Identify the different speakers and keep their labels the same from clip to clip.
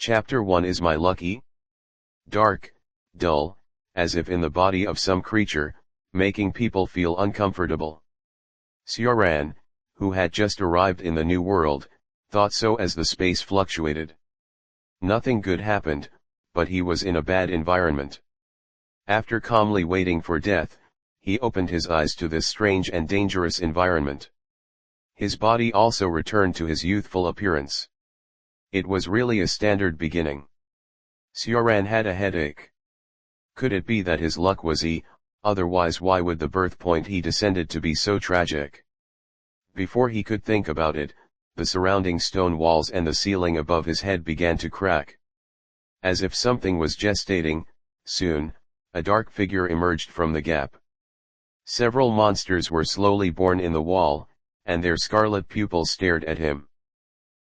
Speaker 1: Chapter 1 Is my lucky? Dark, dull, as if in the body of some creature, making people feel uncomfortable. Sioran, who had just arrived in the new world, thought so as the space fluctuated. Nothing good happened, but he was in a bad environment. After calmly waiting for death, he opened his eyes to this strange and dangerous environment. His body also returned to his youthful appearance. It was really a standard beginning. Sioran had a headache. Could it be that his luck was otherwise why would the birth point he descended to be so tragic? Before he could think about it, the surrounding stone walls and the ceiling above his head began to crack. As if something was gestating, soon, a dark figure emerged from the gap. Several monsters were slowly born in the wall, and their scarlet pupils stared at him.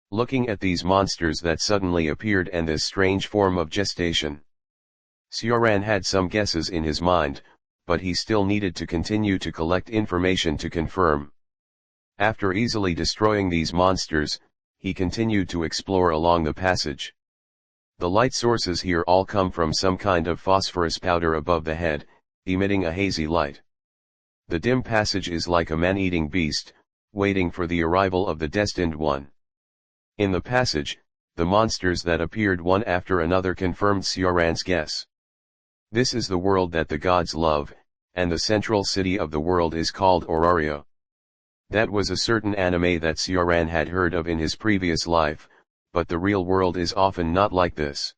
Speaker 1: Looking at these monsters that suddenly appeared and this strange form of gestation, Sioran had some guesses in his mind, but he still needed to continue to collect information to confirm. After easily destroying these monsters, he continued to explore along the passage. The light sources here all come from some kind of phosphorus powder above the head, emitting a hazy light. The dim passage is like a man-eating beast, waiting for the arrival of the destined one. In the passage, the monsters that appeared one after another confirmed Sioran's guess. This is the world that the gods love, and the central city of the world is called Orario. That was a certain anime that Sioran had heard of in his previous life, but the real world is often not like this.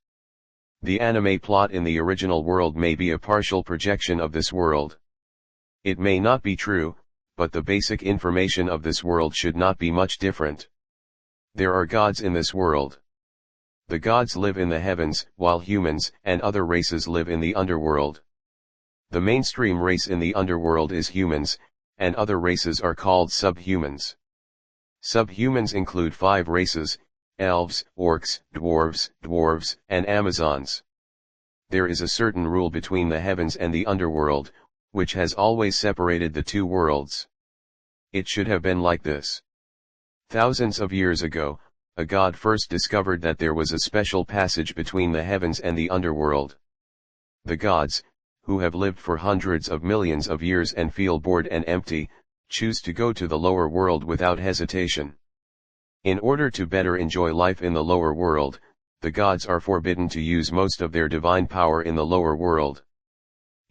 Speaker 1: The anime plot in the original world may be a partial projection of this world. It may not be true, but the basic information of this world should not be much different. There are gods in this world. The gods live in the heavens, while humans and other races live in the underworld. The mainstream race in the underworld is humans, and other races are called subhumans. Subhumans include 5 races: elves, orcs, dwarves, and Amazons. There is a certain rule between the heavens and the underworld, which has always separated the two worlds. It should have been like this. Thousands of years ago, a god first discovered that there was a special passage between the heavens and the underworld. The gods, who have lived for hundreds of millions of years and feel bored and empty, choose to go to the lower world without hesitation. In order to better enjoy life in the lower world, the gods are forbidden to use most of their divine power in the lower world.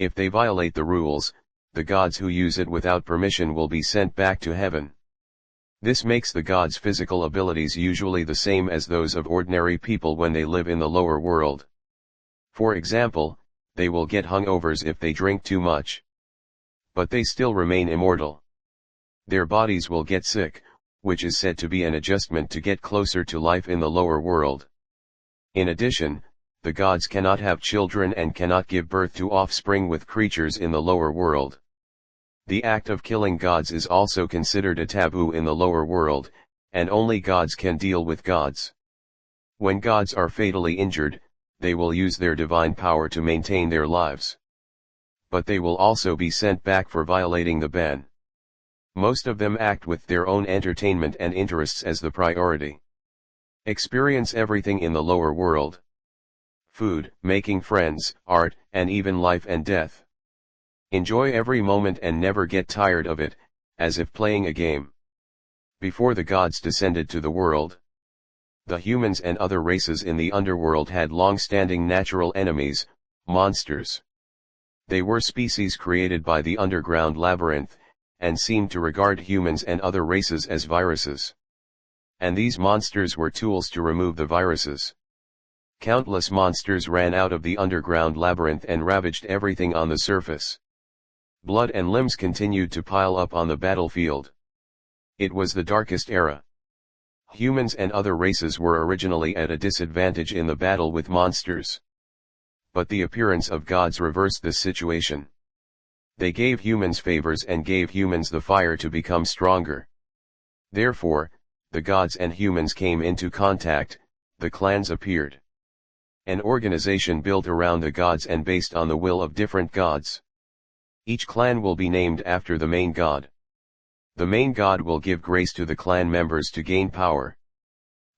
Speaker 1: If they violate the rules, the gods who use it without permission will be sent back to heaven. This makes the gods' physical abilities usually the same as those of ordinary people when they live in the lower world. For example, they will get hungovers if they drink too much. But they still remain immortal. Their bodies will get sick, which is said to be an adjustment to get closer to life in the lower world. In addition, the gods cannot have children and cannot give birth to offspring with creatures in the lower world. The act of killing gods is also considered a taboo in the lower world, and only gods can deal with gods. When gods are fatally injured, they will use their divine power to maintain their lives. But they will also be sent back for violating the ban. Most of them act with their own entertainment and interests as the priority. Experience everything in the lower world: food, making friends, art, and even life and death. Enjoy every moment and never get tired of it, as if playing a game. Before the gods descended to the world, the humans and other races in the underworld had long-standing natural enemies, monsters. They were species created by the underground labyrinth, and seemed to regard humans and other races as viruses. And these monsters were tools to remove the viruses. Countless monsters ran out of the underground labyrinth and ravaged everything on the surface. Blood and limbs continued to pile up on the battlefield. It was the darkest era. Humans and other races were originally at a disadvantage in the battle with monsters. But the appearance of gods reversed this situation. They gave humans favors and gave humans the fire to become stronger. Therefore, the gods and humans came into contact, the clans appeared. An organization built around the gods and based on the will of different gods. Each clan will be named after the main god. The main god will give grace to the clan members to gain power.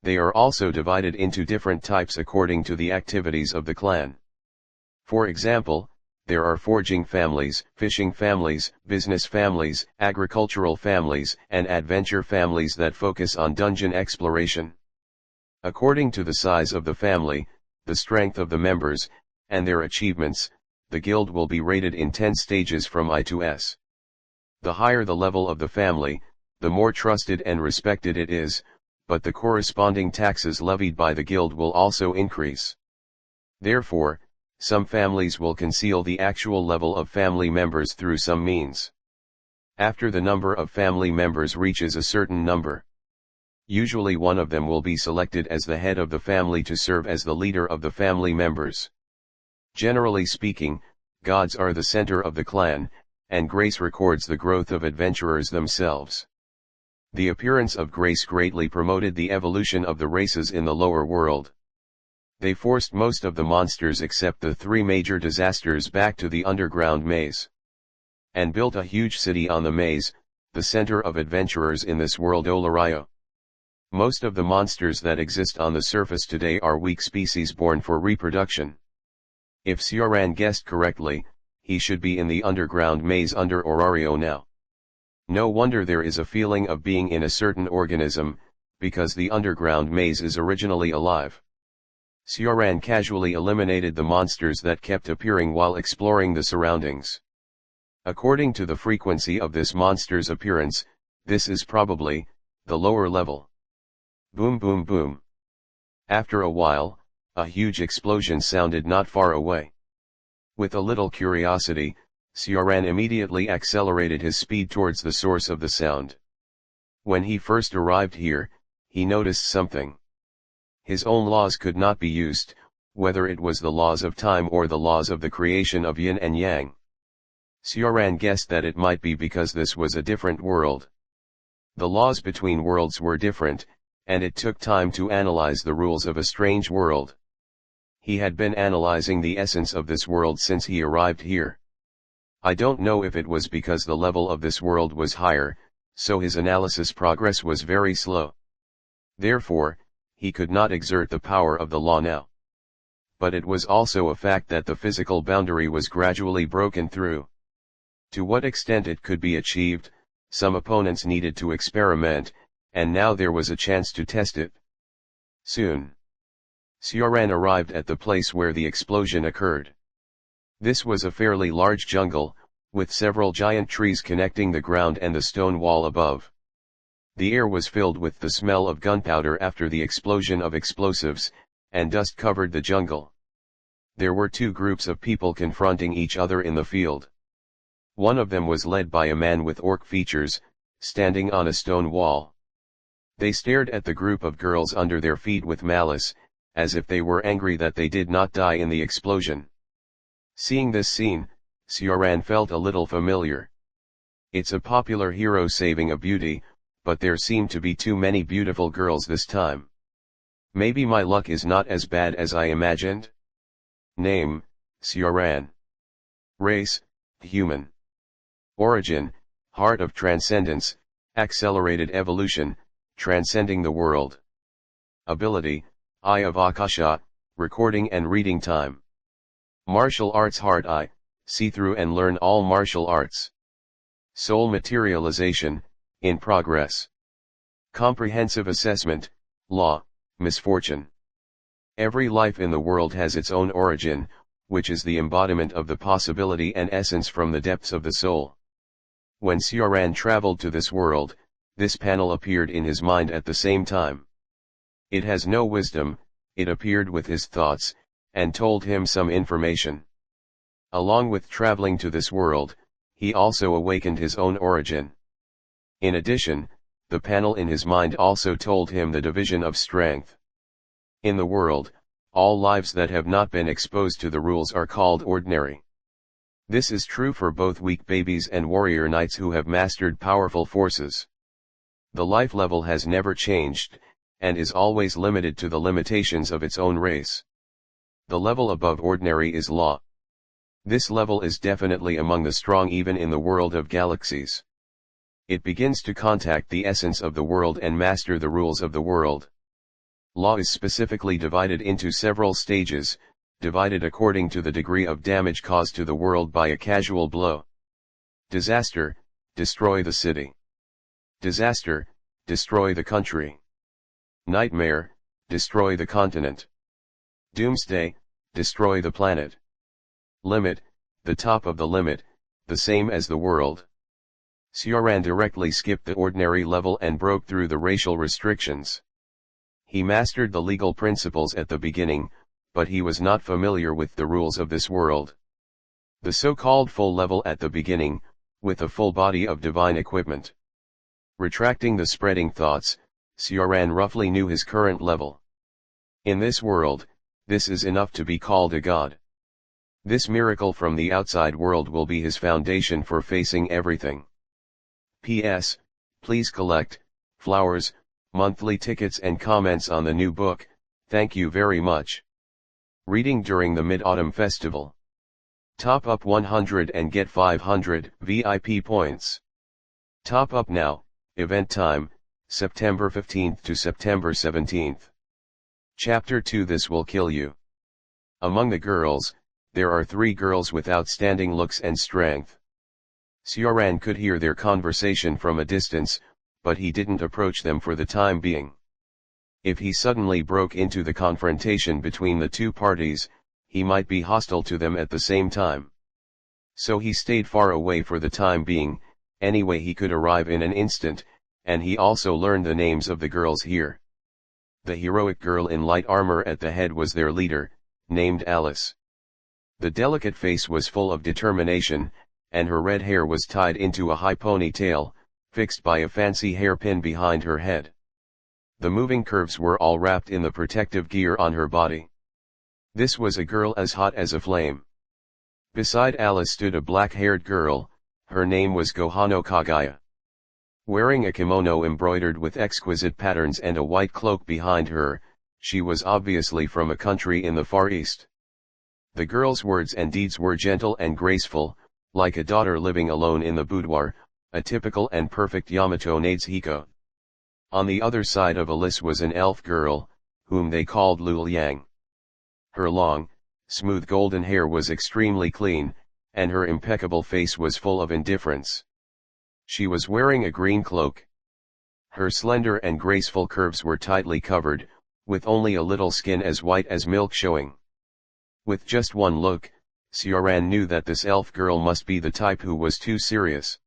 Speaker 1: They are also divided into different types according to the activities of the clan. For example, there are foraging families, fishing families, business families, agricultural families, and adventure families that focus on dungeon exploration. According to the size of the family, the strength of the members, and their achievements, the guild will be rated in 10 stages from I to S. The higher the level of the family, the more trusted and respected it is, but the corresponding taxes levied by the guild will also increase. Therefore, some families will conceal the actual level of family members through some means. After the number of family members reaches a certain number, usually one of them will be selected as the head of the family to serve as the leader of the family members. Generally speaking, gods are the center of the clan, and grace records the growth of adventurers themselves. The appearance of grace greatly promoted the evolution of the races in the lower world. They forced most of the monsters except the 3 major disasters back to the underground maze, and built a huge city on the maze, the center of adventurers in this world Olario. Most of the monsters that exist on the surface today are weak species born for reproduction. If Sioran guessed correctly, he should be in the underground maze under Orario now. No wonder there is a feeling of being in a certain organism, because the underground maze is originally alive. Sioran casually eliminated the monsters that kept appearing while exploring the surroundings. According to the frequency of this monster's appearance, this is probably the lower level. Boom boom boom. After a while, a huge explosion sounded not far away. With a little curiosity, Sioran immediately accelerated his speed towards the source of the sound. When he first arrived here, he noticed something. His own laws could not be used, whether it was the laws of time or the laws of the creation of yin and yang. Sioran guessed that it might be because this was a different world. The laws between worlds were different, and it took time to analyze the rules of a strange world. He had been analyzing the essence of this world since he arrived here. I don't know if it was because the level of this world was higher, so his analysis progress was very slow. Therefore, he could not exert the power of the law now. But it was also a fact that the physical boundary was gradually broken through. To what extent it could be achieved, some opponents needed to experiment, and now there was a chance to test it. Soon, Sioran arrived at the place where the explosion occurred. This was a fairly large jungle, with several giant trees connecting the ground and the stone wall above. The air was filled with the smell of gunpowder after the explosion of explosives, and dust covered the jungle. There were 2 groups of people confronting each other in the field. One of them was led by a man with orc features, standing on a stone wall. They stared at the group of girls under their feet with malice, as if they were angry that they did not die in the explosion. Seeing this scene, Sioran felt a little familiar. It's a popular hero saving a beauty, but there seem to be too many beautiful girls this time. Maybe my luck is not as bad as I imagined? Name, Sioran. Race, human. Origin, heart of transcendence, accelerated evolution, transcending the world. Ability, Eye of Akasha, recording and reading time. Martial arts heart eye, see through and learn all martial arts. Soul materialization, in progress. Comprehensive assessment, law, misfortune. Every life in the world has its own origin, which is the embodiment of the possibility and essence from the depths of the soul. When Sioran traveled to this world, this panel appeared in his mind at the same time. It has no wisdom, it appeared with his thoughts, and told him some information. Along with traveling to this world, he also awakened his own origin. In addition, the panel in his mind also told him the division of strength. In the world, all lives that have not been exposed to the rules are called ordinary. This is true for both weak babies and warrior knights who have mastered powerful forces. The life level has never changed, and is always limited to the limitations of its own race. The level above ordinary is law. This level is definitely among the strong even in the world of galaxies. It begins to contact the essence of the world and master the rules of the world. Law is specifically divided into several stages, divided according to the degree of damage caused to the world by a casual blow. Disaster, destroy the city. Disaster, destroy the country. Nightmare, destroy the continent. Doomsday, destroy the planet. Limit, the top of the limit, the same as the world. Sioran directly skipped the ordinary level and broke through the racial restrictions. He mastered the legal principles at the beginning, but he was not familiar with the rules of this world. The so-called full level at the beginning, with a full body of divine equipment. Retracting the spreading thoughts, Sioran roughly knew his current level. In this world, this is enough to be called a god. This miracle from the outside world will be his foundation for facing everything. P.S. Please collect flowers, monthly tickets and comments on the new book, thank you very much. Reading during the Mid-Autumn Festival. Top up 100 and get 500 VIP points. Top up now, event time, September 15th to September 17th. Chapter 2 This Will Kill You. Among the girls, there are 3 girls with outstanding looks and strength. Sioran could hear their conversation from a distance, but he didn't approach them for the time being. If he suddenly broke into the confrontation between the two parties, he might be hostile to them at the same time. So he stayed far away for the time being, anyway he could arrive in an instant, and he also learned the names of the girls here. The heroic girl in light armor at the head was their leader, named Alice. The delicate face was full of determination, and her red hair was tied into a high ponytail, fixed by a fancy hairpin behind her head. The moving curves were all wrapped in the protective gear on her body. This was a girl as hot as a flame. Beside Alice stood a black-haired girl, her name was Gohano Kagaya. Wearing a kimono embroidered with exquisite patterns and a white cloak behind her, she was obviously from a country in the Far East. The girl's words and deeds were gentle and graceful, like a daughter living alone in the boudoir, a typical and perfect Yamato Nadeshiko. On the other side of Alice was an elf girl, whom they called Lul Yang. Her long, smooth golden hair was extremely clean, and her impeccable face was full of indifference. She was wearing a green cloak. Her slender and graceful curves were tightly covered, with only a little skin as white as milk showing. With just one look, Sioran knew that this elf girl must be the type who was too serious.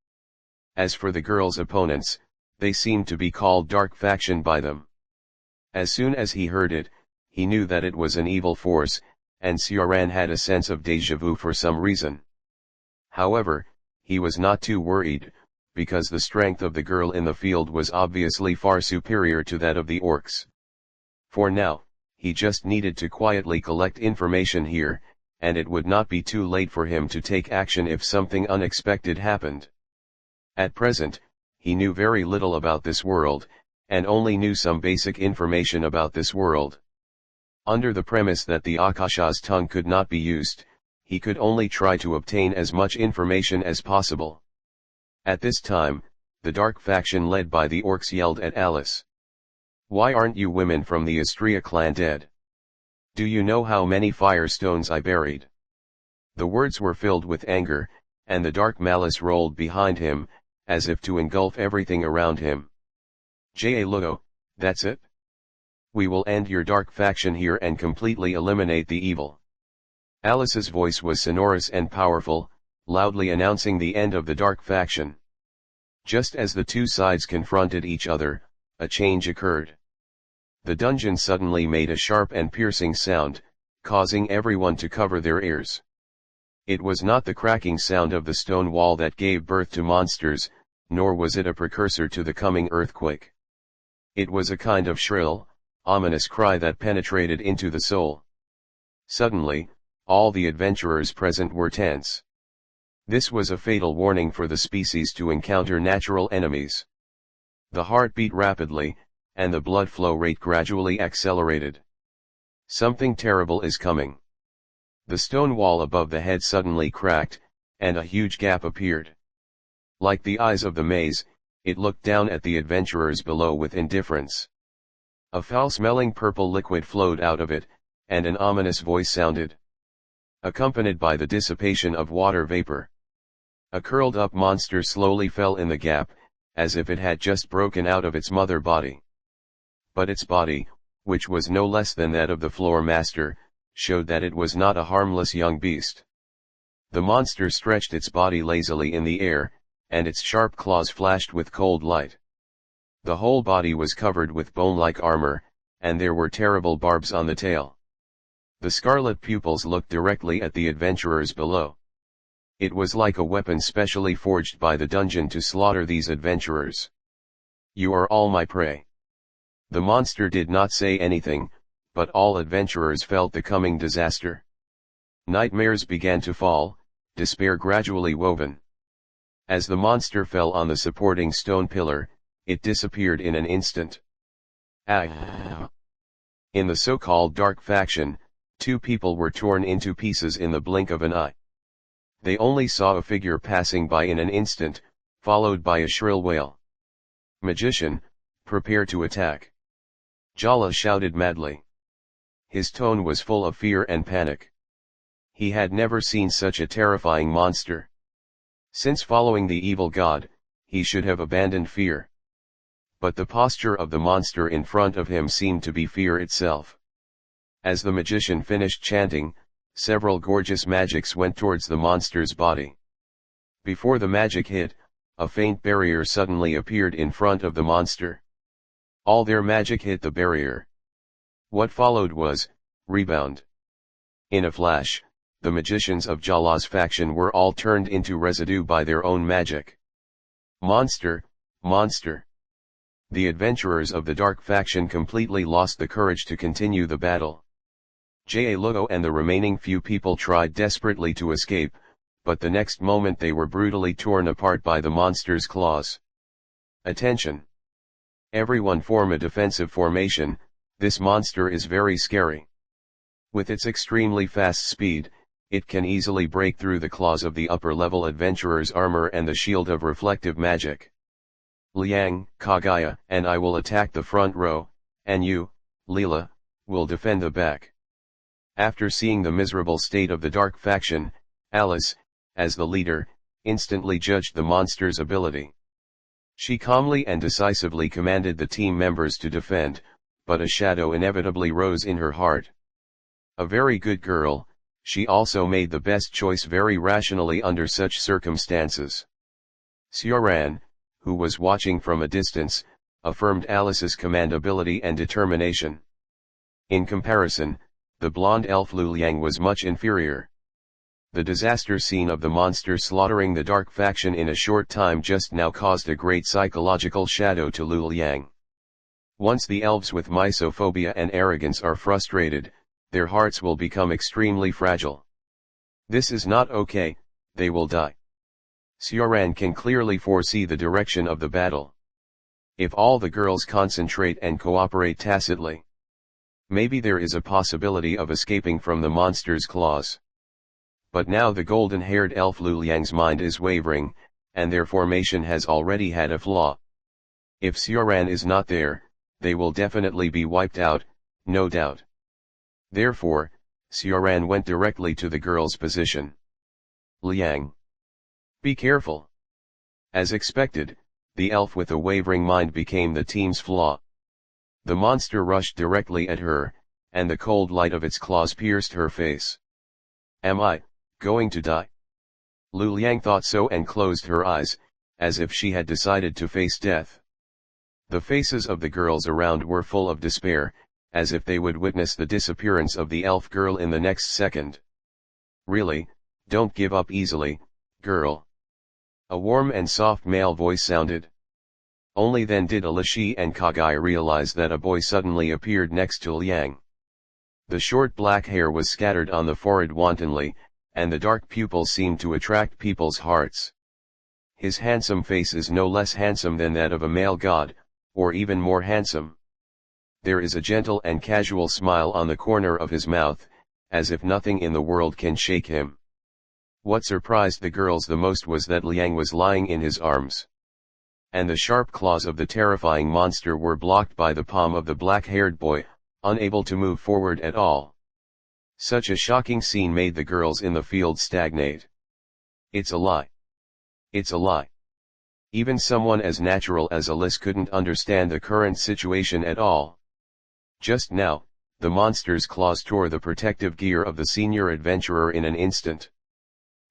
Speaker 1: As for the girl's opponents, they seemed to be called Dark Faction by them. As soon as he heard it, he knew that it was an evil force, and Sioran had a sense of déjà vu for some reason. However, he was not too worried, because the strength of the girl in the field was obviously far superior to that of the orcs. For now, he just needed to quietly collect information here, and it would not be too late for him to take action if something unexpected happened. At present, he knew very little about this world, and only knew some basic information about this world. Under the premise that the Akasha's tongue could not be used, he could only try to obtain as much information as possible. At this time, the Dark Faction led by the orcs yelled at Alice. "Why aren't you women from the Istria clan dead? Do you know how many firestones I buried?" The words were filled with anger, and the dark malice rolled behind him, as if to engulf everything around him. "Lugo, that's it? We will end your Dark Faction here and completely eliminate the evil." Alice's voice was sonorous and powerful, loudly announcing the end of the Dark Faction. Just as the two sides confronted each other, a change occurred. The dungeon suddenly made a sharp and piercing sound, causing everyone to cover their ears. It was not the cracking sound of the stone wall that gave birth to monsters, nor was it a precursor to the coming earthquake. It was a kind of shrill, ominous cry that penetrated into the soul. Suddenly, all the adventurers present were tense. This was a fatal warning for the species to encounter natural enemies. The heart beat rapidly, and the blood flow rate gradually accelerated. Something terrible is coming. The stone wall above the head suddenly cracked, and a huge gap appeared. Like the eyes of the maze, it looked down at the adventurers below with indifference. A foul-smelling purple liquid flowed out of it, and an ominous voice sounded, accompanied by the dissipation of water vapor. A curled-up monster slowly fell in the gap, as if it had just broken out of its mother body. But its body, which was no less than that of the floor master, showed that it was not a harmless young beast. The monster stretched its body lazily in the air, and its sharp claws flashed with cold light. The whole body was covered with bone-like armor, and there were terrible barbs on the tail. The scarlet pupils looked directly at the adventurers below. It was like a weapon specially forged by the dungeon to slaughter these adventurers. "You are all my prey." The monster did not say anything, but all adventurers felt the coming disaster. Nightmares began to fall, despair gradually woven. As the monster fell on the supporting stone pillar, it disappeared in an instant. Ah! In the so-called dark faction, 2 people were torn into pieces in the blink of an eye. They only saw a figure passing by in an instant, followed by a shrill wail. "Magician, prepare to attack!" Jala shouted madly. His tone was full of fear and panic. He had never seen such a terrifying monster. Since following the evil god, he should have abandoned fear. But the posture of the monster in front of him seemed to be fear itself. As the magician finished chanting, several gorgeous magics went towards the monster's body. Before the magic hit, a faint barrier suddenly appeared in front of the monster. All their magic hit the barrier. What followed was rebound. In a flash, the magicians of Jala's faction were all turned into residue by their own magic. Monster, monster! The adventurers of the dark faction completely lost the courage to continue the battle. Jalo and the remaining few people tried desperately to escape, but the next moment they were brutally torn apart by the monster's claws. Attention! Everyone form a defensive formation, this monster is very scary. With its extremely fast speed, it can easily break through the claws of the upper-level adventurer's armor and the shield of reflective magic. Liang, Kagaya, and I will attack the front row, and you, Leela, will defend the back. After seeing the miserable state of the dark faction, Alice, as the leader, instantly judged the monster's ability. She calmly and decisively commanded the team members to defend, but a shadow inevitably rose in her heart. A very good girl, she also made the best choice very rationally under such circumstances. Sioran, who was watching from a distance, affirmed Alice's command ability and determination. In comparison, the blonde elf Lu Liang was much inferior. The disaster scene of the monster slaughtering the dark faction in a short time just now caused a great psychological shadow to Lu Liang. Once the elves with misophobia and arrogance are frustrated, their hearts will become extremely fragile. This is not okay, they will die. Sioran can clearly foresee the direction of the battle. If all the girls concentrate and cooperate tacitly, maybe there is a possibility of escaping from the monster's claws. But now the golden-haired elf Lu Liang's mind is wavering, and their formation has already had a flaw. If Sioran is not there, they will definitely be wiped out, no doubt. Therefore, Sioran went directly to the girl's position. "Liang, be careful." As expected, the elf with a wavering mind became the team's flaw. The monster rushed directly at her, and the cold light of its claws pierced her face. "Am I going to die?" Lu Liang thought so and closed her eyes, as if she had decided to face death. The faces of the girls around were full of despair, as if they would witness the disappearance of the elf girl in the next second. "Really, don't give up easily, girl." A warm and soft male voice sounded. Only then did Alishi and Kagai realize that a boy suddenly appeared next to Liang. The short black hair was scattered on the forehead wantonly, and the dark pupils seemed to attract people's hearts. His handsome face is no less handsome than that of a male god, or even more handsome. There is a gentle and casual smile on the corner of his mouth, as if nothing in the world can shake him. What surprised the girls the most was that Liang was lying in his arms. and the sharp claws of the terrifying monster were blocked by the palm of the black-haired boy, unable to move forward at all. Such a shocking scene made the girls in the field stagnate. It's a lie. It's a lie. Even someone as natural as Alice couldn't understand the current situation at all. Just now, the monster's claws tore the protective gear of the senior adventurer in an instant.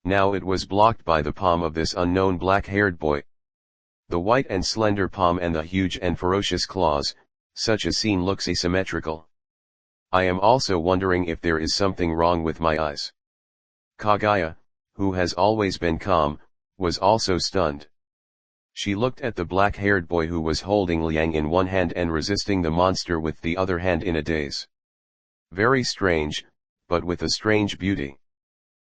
Speaker 1: Now it was blocked by the palm of this unknown black-haired boy. The white and slender palm and the huge and ferocious claws, such a scene looks asymmetrical. I am also wondering if there is something wrong with my eyes. Kaguya, who has always been calm, was also stunned. She looked at the black-haired boy who was holding Liang in one hand and resisting the monster with the other hand in a daze. Very strange, but with a strange beauty.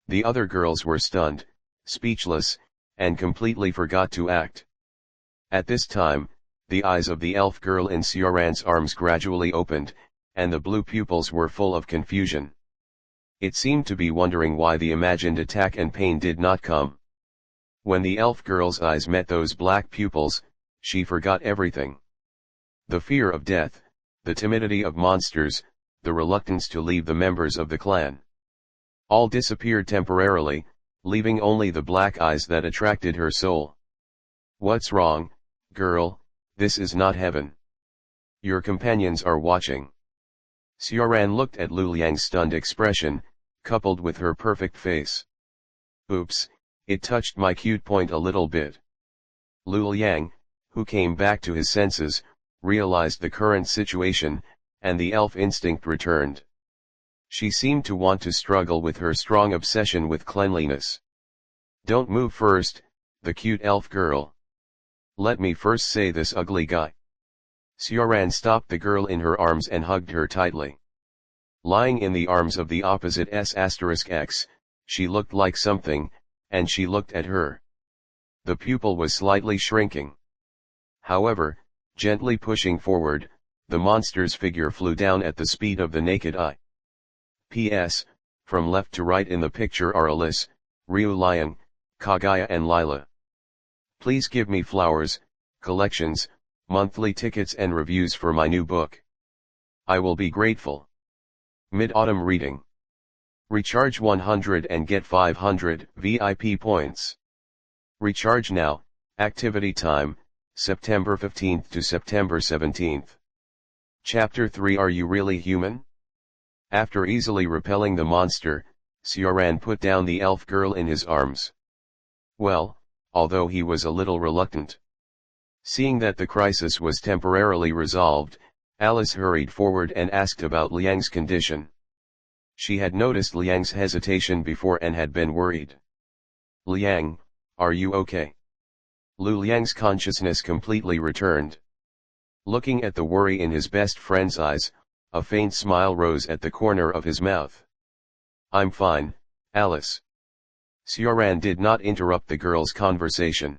Speaker 1: The other girls were stunned, speechless, and completely forgot to act. At this time, the eyes of the elf girl in Sioran's arms gradually opened, and the blue pupils were full of confusion. It seemed to be wondering why the imagined attack and pain did not come. When the elf girl's eyes met those black pupils, she forgot everything. The fear of death, the timidity of monsters, the reluctance to leave the members of the clan. All disappeared temporarily, leaving only the black eyes that attracted her soul. What's wrong, girl? This is not heaven. Your companions are watching. Sioran looked at Lu Liang's stunned expression, coupled with her perfect face. Oops, it touched my cute point a little bit. Lu Liang, who came back to his senses, realized the current situation, and the elf instinct returned. She seemed to want to struggle with her strong obsession with cleanliness. Don't move first, the cute elf girl. Let me first say this ugly guy. Sioran stopped the girl in her arms and hugged her tightly. Lying in the arms of the opposite S*X, she looked like something, and she looked at her. The pupil was slightly shrinking. However, gently pushing forward, the monster's figure flew down at the speed of the naked eye. P.S. From left to right in the picture are Alice, Ryu Liang, Kaguya and Lila. Please give me flowers, collections, monthly tickets and reviews for my new book. I will be grateful. Mid-Autumn Reading. Recharge 100 and get 500 VIP points. Recharge now, activity time, September 15th to September 17th. Chapter 3 Are You Really Human? After easily repelling the monster, Sioran put down the elf girl in his arms. Well, although he was a little reluctant. Seeing that the crisis was temporarily resolved, Alice hurried forward and asked about Liang's condition. She had noticed Liang's hesitation before and had been worried. Liang, are you okay? Lu Liang's consciousness completely returned. Looking at the worry in his best friend's eyes, a faint smile rose at the corner of his mouth. I'm fine, Alice. Sioran did not interrupt the girl's conversation.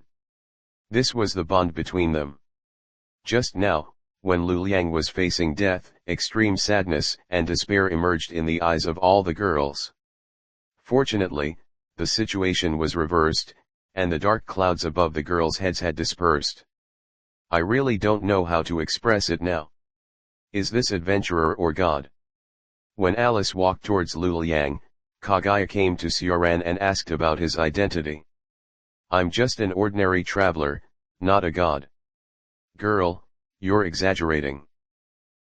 Speaker 1: This was the bond between them. Just now, when Lu Liang was facing death, extreme sadness and despair emerged in the eyes of all the girls. Fortunately, the situation was reversed, and the dark clouds above the girls' heads had dispersed. I really don't know how to express it now. Is this adventurer or God? When Alice walked towards Lu Liang, Kaguya came to Sioran and asked about his identity. I'm just an ordinary traveler, not a god. Girl, you're exaggerating.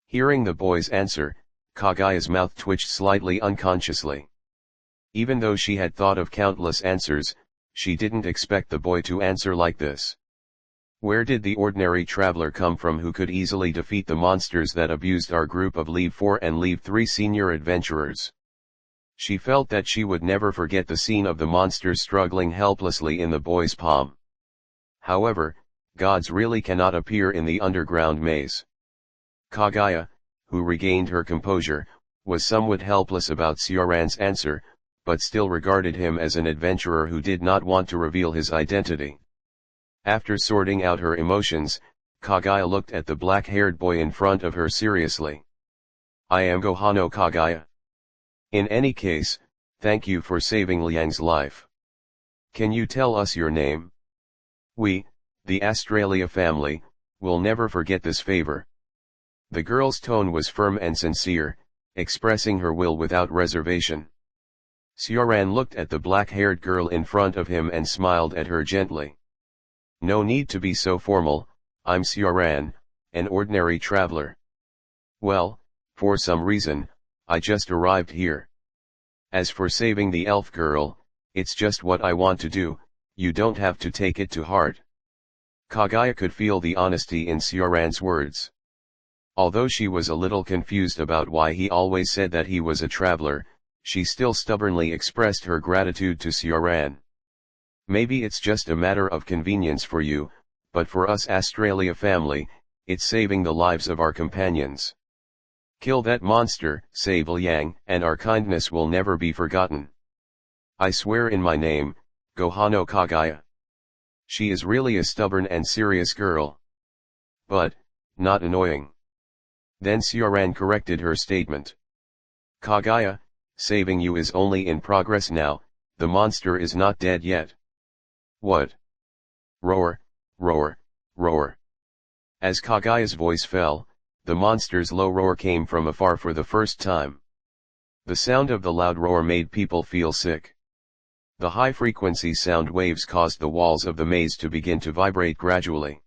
Speaker 1: Hearing the boy's answer, Kaguya's mouth twitched slightly unconsciously. Even though she had thought of countless answers, she didn't expect the boy to answer like this. Where did the ordinary traveler come from who could easily defeat the monsters that abused our group of Leave 4 and Leave 3 senior adventurers? She felt that she would never forget the scene of the monsters struggling helplessly in the boy's palm. However, gods really cannot appear in the underground maze. Kaguya, who regained her composure, was somewhat helpless about Sioran's answer, but still regarded him as an adventurer who did not want to reveal his identity. After sorting out her emotions, Kaguya looked at the black-haired boy in front of her seriously. I am Gohano Kaguya. In any case, thank you for saving Liang's life. Can you tell us your name? Oui, The Australia family will never forget this favor. The girl's tone was firm and sincere, expressing her will without reservation. Sioran looked at the black-haired girl in front of him and smiled at her gently. No need to be so formal, I'm Sioran, an ordinary traveler. Well, for some reason, I just arrived here. As for saving the elf girl, it's just what I want to do, you don't have to take it to heart. Kaguya could feel the honesty in Sioran's words. Although she was a little confused about why he always said that he was a traveler, she still stubbornly expressed her gratitude to Sioran. Maybe it's just a matter of convenience for you, but for us Australia family, it's saving the lives of our companions. Kill that monster, save Liang, and our kindness will never be forgotten. I swear in my name, Gohano Kaguya. She is really a stubborn and serious girl. But, not annoying. Then Sioran corrected her statement. Kaguya, saving you is only in progress now, the monster is not dead yet. What? Roar, roar, roar. As Kaguya's voice fell, the monster's low roar came from afar for the first time. The sound of the loud roar made people feel sick. The high-frequency sound waves caused the walls of the maze to begin to vibrate gradually.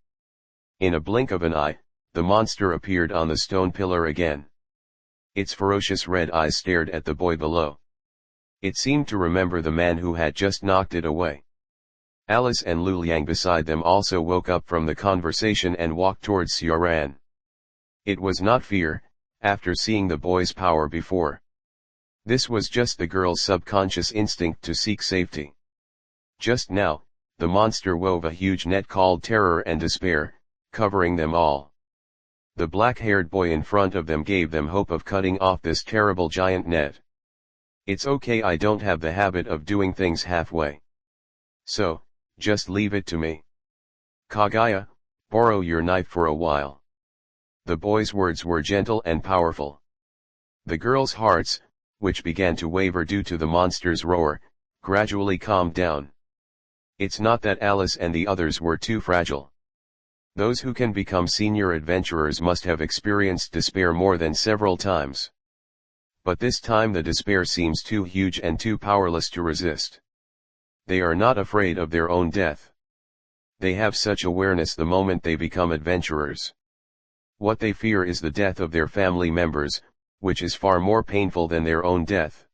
Speaker 1: In a blink of an eye, the monster appeared on the stone pillar again. Its ferocious red eyes stared at the boy below. It seemed to remember the man who had just knocked it away. Alice and Lu Liang beside them also woke up from the conversation and walked towards Sioran. It was not fear, after seeing the boy's power before. This was just the girl's subconscious instinct to seek safety. Just now, the monster wove a huge net called terror and despair, covering them all. The black-haired boy in front of them gave them hope of cutting off this terrible giant net. It's okay, I don't have the habit of doing things halfway. So, just leave it to me. Kaguya, borrow your knife for a while. The boy's words were gentle and powerful. The girls' hearts, which began to waver due to the monster's roar, gradually calmed down. It's not that Alice and the others were too fragile. Those who can become senior adventurers must have experienced despair more than several times. But this time the despair seems too huge and too powerless to resist. They are not afraid of their own death. They have such awareness the moment they become adventurers. What they fear is the death of their family members, which is far more painful than their own death.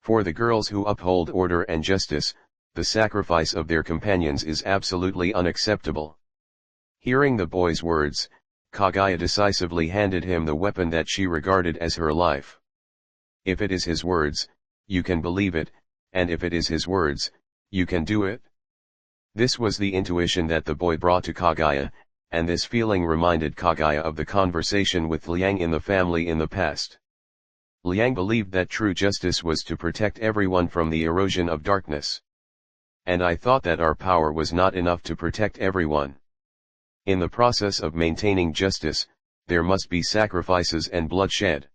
Speaker 1: For the girls who uphold order and justice, the sacrifice of their companions is absolutely unacceptable. Hearing the boy's words, Kaguya decisively handed him the weapon that she regarded as her life. If it is his words, you can believe it, and if it is his words, you can do it. This was the intuition that the boy brought to Kaguya, and this feeling reminded Kaguya of the conversation with Liang in the family in the past. Liang believed that true justice was to protect everyone from the erosion of darkness. And I thought that our power was not enough to protect everyone. In the process of maintaining justice, there must be sacrifices and bloodshed.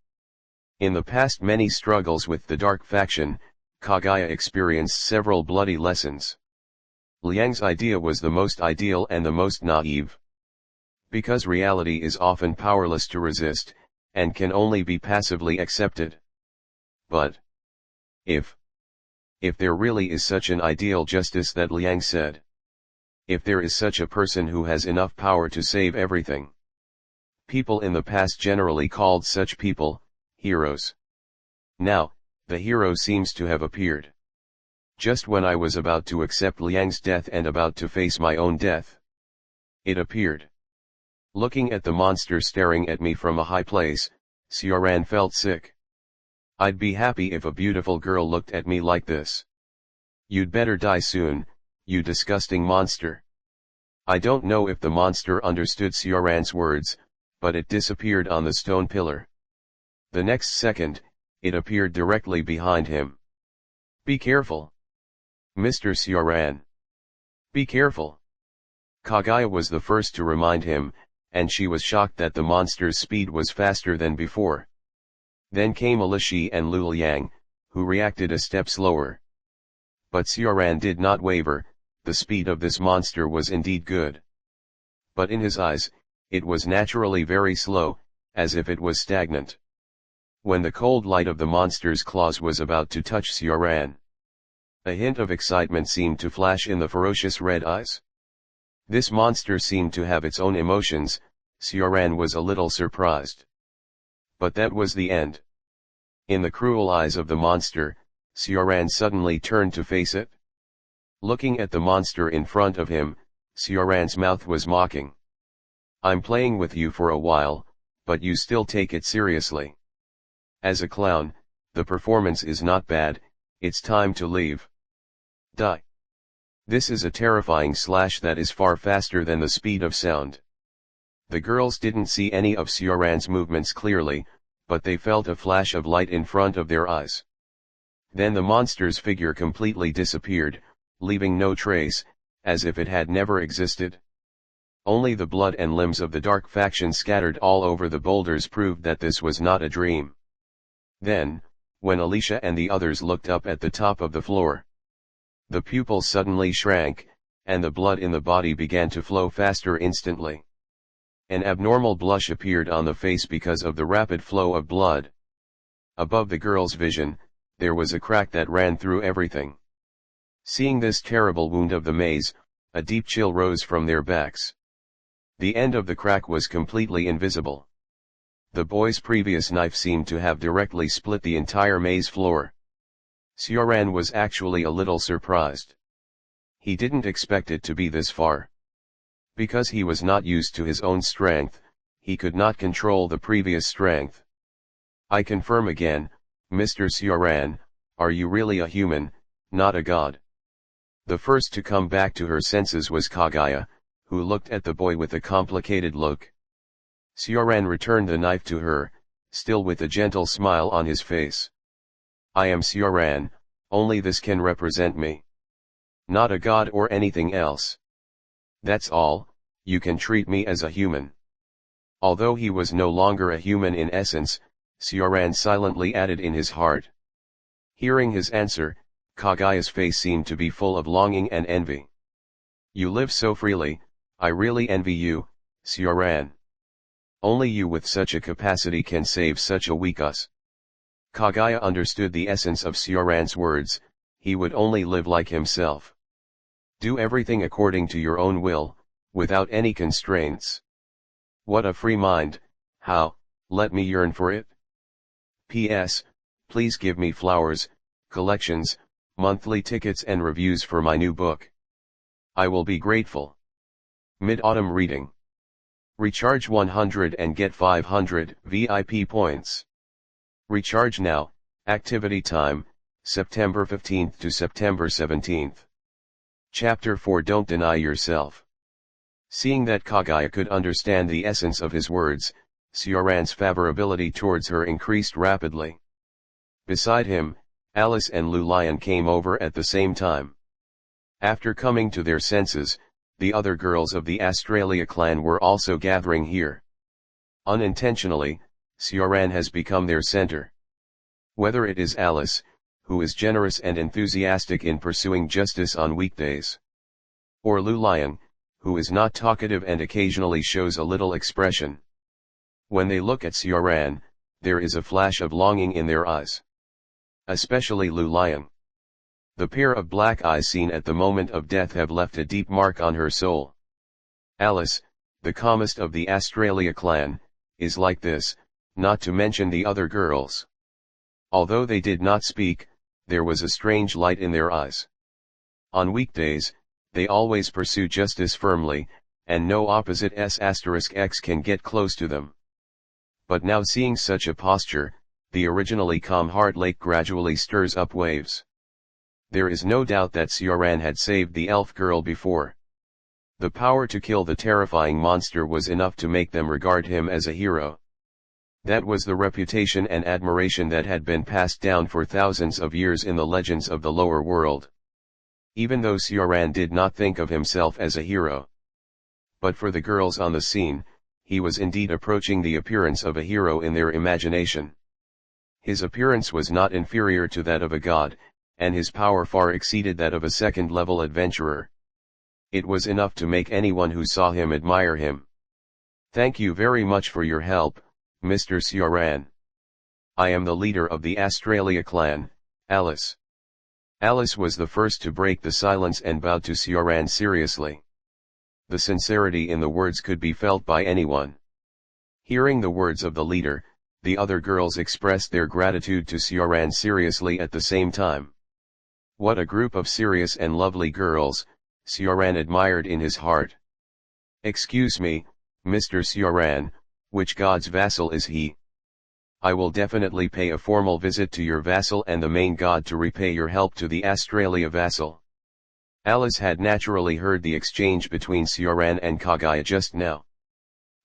Speaker 1: In the past many struggles with the dark faction, Kaguya experienced several bloody lessons. Liang's idea was the most ideal and the most naive. Because reality is often powerless to resist, and can only be passively accepted. But if there really is such an ideal justice that Liang said, if there is such a person who has enough power to save everything, people in the past generally called such people heroes. Now, the hero seems to have appeared. Just when I was about to accept Liang's death and about to face my own death, it appeared. Looking at the monster staring at me from a high place, Sioran felt sick. I'd be happy if a beautiful girl looked at me like this. You'd better die soon, you disgusting monster. I don't know if the monster understood Sioran's words, but it disappeared on the stone pillar. The next second, it appeared directly behind him. Be careful. Mr. Sioran. Be careful. Kaguya was the first to remind him, and she was shocked that the monster's speed was faster than before. Then came Alishi and Lu Liang, who reacted a step slower. But Sioran did not waver, the speed of this monster was indeed good. But in his eyes, it was naturally very slow, as if it was stagnant. When the cold light of the monster's claws was about to touch Sioran, a hint of excitement seemed to flash in the ferocious red eyes. This monster seemed to have its own emotions. Sioran was a little surprised. But that was the end. In the cruel eyes of the monster, Sioran suddenly turned to face it. Looking at the monster in front of him, Sioran's mouth was mocking. "I'm playing with you for a while, but you still take it seriously. As a clown, the performance is not bad, it's time to leave. Die." This is a terrifying slash that is far faster than the speed of sound. The girls didn't see any of Sioran's movements clearly, but they felt a flash of light in front of their eyes. Then the monster's figure completely disappeared, leaving no trace, as if it had never existed. Only the blood and limbs of the dark faction scattered all over the boulders proved that this was not a dream. Then, when Alicia and the others looked up at the top of the floor, the pupils suddenly shrank, and the blood in the body began to flow faster instantly. An abnormal blush appeared on the face because of the rapid flow of blood. Above the girl's vision, there was a crack that ran through everything. Seeing this terrible wound of the maze, a deep chill rose from their backs. The end of the crack was completely invisible. The boy's previous knife seemed to have directly split the entire maze floor. Sioran was actually a little surprised. He didn't expect it to be this far. Because he was not used to his own strength, he could not control the previous strength. "I confirm again, Mr. Sioran, are you really a human, not a god?" The first to come back to her senses was Kaguya, who looked at the boy with a complicated look. Sioran returned the knife to her, still with a gentle smile on his face. "I am Sioran, only this can represent me. Not a god or anything else. That's all, you can treat me as a human." Although he was no longer a human in essence, Sioran silently added in his heart. Hearing his answer, Kaguya's face seemed to be full of longing and envy. "You live so freely, I really envy you, Sioran. Only you with such a capacity can save such a weak us." Kaguya understood the essence of Sioran's words. He would only live like himself. Do everything according to your own will, without any constraints. What a free mind, how, let me yearn for it. P.S. Please give me flowers, collections, monthly tickets and reviews for my new book. I will be grateful. Mid-Autumn Reading. Recharge 100 and get 500 VIP points. Recharge now. Activity time, September 15th to September 17th. Chapter 4. Don't deny yourself. Seeing that Kaguya could understand the essence of his words, Sioran's favorability towards her increased rapidly. Beside him, Alice and Lulian came over at the same time. After coming to their senses, the other girls of the Australia clan were also gathering here. Unintentionally, Sioran has become their center. Whether it is Alice, who is generous and enthusiastic in pursuing justice on weekdays, or Lulian, who is not talkative and occasionally shows a little expression. When they look at Sioran, there is a flash of longing in their eyes. Especially Lulian. The pair of black eyes seen at the moment of death have left a deep mark on her soul. Alice, the calmest of the Australia clan, is like this, not to mention the other girls. Although they did not speak, there was a strange light in their eyes. On weekdays, they always pursue justice firmly, and no opposite S**X can get close to them. But now seeing such a posture, the originally calm heart lake gradually stirs up waves. There is no doubt that Sioran had saved the elf girl before. The power to kill the terrifying monster was enough to make them regard him as a hero. That was the reputation and admiration that had been passed down for thousands of years in the legends of the lower world. Even though Sioran did not think of himself as a hero. But for the girls on the scene, he was indeed approaching the appearance of a hero in their imagination. His appearance was not inferior to that of a god, and his power far exceeded that of a second-level adventurer. It was enough to make anyone who saw him admire him. "Thank you very much for your help, Mr. Sioran. I am the leader of the Australia clan, Alice." Alice was the first to break the silence and bowed to Sioran seriously. The sincerity in the words could be felt by anyone. Hearing the words of the leader, the other girls expressed their gratitude to Sioran seriously at the same time. What a group of serious and lovely girls, Sioran admired in his heart. "Excuse me, Mr. Sioran, which god's vassal is he? I will definitely pay a formal visit to your vassal and the main god to repay your help to the Australia vassal." Alice had naturally heard the exchange between Sioran and Kaguya just now.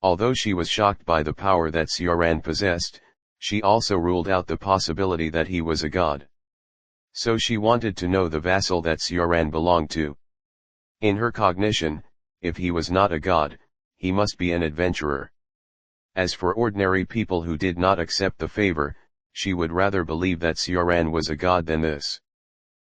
Speaker 1: Although she was shocked by the power that Sioran possessed, she also ruled out the possibility that he was a god. So she wanted to know the vassal that Sioran belonged to. In her cognition, if he was not a god, he must be an adventurer. As for ordinary people who did not accept the favor, she would rather believe that Sioran was a god than this.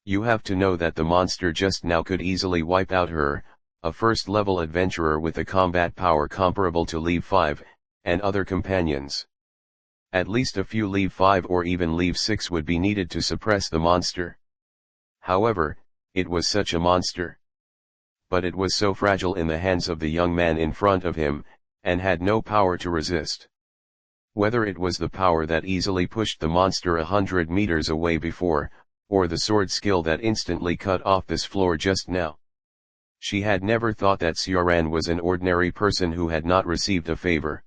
Speaker 1: You have to know that the monster just now could easily wipe out her, a first-level adventurer with a combat power comparable to Leave 5, and other companions. At least a few Leave 5 or even Leave 6 would be needed to suppress the monster. However, it was such a monster. But it was so fragile in the hands of the young man in front of him, and had no power to resist. Whether it was the power that easily pushed the monster 100 meters away before, or the sword skill that instantly cut off this floor just now. She had never thought that Sioran was an ordinary person who had not received a favor.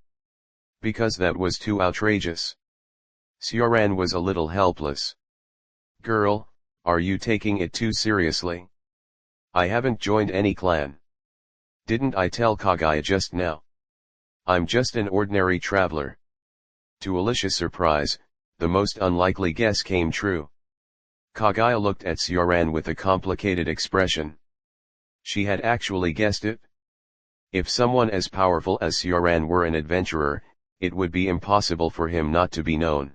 Speaker 1: Because that was too outrageous. Sioran was a little helpless. "Girl, are you taking it too seriously? I haven't joined any clan. Didn't I tell Kaguya just now? I'm just an ordinary traveler." To Alicia's surprise, the most unlikely guess came true. Kaguya looked at Sioran with a complicated expression. She had actually guessed it. If someone as powerful as Sioran were an adventurer, it would be impossible for him not to be known.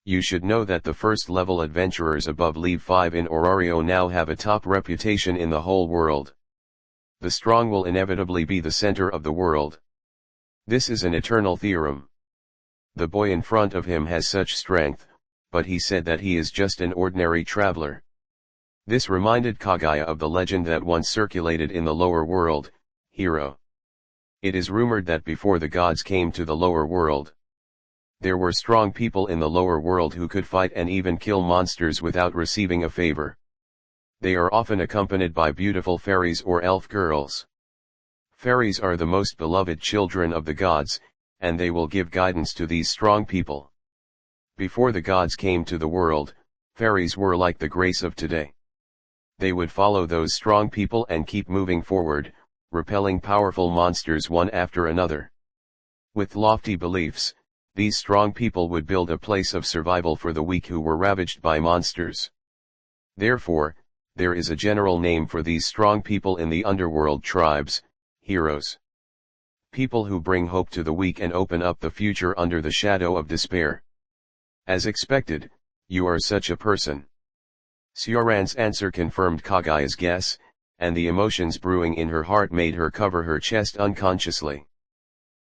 Speaker 1: You should know that the first-level adventurers above Leave 5 in Orario now have a top reputation in the whole world. The strong will inevitably be the center of the world. This is an eternal theorem. The boy in front of him has such strength, but he said that he is just an ordinary traveler. This reminded Kaguya of the legend that once circulated in the lower world, Hero. It is rumored that before the gods came to the lower world, there were strong people in the lower world who could fight and even kill monsters without receiving a favor. They are often accompanied by beautiful fairies or elf girls. Fairies are the most beloved children of the gods, and they will give guidance to these strong people. Before the gods came to the world, fairies were like the grace of today. They would follow those strong people and keep moving forward, repelling powerful monsters one after another. With lofty beliefs, these strong people would build a place of survival for the weak who were ravaged by monsters. Therefore, there is a general name for these strong people in the underworld tribes, heroes. People who bring hope to the weak and open up the future under the shadow of despair. As expected, you are such a person. Sioran's answer confirmed Kaguya's guess, and the emotions brewing in her heart made her cover her chest unconsciously.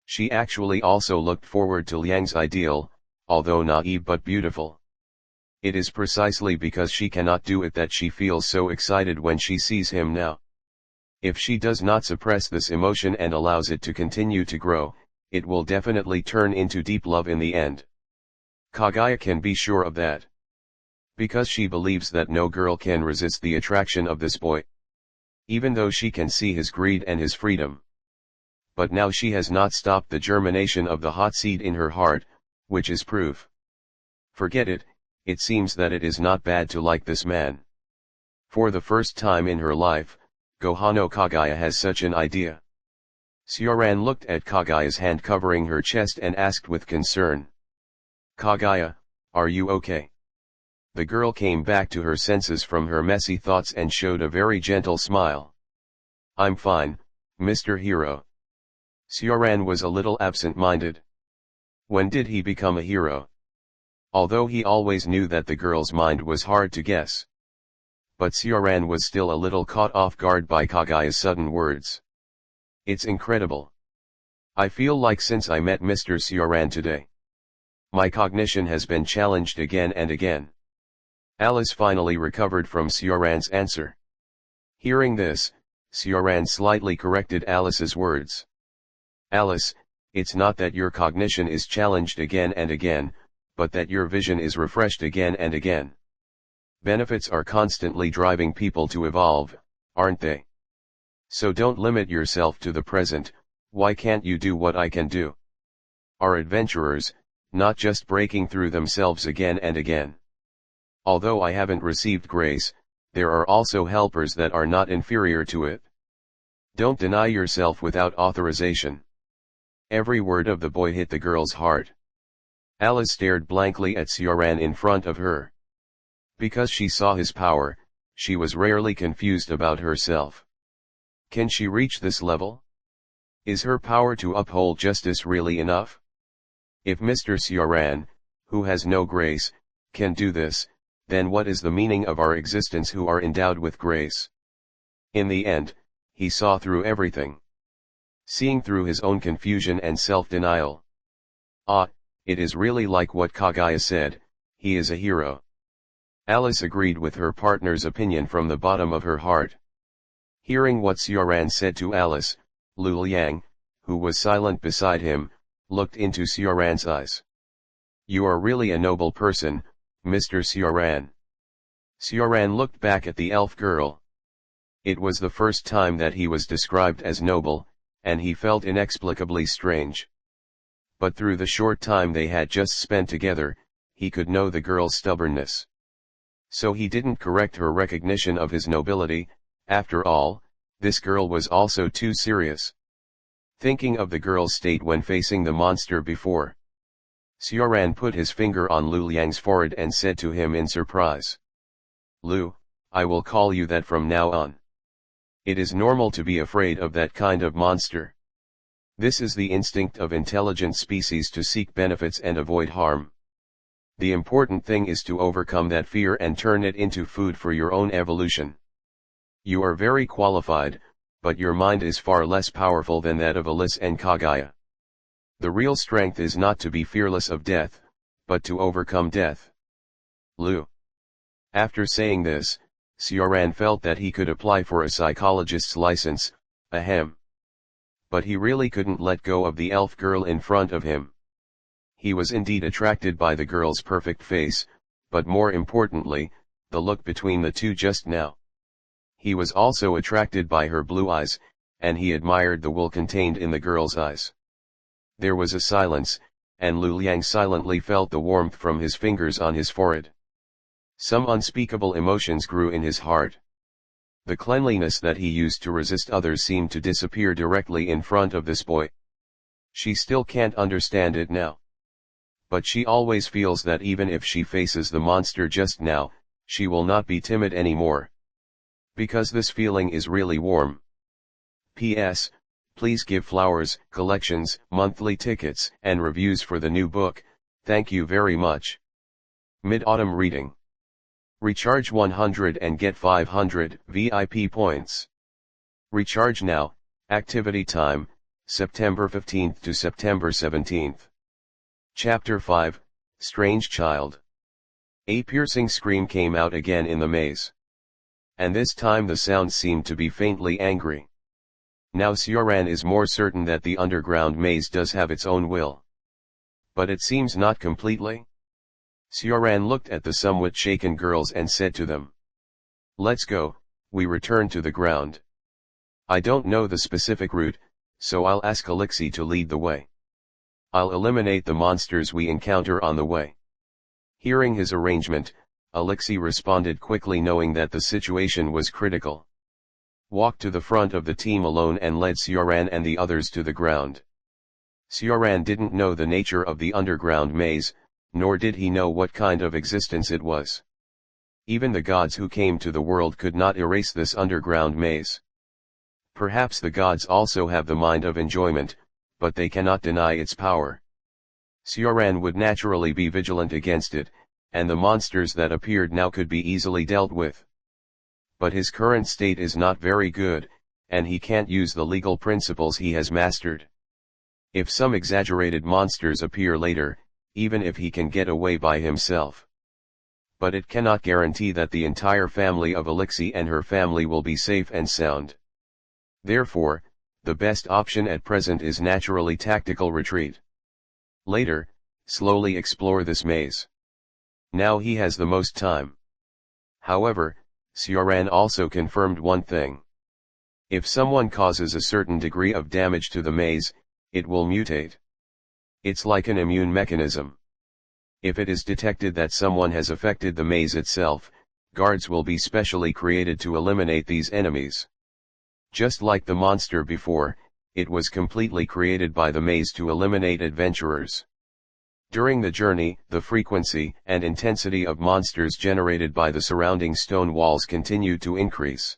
Speaker 1: She actually also looked forward to Liang's ideal, although naive but beautiful. It is precisely because she cannot do it that she feels so excited when she sees him now. If she does not suppress this emotion and allows it to continue to grow, it will definitely turn into deep love in the end. Kaguya can be sure of that. Because she believes that no girl can resist the attraction of this boy. Even though she can see his greed and his freedom. But now she has not stopped the germination of the hot seed in her heart, which is proof. Forget it, it seems that it is not bad to like this man. For the first time in her life, Gohano Kaguya has such an idea. Sioran looked at Kaguya's hand covering her chest and asked with concern. "Kaguya, are you okay?" The girl came back to her senses from her messy thoughts and showed a very gentle smile. "I'm fine, Mr. Hero." Sioran was a little absent-minded. When did he become a hero? Although he always knew that the girl's mind was hard to guess. But Sioran was still a little caught off guard by Kagaya's sudden words. It's incredible. I feel like since I met Mr. Sioran today, my cognition has been challenged again and again. Alice finally recovered from Sioran's answer. Hearing this, Sioran slightly corrected Alice's words. Alice, it's not that your cognition is challenged again and again, but that your vision is refreshed again and again. Benefits are constantly driving people to evolve, aren't they? So don't limit yourself to the present. Why can't you do what I can do? Are adventurers, not just breaking through themselves again and again. Although I haven't received grace, there are also helpers that are not inferior to it. Don't deny yourself without authorization. Every word of the boy hit the girl's heart. Alice stared blankly at Sioran in front of her. Because she saw his power, she was rarely confused about herself. Can she reach this level? Is her power to uphold justice really enough? If Mr. Sioran, who has no grace, can do this, then what is the meaning of our existence who are endowed with grace? In the end, he saw through everything. Seeing through his own confusion and self-denial. Ah, it is really like what Kagaya said, he is a hero. Alice agreed with her partner's opinion from the bottom of her heart. Hearing what Sioran said to Alice, Lu Liang, who was silent beside him, looked into Sioran's eyes. You are really a noble person, Mr. Sioran. Sioran looked back at the elf girl. It was the first time that he was described as noble, and he felt inexplicably strange. But through the short time they had just spent together, he could know the girl's stubbornness. So he didn't correct her recognition of his nobility. After all, this girl was also too serious. Thinking of the girl's state when facing the monster before, Sioran put his finger on Lu Liang's forehead and said to him in surprise. Lu, I will call you that from now on. It is normal to be afraid of that kind of monster. This is the instinct of intelligent species to seek benefits and avoid harm. The important thing is to overcome that fear and turn it into food for your own evolution. You are very qualified, but your mind is far less powerful than that of Alice and Kagaya. The real strength is not to be fearless of death, but to overcome death. Lu. After saying this, Sioran felt that he could apply for a psychologist's license, ahem. But he really couldn't let go of the elf girl in front of him. He was indeed attracted by the girl's perfect face, but more importantly, the look between the two just now. He was also attracted by her blue eyes, and he admired the will contained in the girl's eyes. There was a silence, and Lu Liang silently felt the warmth from his fingers on his forehead. Some unspeakable emotions grew in his heart. The cleanliness that he used to resist others seemed to disappear directly in front of this boy. She still can't understand it now. But she always feels that even if she faces the monster just now, she will not be timid anymore. Because this feeling is really warm. P.S. Please give flowers, collections, monthly tickets, and reviews for the new book, thank you very much. Mid-Autumn Reading. Recharge 100 and get 500 VIP points. Recharge now, activity time, September 15th to September 17th. Chapter 5, Strange Child. A piercing scream came out again in the maze. And this time the sound seemed to be faintly angry. Now Sioran is more certain that the underground maze does have its own will. But it seems not completely. Sioran looked at the somewhat shaken girls and said to them. Let's go, we return to the ground. I don't know the specific route, so I'll ask Alexei to lead the way. I'll eliminate the monsters we encounter on the way. Hearing his arrangement, Alexei responded quickly, knowing that the situation was critical. Walked to the front of the team alone and led Sioran and the others to the ground. Sioran didn't know the nature of the underground maze, nor did he know what kind of existence it was. Even the gods who came to the world could not erase this underground maze. Perhaps the gods also have the mind of enjoyment, but they cannot deny its power. Sioran would naturally be vigilant against it, and the monsters that appeared now could be easily dealt with. but his current state is not very good, and he can't use the legal principles he has mastered. If some exaggerated monsters appear later, even if he can get away by himself. But it cannot guarantee that the entire family of Elixir and her family will be safe and sound. Therefore, the best option at present is naturally tactical retreat. Later, slowly explore this maze. Now he has the most time. However, Sioran also confirmed one thing. If someone causes a certain degree of damage to the maze, it will mutate. It's like an immune mechanism. If it is detected that someone has affected the maze itself, guards will be specially created to eliminate these enemies. Just like the monster before, it was completely created by the maze to eliminate adventurers. During the journey, the frequency and intensity of monsters generated by the surrounding stone walls continued to increase.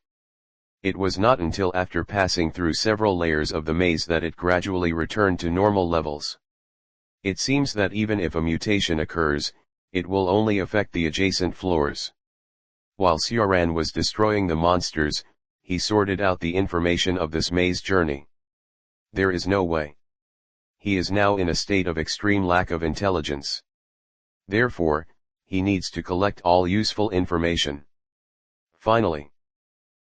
Speaker 1: It was not until after passing through several layers of the maze that it gradually returned to normal levels. It seems that even if a mutation occurs, it will only affect the adjacent floors. While Sioran was destroying the monsters, he sorted out the information of this maze journey. There is no way. He is now in a state of extreme lack of intelligence. Therefore, he needs to collect all useful information. Finally,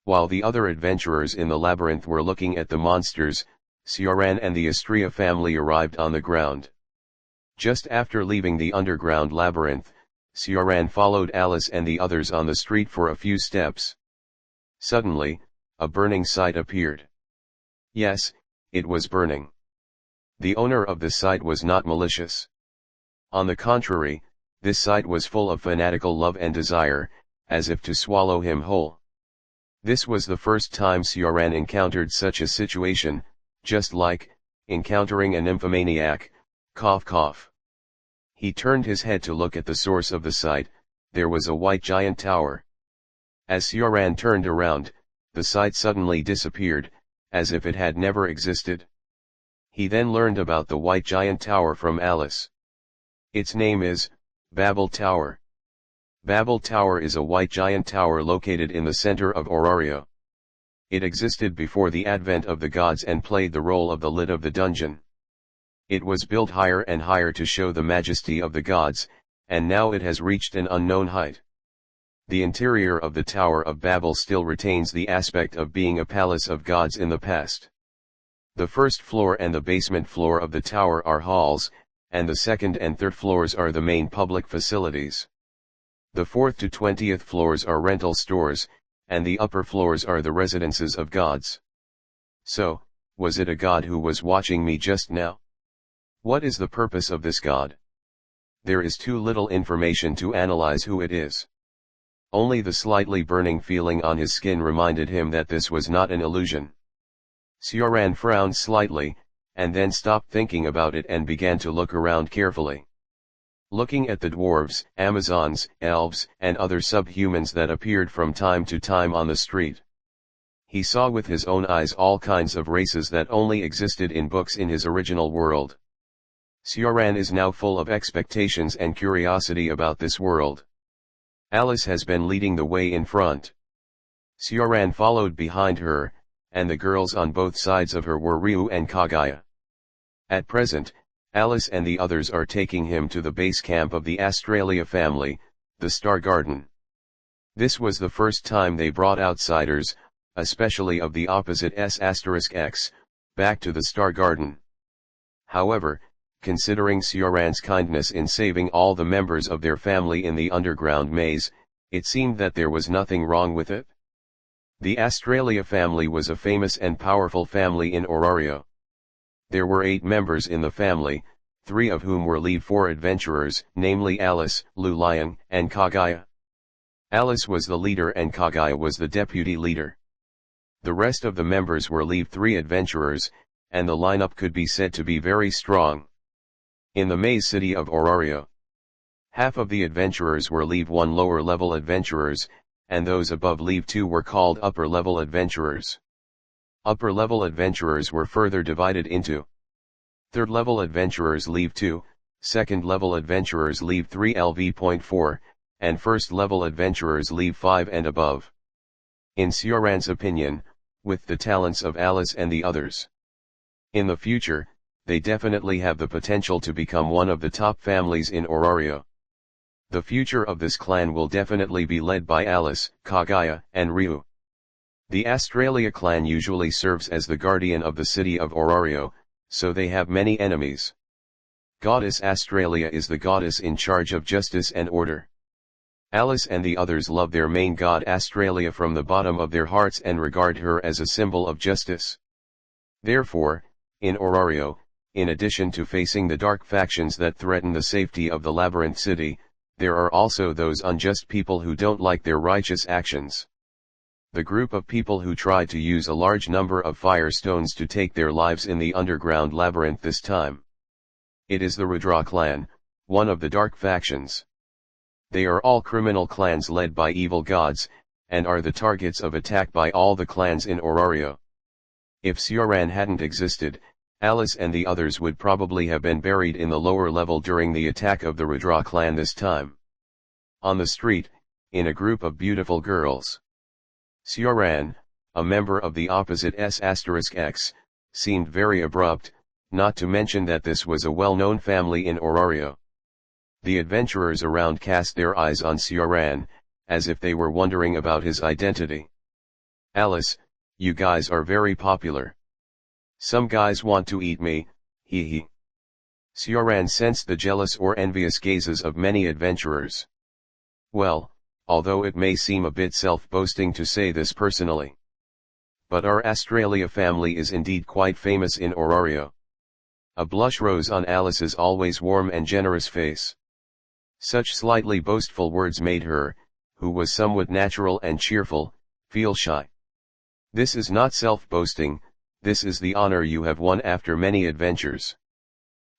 Speaker 1: while the other adventurers in the labyrinth were looking at the monsters, Sioran and the Astria family arrived on the ground. Just after leaving the underground labyrinth, Sioran followed Alice and the others on the street for a few steps. Suddenly, a burning site appeared. Yes, it was burning. The owner of the site was not malicious. On the contrary, this site was full of fanatical love and desire, as if to swallow him whole. This was the first time Sioran encountered such a situation, just like encountering a nymphomaniac. Cough cough. He turned his head to look at the source of the site. There was a white giant tower. As Sioran turned around, the site suddenly disappeared, as if it had never existed. He then learned about the white giant tower from Alice. Its name is Babel Tower. Babel Tower is a white giant tower located in the center of Orario. It existed before the advent of the gods and played the role of the lid of the dungeon. It was built higher and higher to show the majesty of the gods, and now it has reached an unknown height. The interior of the Tower of Babel still retains the aspect of being a palace of gods in the past. The first floor and the basement floor of the tower are halls, and the second and third floors are the main public facilities. The 4th to 20th floors are rental stores, and the upper floors are the residences of gods. So, was it a god who was watching me just now? What is the purpose of this god? There is too little information to analyze who it is. Only the slightly burning feeling on his skin reminded him that this was not an illusion. Sioran frowned slightly, and then stopped thinking about it and began to look around carefully. Looking at the dwarves, Amazons, elves, and other subhumans that appeared from time to time on the street. He saw with his own eyes all kinds of races that only existed in books in his original world. Sioran is now full of expectations and curiosity about this world. Alice has been leading the way in front. Sioran followed behind her, and the girls on both sides of her were Ryu and Kagaya. At present, Alice and the others are taking him to the base camp of the Australia family, the Star Garden. This was the first time they brought outsiders, especially of the opposite S*X, back to the Star Garden. However, considering Sioran's kindness in saving all the members of their family in the underground maze, it seemed that there was nothing wrong with it. The Australia family was a famous and powerful family in Orario. There were 8 members in the family, 3 of whom were Leave 4 adventurers, namely Alice, Lulian, and Kagaya. Alice was the leader and Kagaya was the deputy leader. The rest of the members were Leave 3 adventurers, and the lineup could be said to be very strong. In the maze city of Orario, half of the adventurers were Leave 1 lower-level adventurers, and those above Leave 2 were called upper-level adventurers. Upper-level adventurers were further divided into third-level adventurers Leave 2, second-level adventurers Leave 3 LV.4, and first-level adventurers Leave 5 and above. in Sioran's opinion, with the talents of Alice and the others. In the future, they definitely have the potential to become one of the top families in Orario. The future of this clan will definitely be led by Alice, Kaguya, and Ryu. The Australia clan usually serves as the guardian of the city of Orario, so they have many enemies. Goddess Australia is the goddess in charge of justice and order. Alice and the others love their main god Australia from the bottom of their hearts and regard her as a symbol of justice. Therefore, in Orario, in addition to facing the dark factions that threaten the safety of the Labyrinth City, there are also those unjust people who don't like their righteous actions. The group of people who tried to use a large number of fire stones to take their lives in the underground labyrinth this time. It is the Rudra clan, one of the dark factions. They are all criminal clans led by evil gods, and are the targets of attack by all the clans in Orario. If Sioran hadn't existed, Alice and the others would probably have been buried in the lower level during the attack of the Rudra clan this time. On the street, in a group of beautiful girls. Sioran, a member of the opposite S*X, seemed very abrupt, not to mention that this was a well-known family in Orario. The adventurers around cast their eyes on Sioran, as if they were wondering about his identity. Alice, you guys are very popular. Some guys want to eat me, hee hee. Sioran sensed the jealous or envious gazes of many adventurers. Well, although it may seem a bit self-boasting to say this personally. But our Australia family is indeed quite famous in Orario. A blush rose on Alice's always warm and generous face. Such slightly boastful words made her, who was somewhat natural and cheerful, feel shy. This is not self-boasting, this is the honor you have won after many adventures.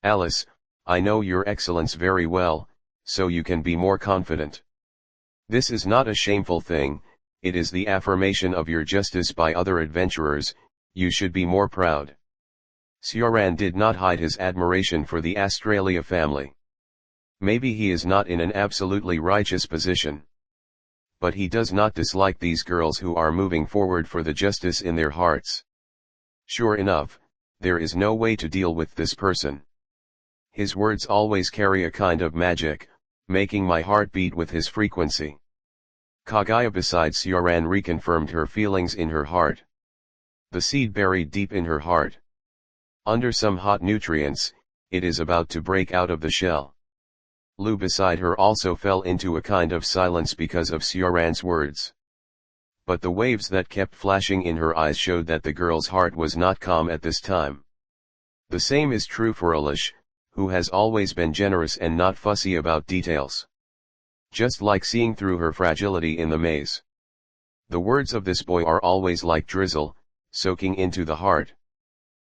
Speaker 1: Alice, I know your excellence very well, so you can be more confident. This is not a shameful thing, it is the affirmation of your justice by other adventurers, you should be more proud. Sioran did not hide his admiration for the Australia family. Maybe he is not in an absolutely righteous position. But he does not dislike these girls who are moving forward for the justice in their hearts. Sure enough, there is no way to deal with this person. His words always carry a kind of magic, making my heart beat with his frequency. Kaguya beside Sioran reconfirmed her feelings in her heart. The seed buried deep in her heart. Under some hot nutrients, it is about to break out of the shell. Lu beside her also fell into a kind of silence because of Sioran's words. But the waves that kept flashing in her eyes showed that the girl's heart was not calm at this time. The same is true for Alish, who has always been generous and not fussy about details. Just like seeing through her fragility in the maze. The words of this boy are always like drizzle, soaking into the heart.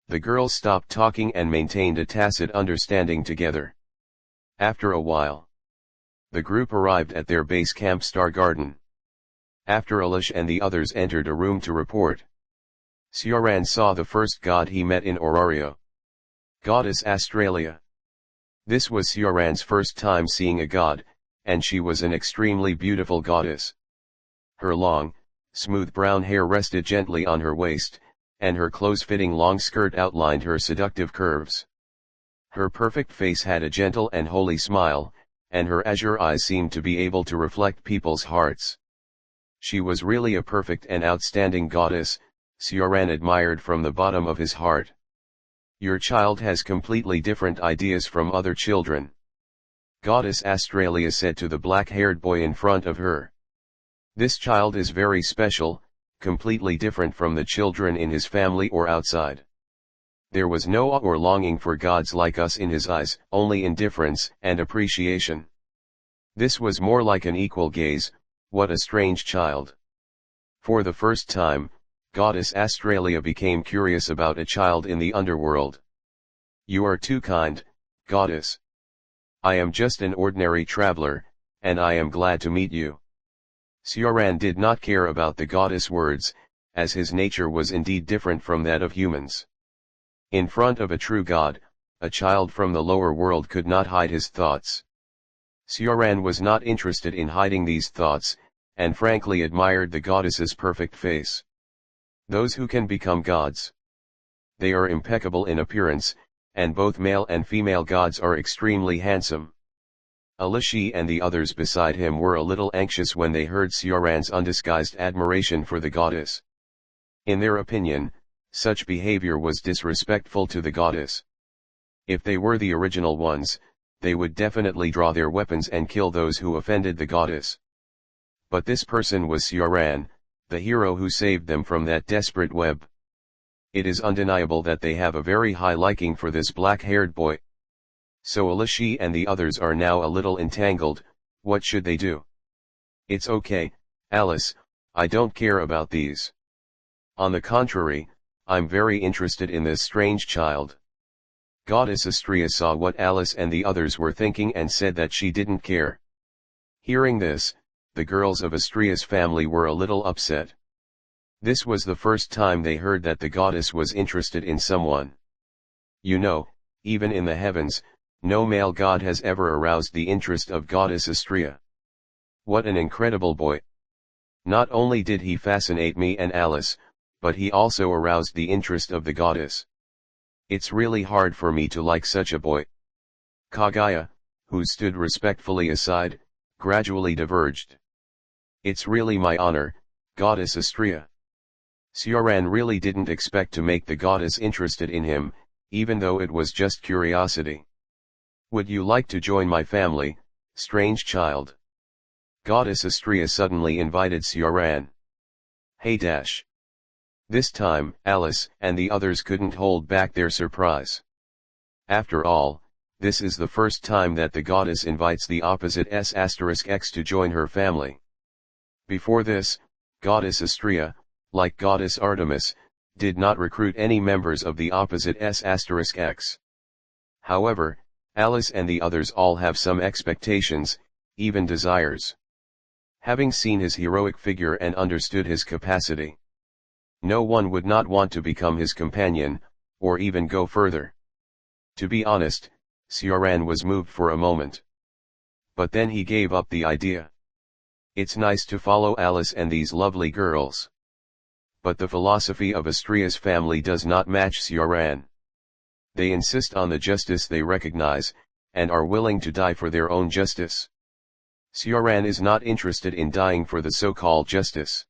Speaker 1: The girls stopped talking and maintained a tacit understanding together. After a while, the group arrived at their base camp Star Garden. After Alish and the others entered a room to report. Sioran saw the first god he met in Orario. Goddess Australia. This was Sioran's first time seeing a god, and she was an extremely beautiful goddess. Her long, smooth brown hair rested gently on her waist, and her close-fitting long skirt outlined her seductive curves. Her perfect face had a gentle and holy smile, and her azure eyes seemed to be able to reflect people's hearts. She was really a perfect and outstanding goddess, Sioran admired from the bottom of his heart. Your child has completely different ideas from other children. Goddess Australia said to the black-haired boy in front of her. This child is very special, completely different from the children in his family or outside. There was no awe or longing for gods like us in his eyes, only indifference and appreciation. This was more like an equal gaze. What a strange child. For the first time, Goddess Australia became curious about a child in the underworld. You are too kind, Goddess. I am just an ordinary traveler, and I am glad to meet you. Sioran did not care about the goddess' words, as his nature was indeed different from that of humans. In front of a true god, a child from the lower world could not hide his thoughts. Sioran was not interested in hiding these thoughts, and frankly admired the goddess's perfect face. Those who can become gods. They are impeccable in appearance, and both male and female gods are extremely handsome. Alishi and the others beside him were a little anxious when they heard Sioran's undisguised admiration for the goddess. In their opinion, such behavior was disrespectful to the goddess. If they were the original ones, they would definitely draw their weapons and kill those who offended the goddess. But this person was Sioran, the hero who saved them from that desperate web. It is undeniable that they have a very high liking for this black-haired boy. So Alishi and the others are now a little entangled. What should they do? It's okay, Alice, I don't care about these. On the contrary, I'm very interested in this strange child. Goddess Astrea saw what Alice and the others were thinking and said that she didn't care. Hearing this, the girls of Astrea's family were a little upset. This was the first time they heard that the goddess was interested in someone. You know, even in the heavens, no male god has ever aroused the interest of goddess Astrea. What an incredible boy! Not only did he fascinate me and Alice, but he also aroused the interest of the goddess. It's really hard for me to like such a boy. Kaguya, who stood respectfully aside, gradually diverged. It's really my honor, goddess Astrea. Sioran really didn't expect to make the goddess interested in him, even though it was just curiosity. Would you like to join my family, strange child? Goddess Astrea suddenly invited Sioran. Hey dash. This time, Alice and the others couldn't hold back their surprise. After all, this is the first time that the goddess invites the opposite S*X to join her family. Before this, goddess Astrea, like goddess Artemis, did not recruit any members of the opposite S*X. However, Alice and the others all have some expectations, even desires. Having seen his heroic figure and understood his capacity, no one would not want to become his companion, or even go further. To be honest, Sioran was moved for a moment. But then he gave up the idea. It's nice to follow Alice and these lovely girls. But the philosophy of Astrea's family does not match Sioran. They insist on the justice they recognize, and are willing to die for their own justice. Sioran is not interested in dying for the so-called justice.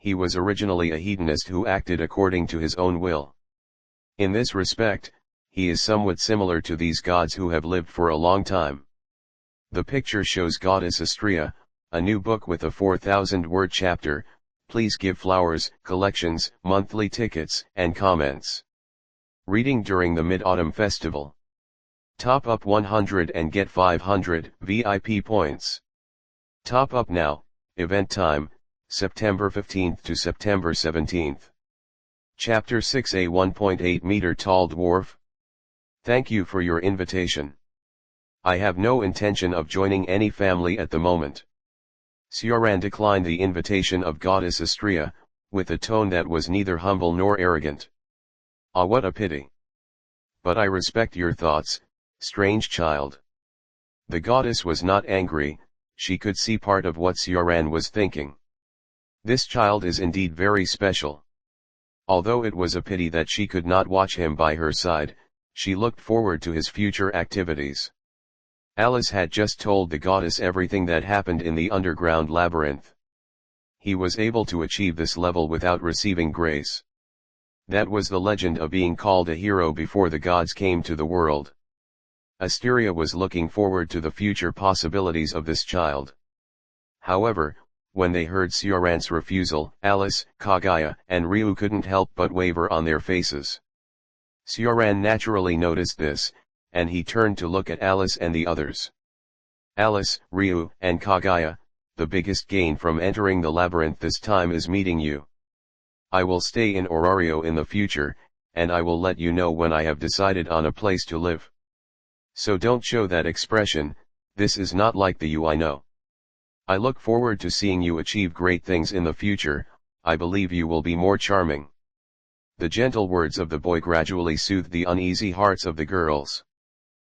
Speaker 1: He was originally a hedonist who acted according to his own will. In this respect, he is somewhat similar to these gods who have lived for a long time. The picture shows Goddess Astrea, a new book with a 4,000-word chapter. Please give flowers, collections, monthly tickets, and comments. Reading during the Mid-Autumn Festival. Top up 100 and get 500 VIP points. Top up now. Event time, September 15th to September 17th. Chapter 6, a 1.8 meter tall dwarf. Thank you for your invitation. I have no intention of joining any family at the moment. Sioran declined the invitation of Goddess Astrea, with a tone that was neither humble nor arrogant. Ah, what a pity. But I respect your thoughts, strange child. The goddess was not angry, she could see part of what Sioran was thinking. This child is indeed very special. Although it was a pity that she could not watch him by her side, she looked forward to his future activities. Alice had just told the goddess everything that happened in the underground labyrinth. He was able to achieve this level without receiving grace. That was the legend of being called a hero before the gods came to the world. Asteria was looking forward to the future possibilities of this child. However, when they heard Sioran's refusal, Alice, Kaguya, and Ryu couldn't help but waver on their faces. Sioran naturally noticed this, and he turned to look at Alice and the others. Alice, Ryu, and Kaguya, the biggest gain from entering the labyrinth this time is meeting you. I will stay in Orario in the future, and I will let you know when I have decided on a place to live. So don't show that expression, this is not like the you I know. I look forward to seeing you achieve great things in the future, I believe you will be more charming. The gentle words of the boy gradually soothed the uneasy hearts of the girls.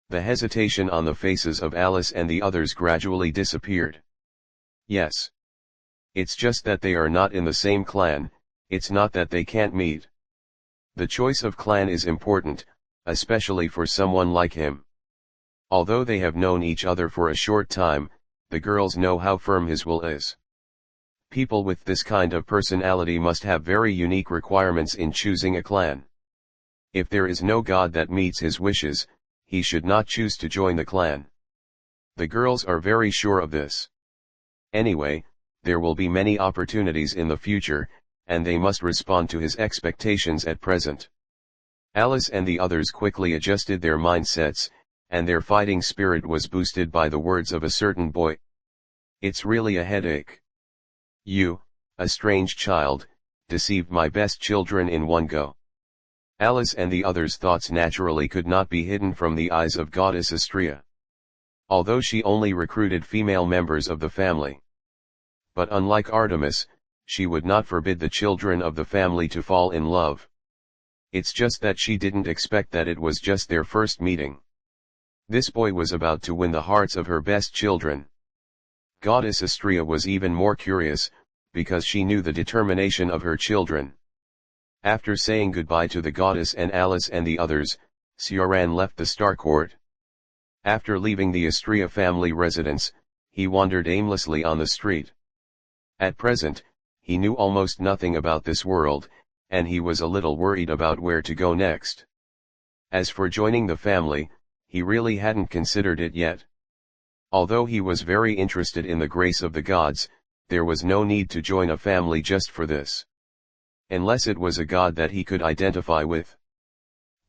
Speaker 1: The hesitation on the faces of Alice and the others gradually disappeared. Yes. It's just that they are not in the same clan, it's not that they can't meet. The choice of clan is important, especially for someone like him. Although they have known each other for a short time, the girls know how firm his will is. People with this kind of personality must have very unique requirements in choosing a clan. If there is no god that meets his wishes, he should not choose to join the clan. The girls are very sure of this. Anyway, there will be many opportunities in the future, and they must respond to his expectations at present. Alice and the others quickly adjusted their mindsets, and their fighting spirit was boosted by the words of a certain boy. It's really a headache. You, a strange child, deceived my best children in one go. Alice and the others' thoughts naturally could not be hidden from the eyes of Goddess Astrea. Although she only recruited female members of the family. But unlike Artemis, she would not forbid the children of the family to fall in love. It's just that she didn't expect that it was just their first meeting. This boy was about to win the hearts of her best children. Goddess Astrea was even more curious, because she knew the determination of her children. After saying goodbye to the goddess and Alice and the others, Sioran left the Star Court. After leaving the Astrea family residence, he wandered aimlessly on the street. At present, he knew almost nothing about this world, and he was a little worried about where to go next. As for joining the family, he really hadn't considered it yet. Although he was very interested in the grace of the gods, there was no need to join a family just for this. Unless it was a god that he could identify with.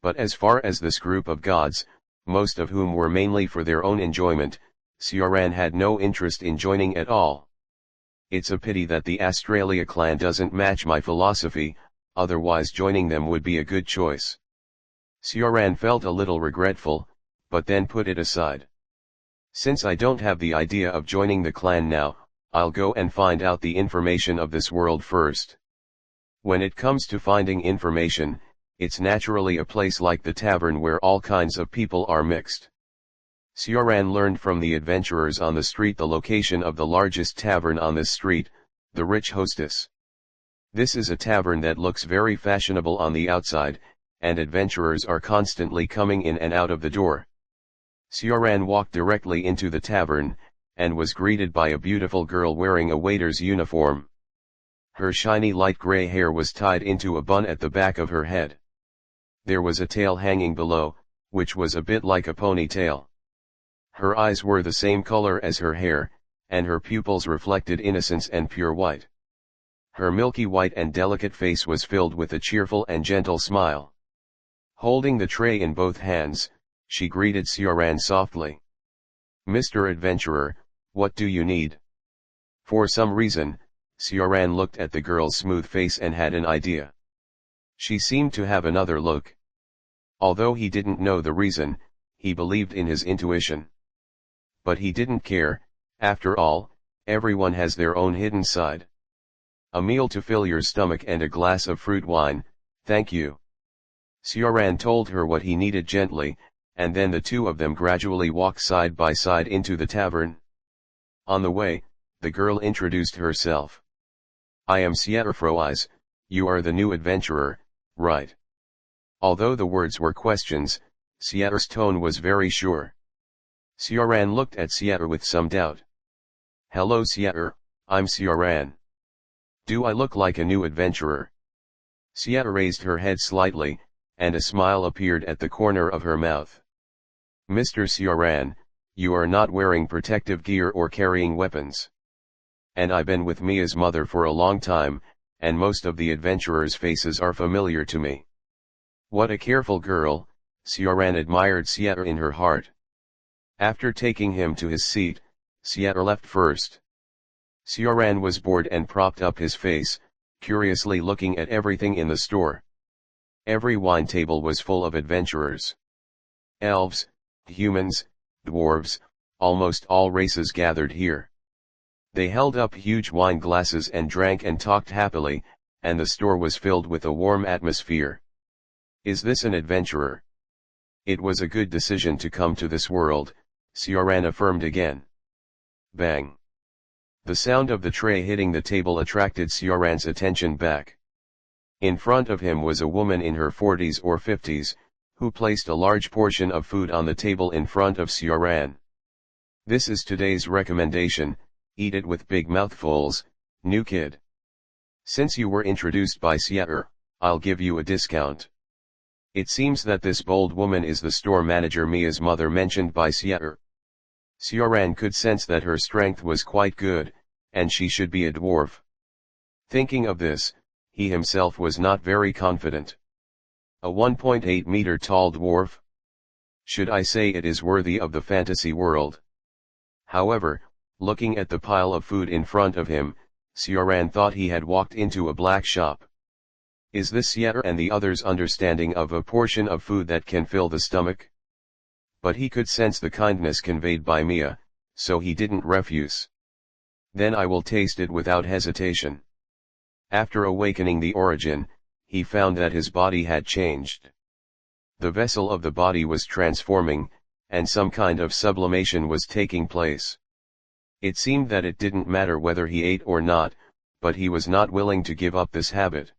Speaker 1: But as far as this group of gods, most of whom were mainly for their own enjoyment, Sioran had no interest in joining at all. It's a pity that the Australia clan doesn't match my philosophy, otherwise joining them would be a good choice. Sioran felt a little regretful, but then put it aside. Since I don't have the idea of joining the clan now, I'll go and find out the information of this world first. When it comes to finding information, it's naturally a place like the tavern where all kinds of people are mixed. Sioran learned from the adventurers on the street the location of the largest tavern on this street, the Rich Hostess. This is a tavern that looks very fashionable on the outside, and adventurers are constantly coming in and out of the door. Sioran walked directly into the tavern, and was greeted by a beautiful girl wearing a waiter's uniform. Her shiny light gray hair was tied into a bun at the back of her head. There was a tail hanging below, which was a bit like a ponytail. Her eyes were the same color as her hair, and her pupils reflected innocence and pure white. Her milky white and delicate face was filled with a cheerful and gentle smile. Holding the tray in both hands, she greeted Sioran softly. "Mr. Adventurer, what do you need?" For some reason, Sioran looked at the girl's smooth face and had an idea. She seemed to have another look. Although he didn't know the reason, he believed in his intuition. But he didn't care, after all, everyone has their own hidden side. "A meal to fill your stomach and a glass of fruit wine, thank you." Sioran told her what he needed gently, and then the two of them gradually walked side by side into the tavern. On the way, the girl introduced herself. "I am Sierra Froise, you are the new adventurer, right?" Although the words were questions, Sierra's tone was very sure. Sioran looked at Sierra with some doubt. "Hello Sierra, I'm Sioran. Do I look like a new adventurer?" Sierra raised her head slightly, and a smile appeared at the corner of her mouth. "Mr. Sioran, you are not wearing protective gear or carrying weapons. And I've been with Mia's mother for a long time, and most of the adventurers' faces are familiar to me." What a careful girl, Sioran admired Sierra in her heart. After taking him to his seat, Sierra left first. Sioran was bored and propped up his face, curiously looking at everything in the store. Every wine table was full of adventurers. Elves, humans, dwarves, almost all races gathered here. They held up huge wine glasses and drank and talked happily, and the store was filled with a warm atmosphere. "Is this an adventurer?" "It was a good decision to come to this world," Sioran affirmed again. Bang! The sound of the tray hitting the table attracted Sioran's attention back. In front of him was a woman in her 40s or 50s, who placed a large portion of food on the table in front of Sioran. "This is today's recommendation, eat it with big mouthfuls, new kid. Since you were introduced by Siar, I'll give you a discount." It seems that this bold woman is the store manager Mia's mother mentioned by Siar. Sioran could sense that her strength was quite good, and she should be a dwarf. Thinking of this, he himself was not very confident. A 1.8 meter tall dwarf? Should I say it is worthy of the fantasy world? However, looking at the pile of food in front of him, Sioran thought he had walked into a black shop. Is this Siar and the others' understanding of a portion of food that can fill the stomach? But he could sense the kindness conveyed by Mia, so he didn't refuse. "Then I will taste it without hesitation." After awakening the origin, he found that his body had changed. The vessel of the body was transforming, and some kind of sublimation was taking place. It seemed that it didn't matter whether he ate or not, but he was not willing to give up this habit.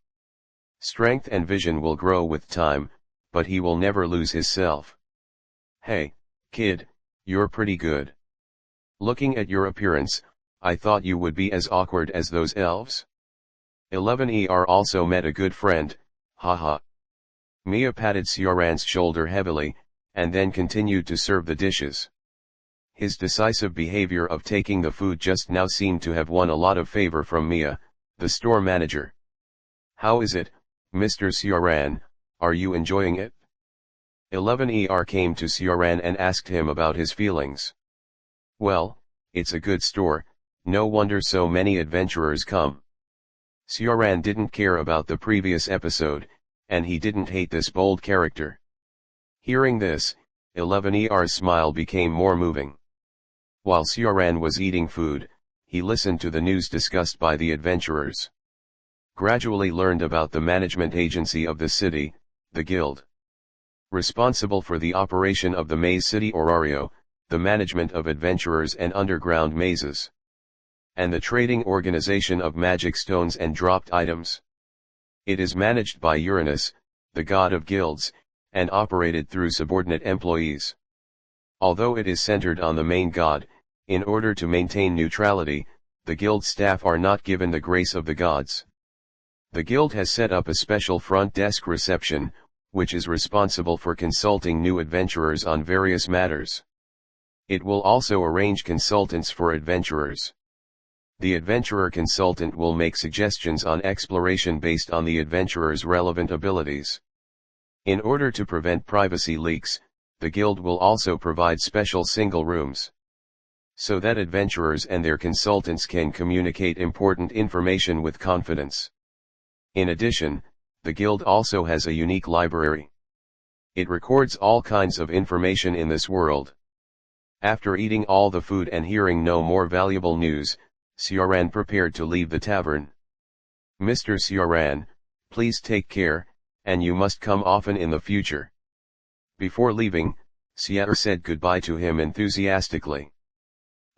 Speaker 1: Strength and vision will grow with time, but he will never lose his self. "Hey, kid, you're pretty good. Looking at your appearance, I thought you would be as awkward as those elves." 11er also met a good friend, haha. Mia patted Sioran's shoulder heavily, and then continued to serve the dishes. His decisive behavior of taking the food just now seemed to have won a lot of favor from Mia, the store manager. "How is it, Mr. Sioran, are you enjoying it?" 11er came to Sioran and asked him about his feelings. "Well, it's a good store, no wonder so many adventurers come." Sioran didn't care about the previous episode, and he didn't hate this bold character. Hearing this, 11er's smile became more moving. While Sioran was eating food, he listened to the news discussed by the adventurers. Gradually learned about the management agency of the city, the guild. Responsible for the operation of the maze city Orario, the management of adventurers and underground mazes, and the trading organization of magic stones and dropped items. It is managed by Uranus, the god of guilds, and operated through subordinate employees. Although it is centered on the main god, in order to maintain neutrality, the guild staff are not given the grace of the gods. The guild has set up a special front desk reception, which is responsible for consulting new adventurers on various matters. It will also arrange consultants for adventurers. The adventurer consultant will make suggestions on exploration based on the adventurer's relevant abilities. In order to prevent privacy leaks, the guild will also provide special single rooms, so that adventurers and their consultants can communicate important information with confidence. In addition, the guild also has a unique library. It records all kinds of information in this world. After eating all the food and hearing no more valuable news, Sioran prepared to leave the tavern. "Mr. Sioran, please take care, and you must come often in the future." Before leaving, Siar said goodbye to him enthusiastically.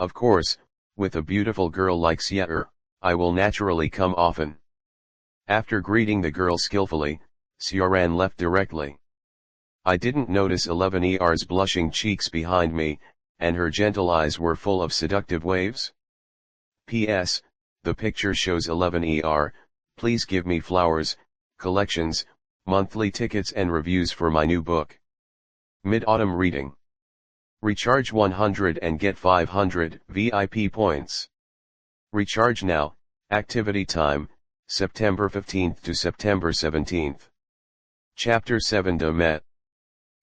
Speaker 1: "Of course, with a beautiful girl like Siar, I will naturally come often." After greeting the girl skillfully, Sioran left directly. I didn't notice 11er's blushing cheeks behind me, and her gentle eyes were full of seductive waves. P.S. The picture shows 11er, please give me flowers, collections, monthly tickets and reviews for my new book. Mid-Autumn Reading. Recharge 100 and get 500 VIP points. Recharge now, activity time, September 15th to September 17th. Chapter 7 DanMachi.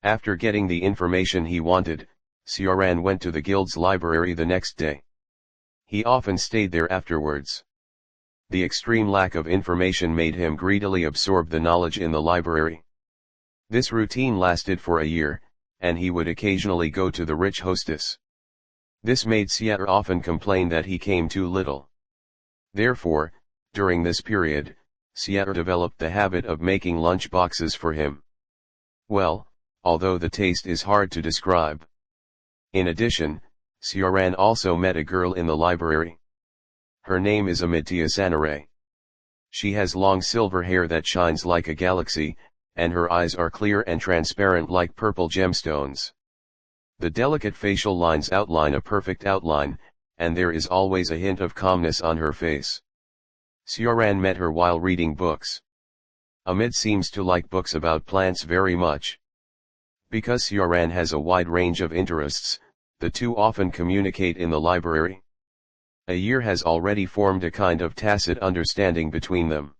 Speaker 1: After getting the information he wanted, Sioran went to the guild's library the next day. He often stayed there afterwards. The extreme lack of information made him greedily absorb the knowledge in the library. This routine lasted for a year, and he would occasionally go to the rich hostess. This made Siar often complain that he came too little. Therefore, during this period, Siar developed the habit of making lunch boxes for him. Well, although the taste is hard to describe. In addition, Sioran also met a girl in the library. Her name is Amitya Sanare. She has long silver hair that shines like a galaxy, and her eyes are clear and transparent like purple gemstones. The delicate facial lines outline a perfect outline, and there is always a hint of calmness on her face. Sioran met her while reading books. Amit seems to like books about plants very much. Because Sioran has a wide range of interests, the two often communicate in the library. A year has already formed a kind of tacit understanding between them.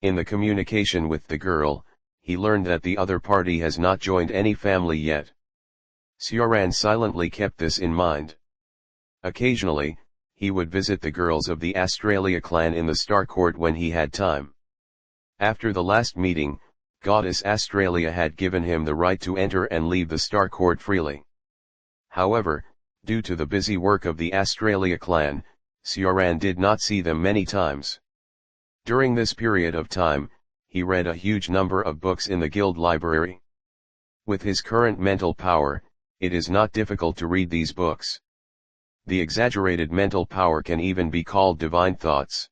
Speaker 1: In the communication with the girl, he learned that the other party has not joined any family yet. Sioran silently kept this in mind. Occasionally, he would visit the girls of the Australia clan in the Star Court when he had time. After the last meeting, Goddess Australia had given him the right to enter and leave the Star Court freely. However, due to the busy work of the Australia clan, Sioran did not see them many times. During this period of time, he read a huge number of books in the guild library. With his current mental power, it is not difficult to read these books. The exaggerated mental power can even be called divine thoughts.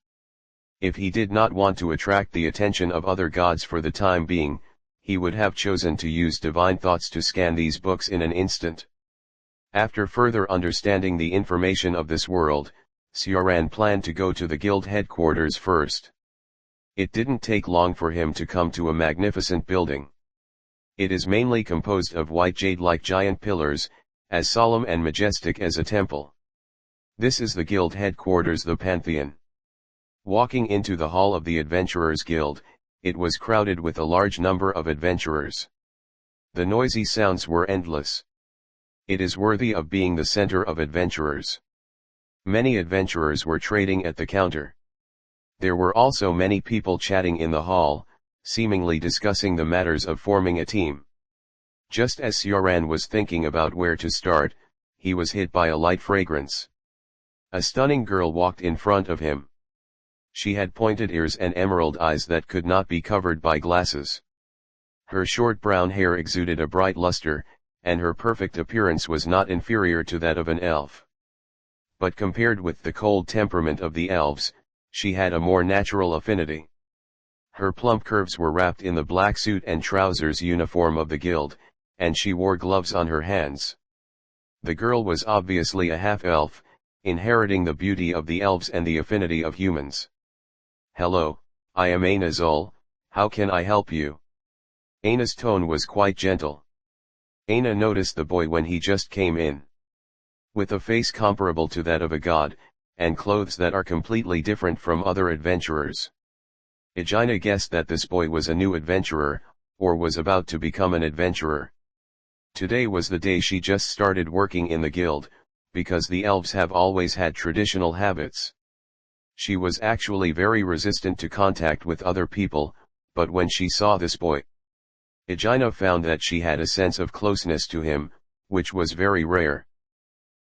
Speaker 1: If he did not want to attract the attention of other gods for the time being, he would have chosen to use divine thoughts to scan these books in an instant. After further understanding the information of this world, Sioran planned to go to the guild headquarters first. It didn't take long for him to come to a magnificent building. It is mainly composed of white jade like giant pillars, as solemn and majestic as a temple. This is the guild headquarters, the Pantheon. Walking into the hall of the Adventurers Guild, it was crowded with a large number of adventurers. The noisy sounds were endless. It is worthy of being the center of adventurers. Many adventurers were trading at the counter. There were also many people chatting in the hall, seemingly discussing the matters of forming a team. Just as Sioran was thinking about where to start, he was hit by a light fragrance. A stunning girl walked in front of him. She had pointed ears and emerald eyes that could not be covered by glasses. Her short brown hair exuded a bright luster, and her perfect appearance was not inferior to that of an elf. But compared with the cold temperament of the elves, she had a more natural affinity. Her plump curves were wrapped in the black suit and trousers uniform of the guild, and she wore gloves on her hands. The girl was obviously a half-elf, inheriting the beauty of the elves and the affinity of humans. "Hello, I am Aina Zul, how can I help you?" Aina's tone was quite gentle. Aina noticed the boy when he just came in. With a face comparable to that of a god, and clothes that are completely different from other adventurers. Aegina guessed that this boy was a new adventurer, or was about to become an adventurer. Today was the day she just started working in the guild, because the elves have always had traditional habits. She was actually very resistant to contact with other people, but when she saw this boy, Aegina found that she had a sense of closeness to him, which was very rare.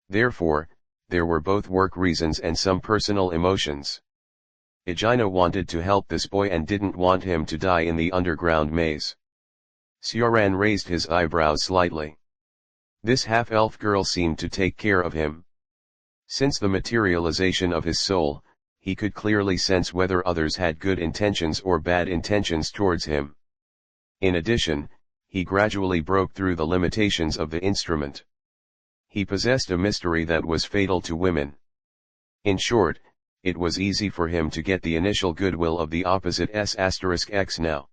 Speaker 1: Therefore, there were both work reasons and some personal emotions. Aegina wanted to help this boy and didn't want him to die in the underground maze. Sioran raised his eyebrows slightly. This half-elf girl seemed to take care of him. Since the materialization of his soul, he could clearly sense whether others had good intentions or bad intentions towards him. In addition, he gradually broke through the limitations of the instrument. He possessed a mystery that was fatal to women. In short, it was easy for him to get the initial goodwill of the opposite S*X now.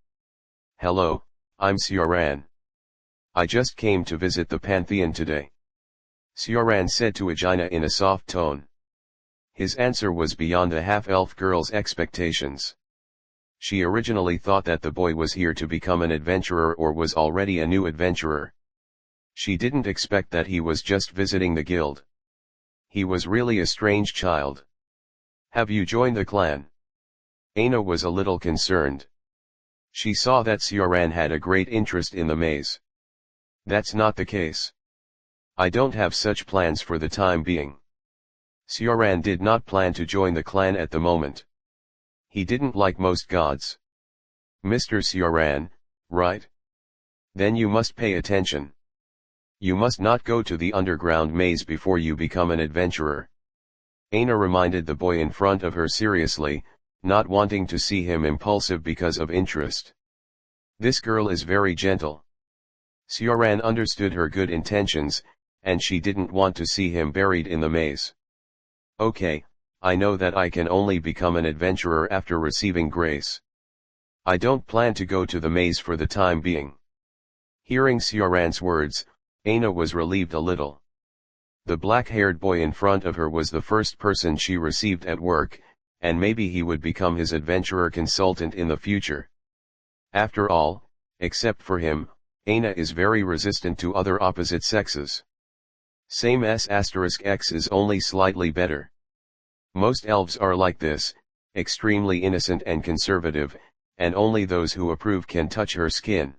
Speaker 1: "Hello, I'm Sioran. I just came to visit the Pantheon today," Sioran said to Aegina in a soft tone. His answer was beyond the half-elf girl's expectations. She originally thought that the boy was here to become an adventurer or was already a new adventurer. She didn't expect that he was just visiting the guild. He was really a strange child. "Have you joined the clan?" Aina was a little concerned. She saw that Sioran had a great interest in the maze. "That's not the case. I don't have such plans for the time being." Sioran did not plan to join the clan at the moment. He didn't like most gods. "Mr. Sioran, right? Then you must pay attention. You must not go to the underground maze before you become an adventurer. Aina reminded the boy in front of her seriously, not wanting to see him impulsive because of interest. This girl is very gentle. Sioran understood her good intentions, and she didn't want to see him buried in the maze. Okay, I know that I can only become an adventurer after receiving grace. I don't plan to go to the maze for the time being. Hearing Sioran's words, Aina was relieved a little. The black-haired boy in front of her was the first person she received at work, and maybe he would become his adventurer consultant in the future. After all, except for him, Aina is very resistant to other opposite sexes. Same S*X is only slightly better. Most elves are like this, extremely innocent and conservative, and only those who approve can touch her skin.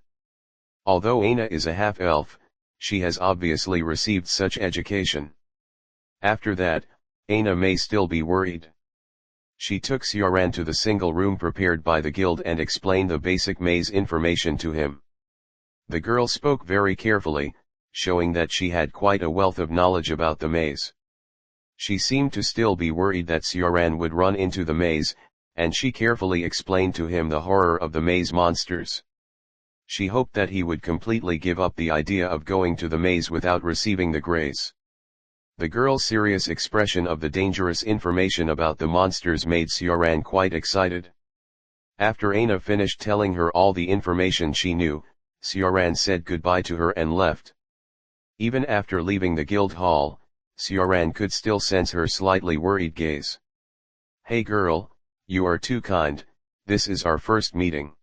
Speaker 1: Although Aina is a half-elf, she has obviously received such education. After that, Aina may still be worried. She took Sioran to the single room prepared by the guild and explained the basic maze information to him. The girl spoke very carefully, showing that she had quite a wealth of knowledge about the maze. She seemed to still be worried that Sioran would run into the maze, and she carefully explained to him the horror of the maze monsters. She hoped that he would completely give up the idea of going to the maze without receiving the grace. The girl's serious expression of the dangerous information about the monsters made Sioran quite excited. After Aina finished telling her all the information she knew, Sioran said goodbye to her and left. Even after leaving the guild hall, Sioran could still sense her slightly worried gaze. "Hey girl, you are too kind, this is our first meeting."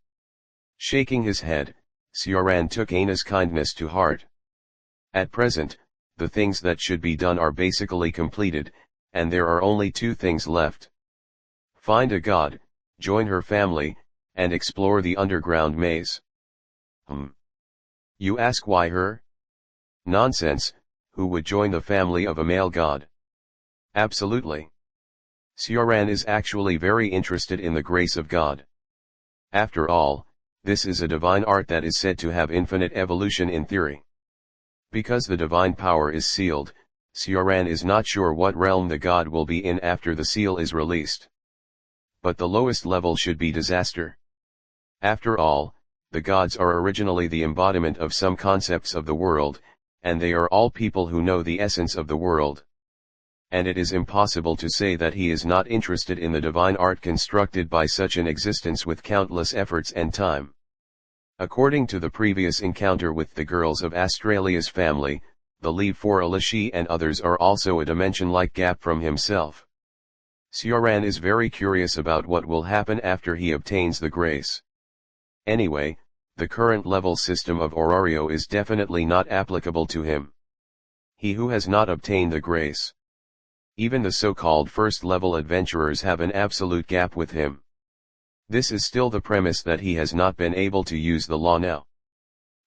Speaker 1: Shaking his head, Sioran took Aina's kindness to heart. At present, the things that should be done are basically completed, and there are only two things left. Find a god, join her family, and explore the underground maze. You ask why her? Nonsense, who would join the family of a male god? Absolutely. Sioran is actually very interested in the grace of God. After all, this is a divine art that is said to have infinite evolution in theory. Because the divine power is sealed, Sioran is not sure what realm the god will be in after the seal is released. But the lowest level should be disaster. After all, the gods are originally the embodiment of some concepts of the world, and they are all people who know the essence of the world. And it is impossible to say that he is not interested in the divine art constructed by such an existence with countless efforts and time. According to the previous encounter with the girls of Australia's family, the leave for Alishi and others are also a dimension-like gap from himself. Sioran is very curious about what will happen after he obtains the grace. Anyway, the current level system of Orario is definitely not applicable to him. He who has not obtained the grace. Even the so-called first-level adventurers have an absolute gap with him. This is still the premise that he has not been able to use the law now.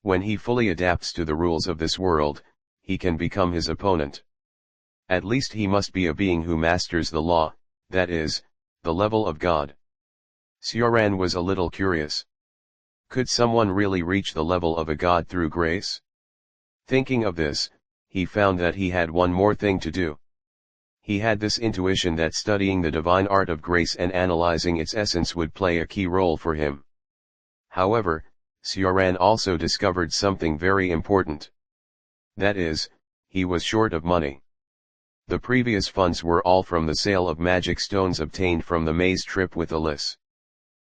Speaker 1: When he fully adapts to the rules of this world, he can become his opponent. At least he must be a being who masters the law, that is, the level of God. Sioran was a little curious. Could someone really reach the level of a god through grace? Thinking of this, he found that he had one more thing to do. He had this intuition that studying the divine art of grace and analyzing its essence would play a key role for him. However, Sioran also discovered something very important. That is, he was short of money. The previous funds were all from the sale of magic stones obtained from the maze trip with Alice.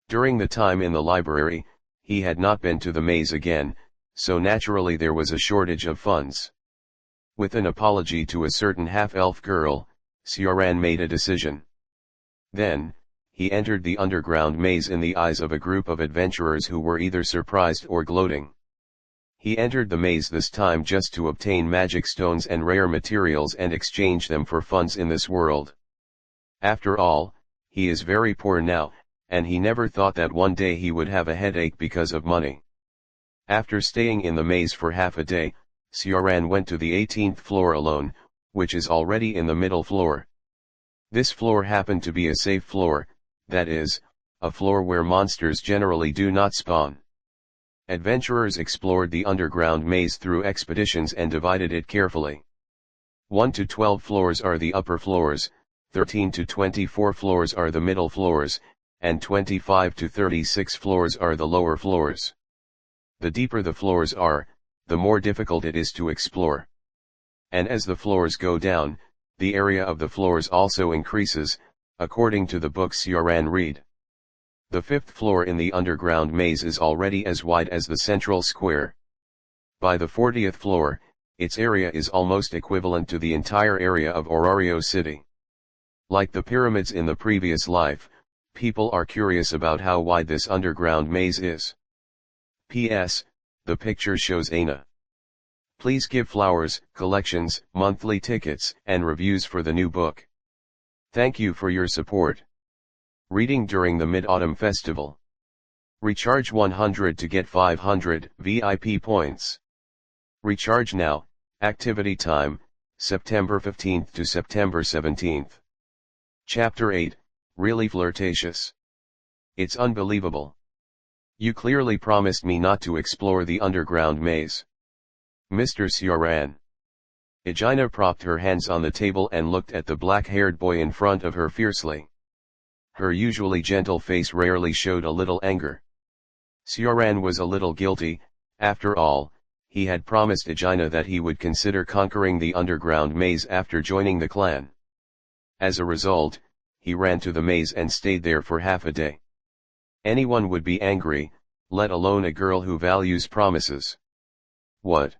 Speaker 1: During the time in the library, he had not been to the maze again, so naturally there was a shortage of funds. With an apology to a certain half-elf girl, Sioran made a decision. Then, he entered the underground maze in the eyes of a group of adventurers who were either surprised or gloating. He entered the maze this time just to obtain magic stones and rare materials and exchange them for funds in this world. After all, he is very poor now, and he never thought that one day he would have a headache because of money. After staying in the maze for half a day, Sioran went to the 18th floor alone, which is already in the middle floor. This floor happened to be a safe floor, that is, a floor where monsters generally do not spawn. Adventurers explored the underground maze through expeditions and divided it carefully. 1 to 12 floors are the upper floors, 13 to 24 floors are the middle floors, and 25 to 36 floors are the lower floors. The deeper the floors are, the more difficult it is to explore. And as the floors go down, the area of the floors also increases, according to the book Sioran read. The fifth floor in the underground maze is already as wide as the central square. By the 40th floor, its area is almost equivalent to the entire area of Orario City. Like the pyramids in the previous life, people are curious about how wide this underground maze is. P.S. The picture shows Aina. Please give flowers, collections, monthly tickets, and reviews for the new book. Thank you for your support. Reading during the Mid-Autumn Festival. Recharge 100 to get 500 VIP points. Recharge now. Activity time, September 15th to September 17th. Chapter 8, Really Flirtatious. It's unbelievable. You clearly promised me not to explore the underground maze. Mr. Sioran. Egina propped her hands on the table and looked at the black-haired boy in front of her fiercely. Her usually gentle face rarely showed a little anger. Sioran was a little guilty. After all, he had promised Egina that he would consider conquering the underground maze after joining the clan. As a result, he ran to the maze and stayed there for half a day. Anyone would be angry, let alone a girl who values promises. What?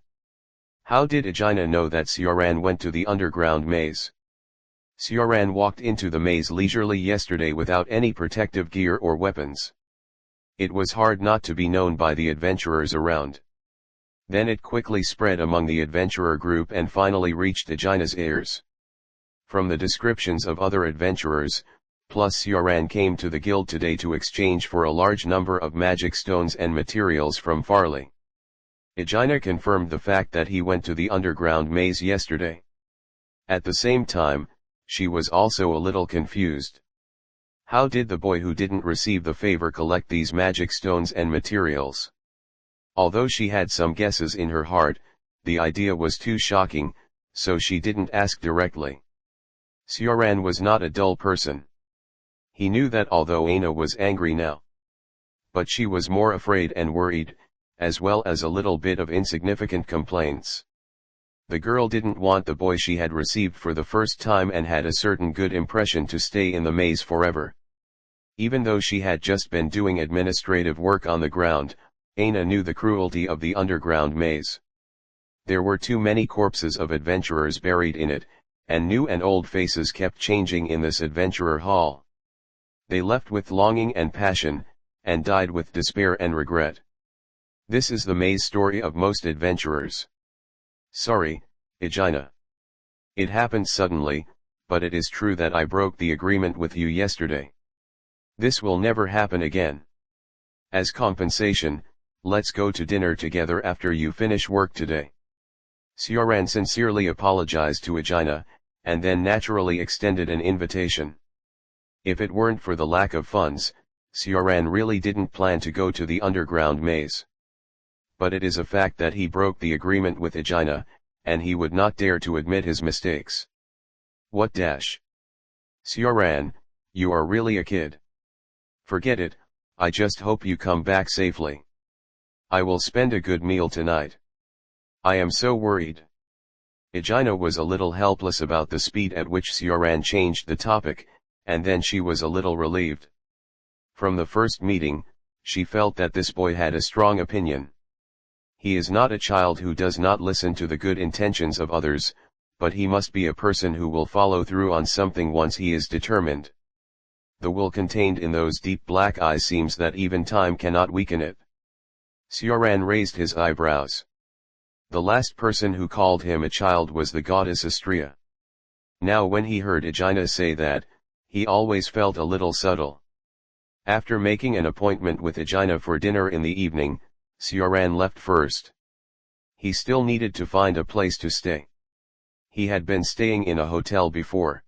Speaker 1: How did Egina know that Sioran went to the underground maze? Sioran walked into the maze leisurely yesterday without any protective gear or weapons. It was hard not to be known by the adventurers around. Then it quickly spread among the adventurer group and finally reached Egina's ears. From the descriptions of other adventurers, plus Sioran came to the guild today to exchange for a large number of magic stones and materials from Farley. Egina confirmed the fact that he went to the underground maze yesterday. At the same time, she was also a little confused. How did the boy who didn't receive the favor collect these magic stones and materials? Although she had some guesses in her heart, the idea was too shocking, so she didn't ask directly. Sioran was not a dull person. He knew that although Aina was angry now, but she was more afraid and worried, as well as a little bit of insignificant complaints. The girl didn't want the boy she had received for the first time and had a certain good impression to stay in the maze forever. Even though she had just been doing administrative work on the ground, Aina knew the cruelty of the underground maze. There were too many corpses of adventurers buried in it, and new and old faces kept changing in this adventurer hall. They left with longing and passion, and died with despair and regret. This is the maze story of most adventurers. Sorry, Egina. It happened suddenly, but it is true that I broke the agreement with you yesterday. This will never happen again. As compensation, let's go to dinner together after you finish work today. Sioran sincerely apologized to Egina, and then naturally extended an invitation. If it weren't for the lack of funds, Sioran really didn't plan to go to the underground maze. But it is a fact that he broke the agreement with Egina, and he would not dare to admit his mistakes. What dash? Sioran, you are really a kid. Forget it, I just hope you come back safely. I will spend a good meal tonight. I am so worried. Egina was a little helpless about the speed at which Sioran changed the topic, and then she was a little relieved. From the first meeting, she felt that this boy had a strong opinion. He is not a child who does not listen to the good intentions of others, but he must be a person who will follow through on something once he is determined. The will contained in those deep black eyes seems that even time cannot weaken it. Sioran raised his eyebrows. The last person who called him a child was the goddess Astrea. Now when he heard Egina say that, he always felt a little subtle. After making an appointment with Egina for dinner in the evening, Sioran left first. He still needed to find a place to stay. He had been staying in a hotel before.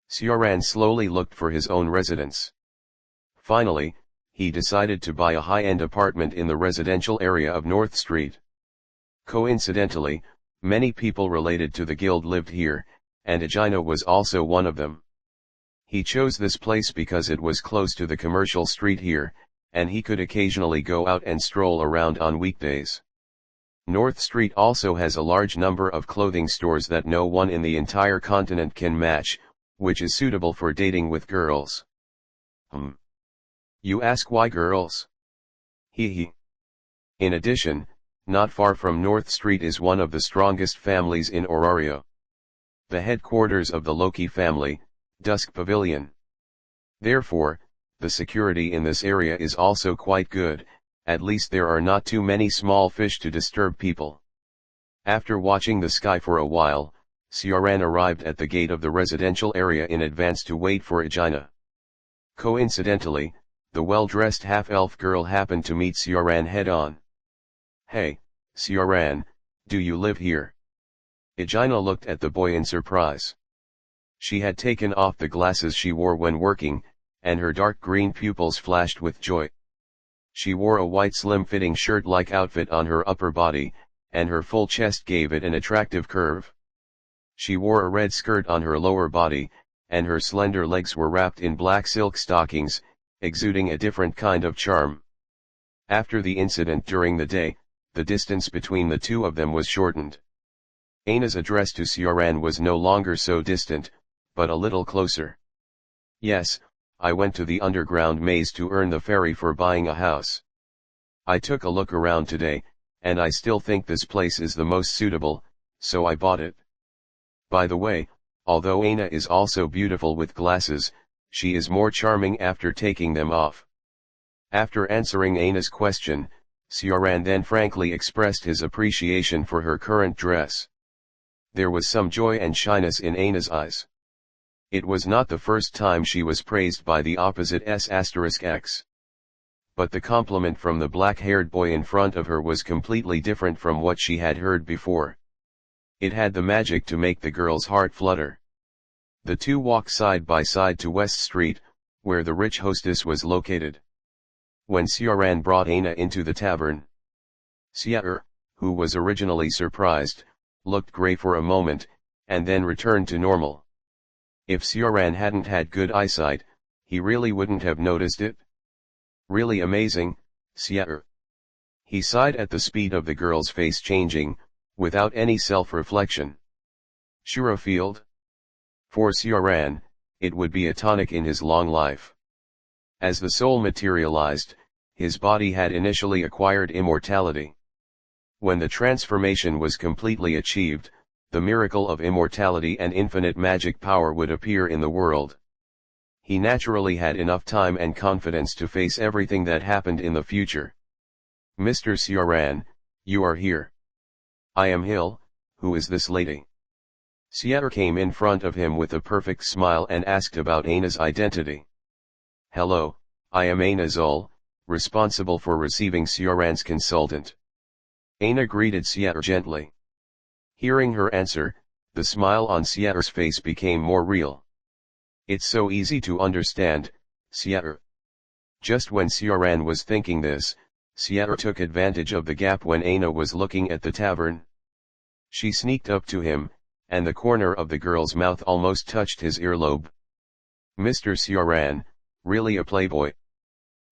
Speaker 1: Sioran slowly looked for his own residence. Finally, he decided to buy a high-end apartment in the residential area of North Street. Coincidentally, many people related to the guild lived here, and Egina was also one of them. He chose this place because it was close to the commercial street here, and he could occasionally go out and stroll around on weekdays. North Street also has a large number of clothing stores that no one in the entire continent can match, which is suitable for dating with girls. You ask why girls? Hee. In addition, not far from North Street is one of the strongest families in Orario. The headquarters of the Loki family, Dusk Pavilion. Therefore, the security in this area is also quite good, at least there are not too many small fish to disturb people. After watching the sky for a while, Sioran arrived at the gate of the residential area in advance to wait for Egina. Coincidentally, the well-dressed half-elf girl happened to meet Sioran head-on. Hey, Sioran, do you live here? Egina looked at the boy in surprise. She had taken off the glasses she wore when working, and her dark green pupils flashed with joy. She wore a white slim-fitting shirt-like outfit on her upper body, and her full chest gave it an attractive curve. She wore a red skirt on her lower body, and her slender legs were wrapped in black silk stockings, exuding a different kind of charm. After the incident during the day, the distance between the two of them was shortened. Aina's address to Sioran was no longer so distant, but a little closer. Yes, I went to the underground maze to earn the ferry for buying a house. I took a look around today, and I still think this place is the most suitable, so I bought it. By the way, although Aina is also beautiful with glasses, she is more charming after taking them off. After answering Aina's question, Sioran then frankly expressed his appreciation for her current dress. There was some joy and shyness in Aina's eyes. It was not the first time she was praised by the opposite S**X. But the compliment from the black-haired boy in front of her was completely different from what she had heard before. It had the magic to make the girl's heart flutter. The two walked side by side to West Street, where the rich hostess was located. When Sioran brought Aina into the tavern, Siar, who was originally surprised, looked grey for a moment, and then returned to normal. If Sioran hadn't had good eyesight, he really wouldn't have noticed it. Really amazing, Siar. He sighed at the speed of the girl's face changing, without any self-reflection. Shurafield? For Sioran, it would be a tonic in his long life. As the soul materialized, his body had initially acquired immortality. When the transformation was completely achieved, the miracle of immortality and infinite magic power would appear in the world. He naturally had enough time and confidence to face everything that happened in the future. Mr. Sioran, you are here. I am Hill, who is this lady? Siar came in front of him with a perfect smile and asked about Aina's identity. Hello, I am Aina Zul, responsible for receiving Sioran's consultant. Aina greeted Siar gently. Hearing her answer, the smile on Siar's face became more real. It's so easy to understand, Siar. Just when Sioran was thinking this, Siar took advantage of the gap when Aina was looking at the tavern. She sneaked up to him, and the corner of the girl's mouth almost touched his earlobe. Mr. Sioran, really a playboy?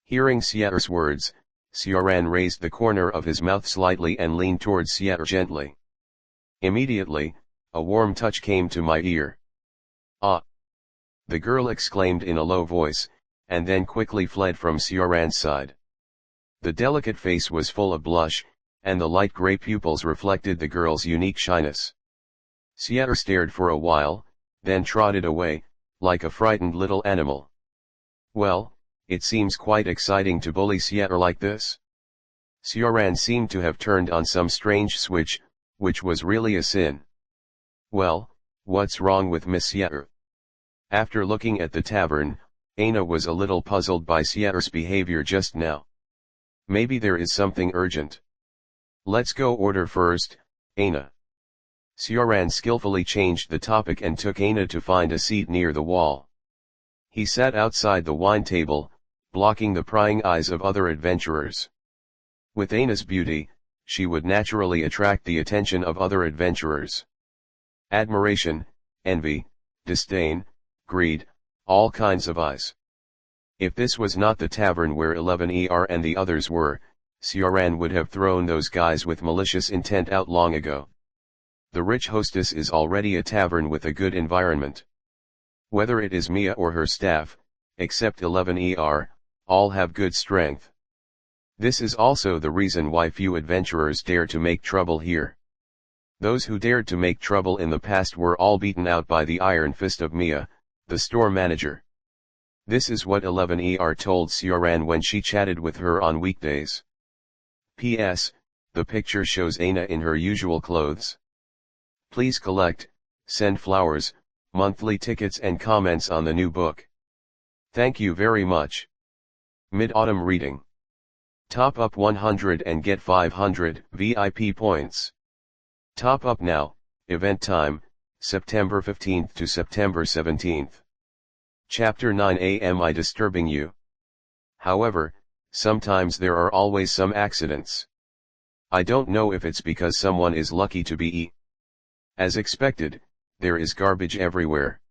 Speaker 1: Hearing Siar's words, Sioran raised the corner of his mouth slightly and leaned towards Siar gently. Immediately, a warm touch came to my ear. Ah! The girl exclaimed in a low voice, and then quickly fled from Sioran's side. The delicate face was full of blush, and the light gray pupils reflected the girl's unique shyness. Siar stared for a while, then trotted away, like a frightened little animal. Well, it seems quite exciting to bully Siar like this. Sioran seemed to have turned on some strange switch, which was really a sin. Well, what's wrong with Miss Siar? After looking at the tavern, Aina was a little puzzled by Siar's behavior just now. Maybe there is something urgent. Let's go order first, Aina. Sioran skillfully changed the topic and took Aina to find a seat near the wall. He sat outside the wine table, blocking the prying eyes of other adventurers. With Aina's beauty, she would naturally attract the attention of other adventurers. Admiration, envy, disdain, greed, all kinds of eyes. If this was not the tavern where 11ER and the others were, Sioran would have thrown those guys with malicious intent out long ago. The rich hostess is already a tavern with a good environment. Whether it is Mia or her staff, except 11ER, all have good strength. This is also the reason why few adventurers dare to make trouble here. Those who dared to make trouble in the past were all beaten out by the iron fist of Mia, the store manager. This is what 11ER told Sioran when she chatted with her on weekdays. P.S. The picture shows Aina in her usual clothes. Please collect, send flowers, monthly tickets and comments on the new book. Thank you very much. Mid-Autumn Reading. Top up 100 and get 500 VIP points. Top up now, event time, September 15th to September 17th. Chapter 9. Am I disturbing you? However, sometimes there are always some accidents. I don't know if it's because someone is lucky to be As expected, there is garbage everywhere.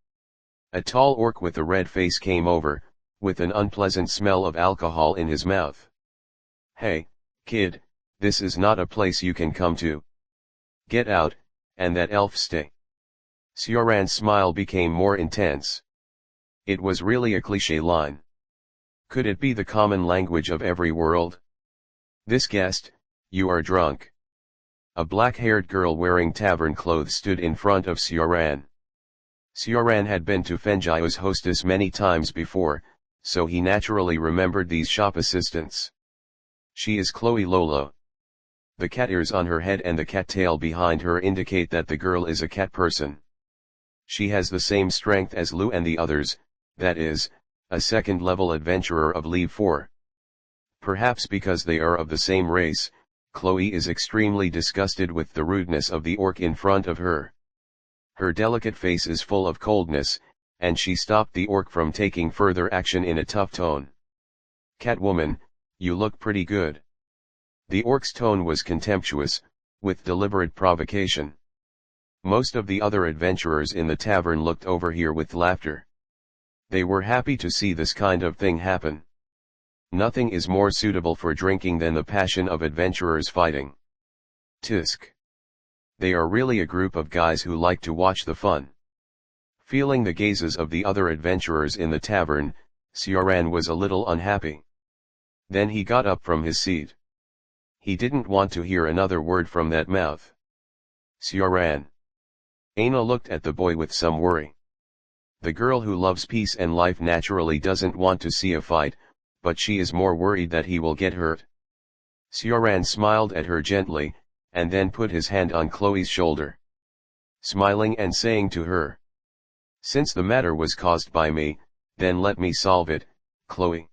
Speaker 1: A tall orc with a red face came over, with an unpleasant smell of alcohol in his mouth. Hey, kid, this is not a place you can come to. Get out, and that elf stay. Sioran's smile became more intense. It was really a cliché line. Could it be the common language of every world? This guest, you are drunk. A black-haired girl wearing tavern clothes stood in front of Sioran. Sioran had been to Fenjio's hostess many times before, so he naturally remembered these shop assistants. She is Chloe Lolo. The cat ears on her head and the cat tail behind her indicate that the girl is a cat person. She has the same strength as Lou and the others, that is, a second-level adventurer of Leave 4. Perhaps because they are of the same race, Chloe is extremely disgusted with the rudeness of the orc in front of her. Her delicate face is full of coldness, and she stopped the orc from taking further action in a tough tone. Catwoman, you look pretty good. The orc's tone was contemptuous, with deliberate provocation. Most of the other adventurers in the tavern looked over here with laughter. They were happy to see this kind of thing happen. Nothing is more suitable for drinking than the passion of adventurers fighting. Tisk. They are really a group of guys who like to watch the fun. Feeling the gazes of the other adventurers in the tavern, Sioran was a little unhappy. Then he got up from his seat. He didn't want to hear another word from that mouth. Sioran. Aina looked at the boy with some worry. The girl who loves peace and life naturally doesn't want to see a fight, but she is more worried that he will get hurt. Sioran smiled at her gently, and then put his hand on Chloe's shoulder. Smiling and saying to her, "Since the matter was caused by me, then let me solve it, Chloe.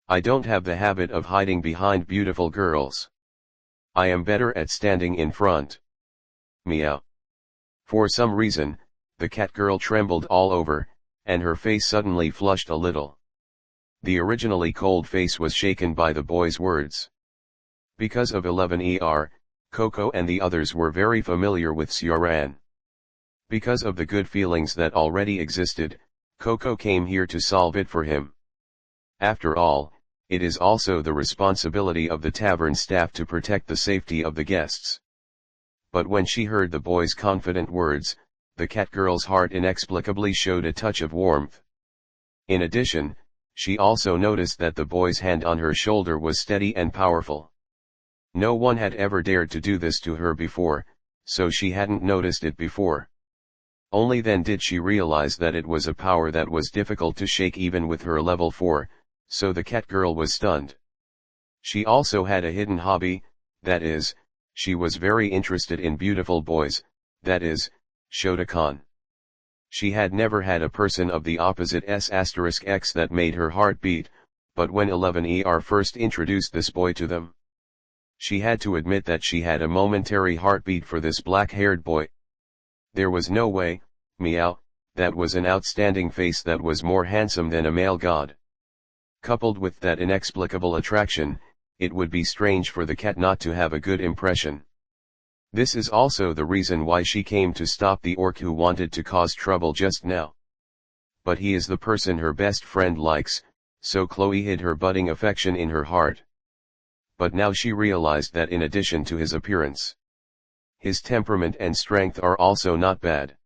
Speaker 1: I don't have the habit of hiding behind beautiful girls. I am better at standing in front." Meow. For some reason, the cat girl trembled all over, and her face suddenly flushed a little. The originally cold face was shaken by the boy's words. Because of 11ER, Coco and the others were very familiar with Sioran. Because of the good feelings that already existed, Coco came here to solve it for him. After all, it is also the responsibility of the tavern staff to protect the safety of the guests. But when she heard the boy's confident words, the cat girl's heart inexplicably showed a touch of warmth. In addition, she also noticed that the boy's hand on her shoulder was steady and powerful. No one had ever dared to do this to her before, so she hadn't noticed it before. Only then did she realize that it was a power that was difficult to shake even with her level 4, so the cat girl was stunned. She also had a hidden hobby, that is, she was very interested in beautiful boys, that is, Shotokan. She had never had a person of the opposite S*X that made her heart beat, but when 11ER first introduced this boy to them, she had to admit that she had a momentary heartbeat for this black-haired boy. There was no way, meow, that was an outstanding face that was more handsome than a male god. Coupled with that inexplicable attraction, it would be strange for the cat not to have a good impression. This is also the reason why she came to stop the orc who wanted to cause trouble just now. but he is the person her best friend likes, so Chloe hid her budding affection in her heart. But now she realized that in addition to his appearance, his temperament and strength are also not bad.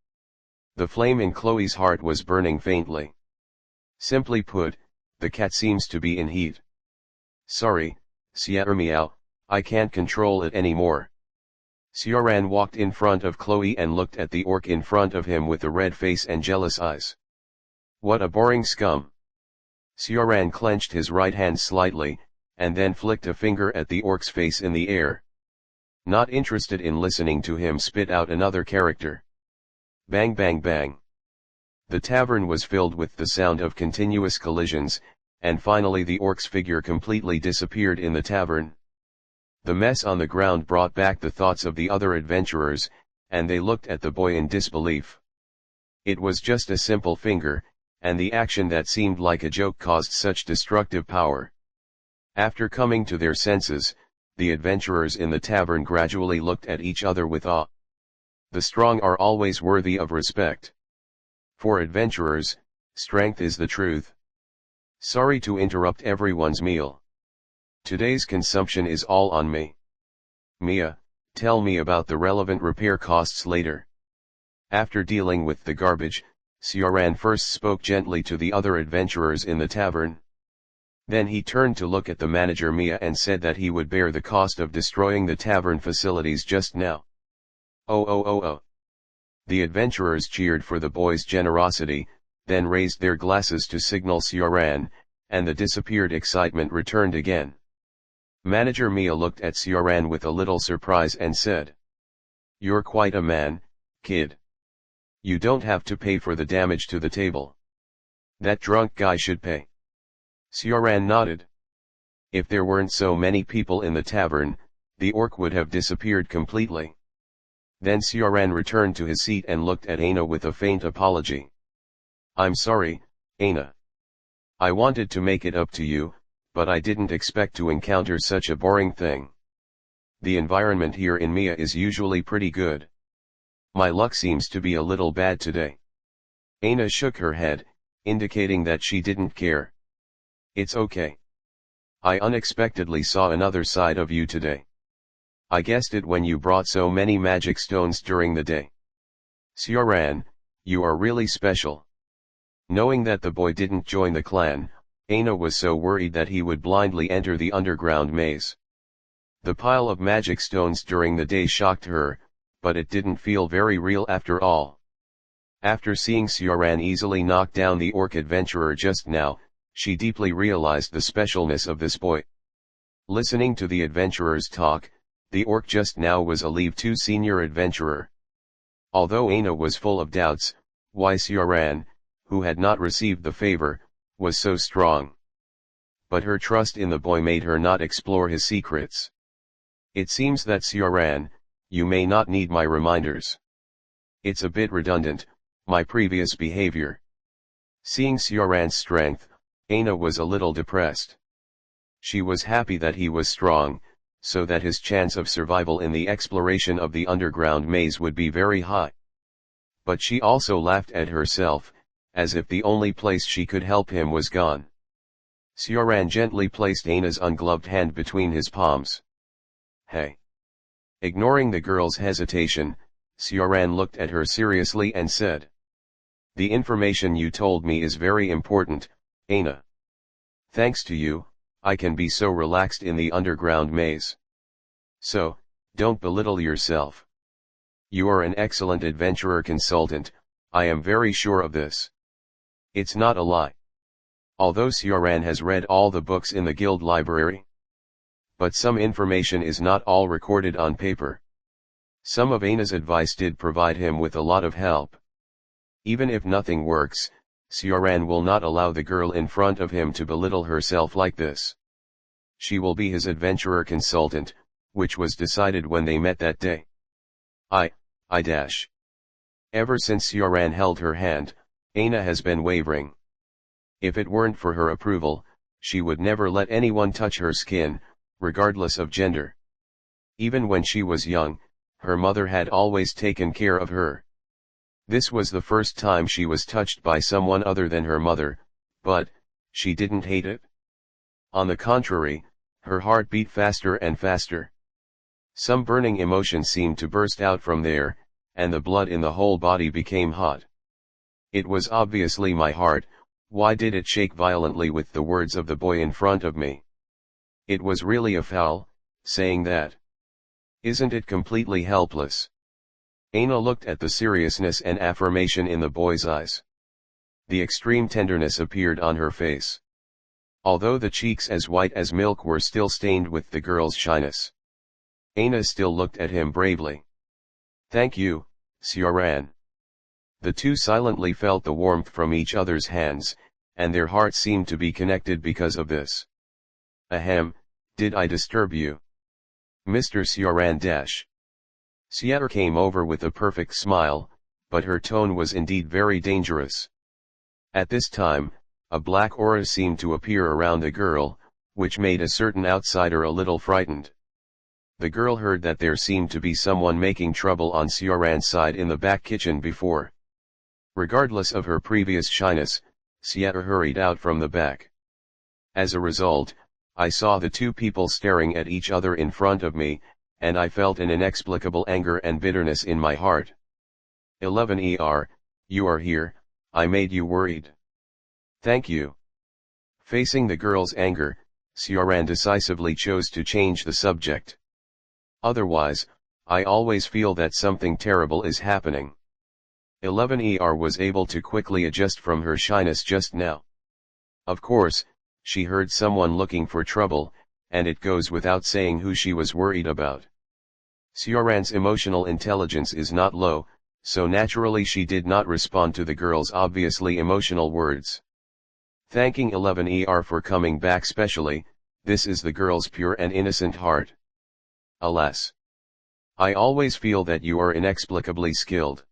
Speaker 1: The flame in Chloe's heart was burning faintly. Simply put, the cat seems to be in heat. Sorry, Sierra Meow, I can't control it anymore. Sioran walked in front of Chloe and looked at the orc in front of him with a red face and jealous eyes. What a boring scum. Sioran clenched his right hand slightly, and then flicked a finger at the orc's face in the air. Not interested in listening to him spit out another character. Bang bang bang. The tavern was filled with the sound of continuous collisions, and finally the orc's figure completely disappeared in the tavern. The mess on the ground brought back the thoughts of the other adventurers, and they looked at the boy in disbelief. It was just a simple finger, and the action that seemed like a joke caused such destructive power. After coming to their senses, the adventurers in the tavern gradually looked at each other with awe. The strong are always worthy of respect. For adventurers, strength is the truth. Sorry to interrupt everyone's meal. Today's consumption is all on me. Mia, tell me about the relevant repair costs later. After dealing with the garbage, Sioran first spoke gently to the other adventurers in the tavern. Then he turned to look at the manager Mia and said that he would bear the cost of destroying the tavern facilities just now. Oh. The adventurers cheered for the boy's generosity, then raised their glasses to signal Sioran, and the disappeared excitement returned again. Manager Mia looked at Sioran with a little surprise and said, "You're quite a man, kid. You don't have to pay for the damage to the table. That drunk guy should pay." Sioran nodded. If there weren't so many people in the tavern, the orc would have disappeared completely. Then Sioran returned to his seat and looked at Aina with a faint apology. "I'm sorry, Aina. I wanted to make it up to you, but I didn't expect to encounter such a boring thing. The environment here in Mia is usually pretty good. My luck seems to be a little bad today." Aina shook her head, indicating that she didn't care. "It's okay. I unexpectedly saw another side of you today. I guessed it when you brought so many magic stones during the day. Sioran, you are really special." Knowing that the boy didn't join the clan, Aina was so worried that he would blindly enter the underground maze. The pile of magic stones during the day shocked her, but it didn't feel very real after all. After seeing Sioran easily knock down the orc adventurer just now, she deeply realized the specialness of this boy. Listening to the adventurers talk, the orc just now was a Leave 2 senior adventurer. Although Aina was full of doubts, why Sioran, who had not received the favor, was so strong. But her trust in the boy made her not explore his secrets. "It seems that Sioran, you may not need my reminders. It's a bit redundant, my previous behavior." Seeing Sioran's strength, Aina was a little depressed. She was happy that he was strong, so that his chance of survival in the exploration of the underground maze would be very high. But she also laughed at herself, as if the only place she could help him was gone. Sioran gently placed Aina's ungloved hand between his palms. "Hey." Ignoring the girl's hesitation, Sioran looked at her seriously and said, "The information you told me is very important, Aina. Thanks to you, I can be so relaxed in the underground maze. So, don't belittle yourself. You are an excellent adventurer consultant, I am very sure of this. It's not a lie." Although Sioran has read all the books in the guild library, but some information is not all recorded on paper. Some of Aina's advice did provide him with a lot of help. Even if nothing works, Sioran will not allow the girl in front of him to belittle herself like this. She will be his adventurer consultant, which was decided when they met that day. I. Ever since Sioran held her hand, Aina has been wavering. If it weren't for her approval, she would never let anyone touch her skin, regardless of gender. Even when she was young, her mother had always taken care of her. This was the first time she was touched by someone other than her mother, but she didn't hate it. On the contrary, her heart beat faster and faster. Some burning emotion seemed to burst out from there, and the blood in the whole body became hot. It was obviously my heart. Why did it shake violently with the words of the boy in front of me? It was really a foul, saying that. Isn't it completely helpless? Aina looked at the seriousness and affirmation in the boy's eyes. The extreme tenderness appeared on her face. Although the cheeks as white as milk were still stained with the girl's shyness. Aina still looked at him bravely. Thank you, Sioran. The two silently felt the warmth from each other's hands, and their hearts seemed to be connected because of this. Ahem, did I disturb you? Mr. Sioran dash. Sierra came over with a perfect smile, but her tone was indeed very dangerous. At this time, a black aura seemed to appear around the girl, which made a certain outsider a little frightened. The girl heard that there seemed to be someone making trouble on Sioran's side in the back kitchen before. Regardless of her previous shyness, Sierra hurried out from the back. As a result, I saw the two people staring at each other in front of me, and I felt an inexplicable anger and bitterness in my heart. 11 you are here, I made you worried. Thank you. Facing the girl's anger, Sioran decisively chose to change the subject. Otherwise, I always feel that something terrible is happening. 11 was able to quickly adjust from her shyness just now. Of course, she heard someone looking for trouble, and it goes without saying who she was worried about. Sioran's emotional intelligence is not low, so naturally she did not respond to the girl's obviously emotional words. Thanking 11 for coming back specially, this is the girl's pure and innocent heart. Alas. I always feel that you are inexplicably skilled.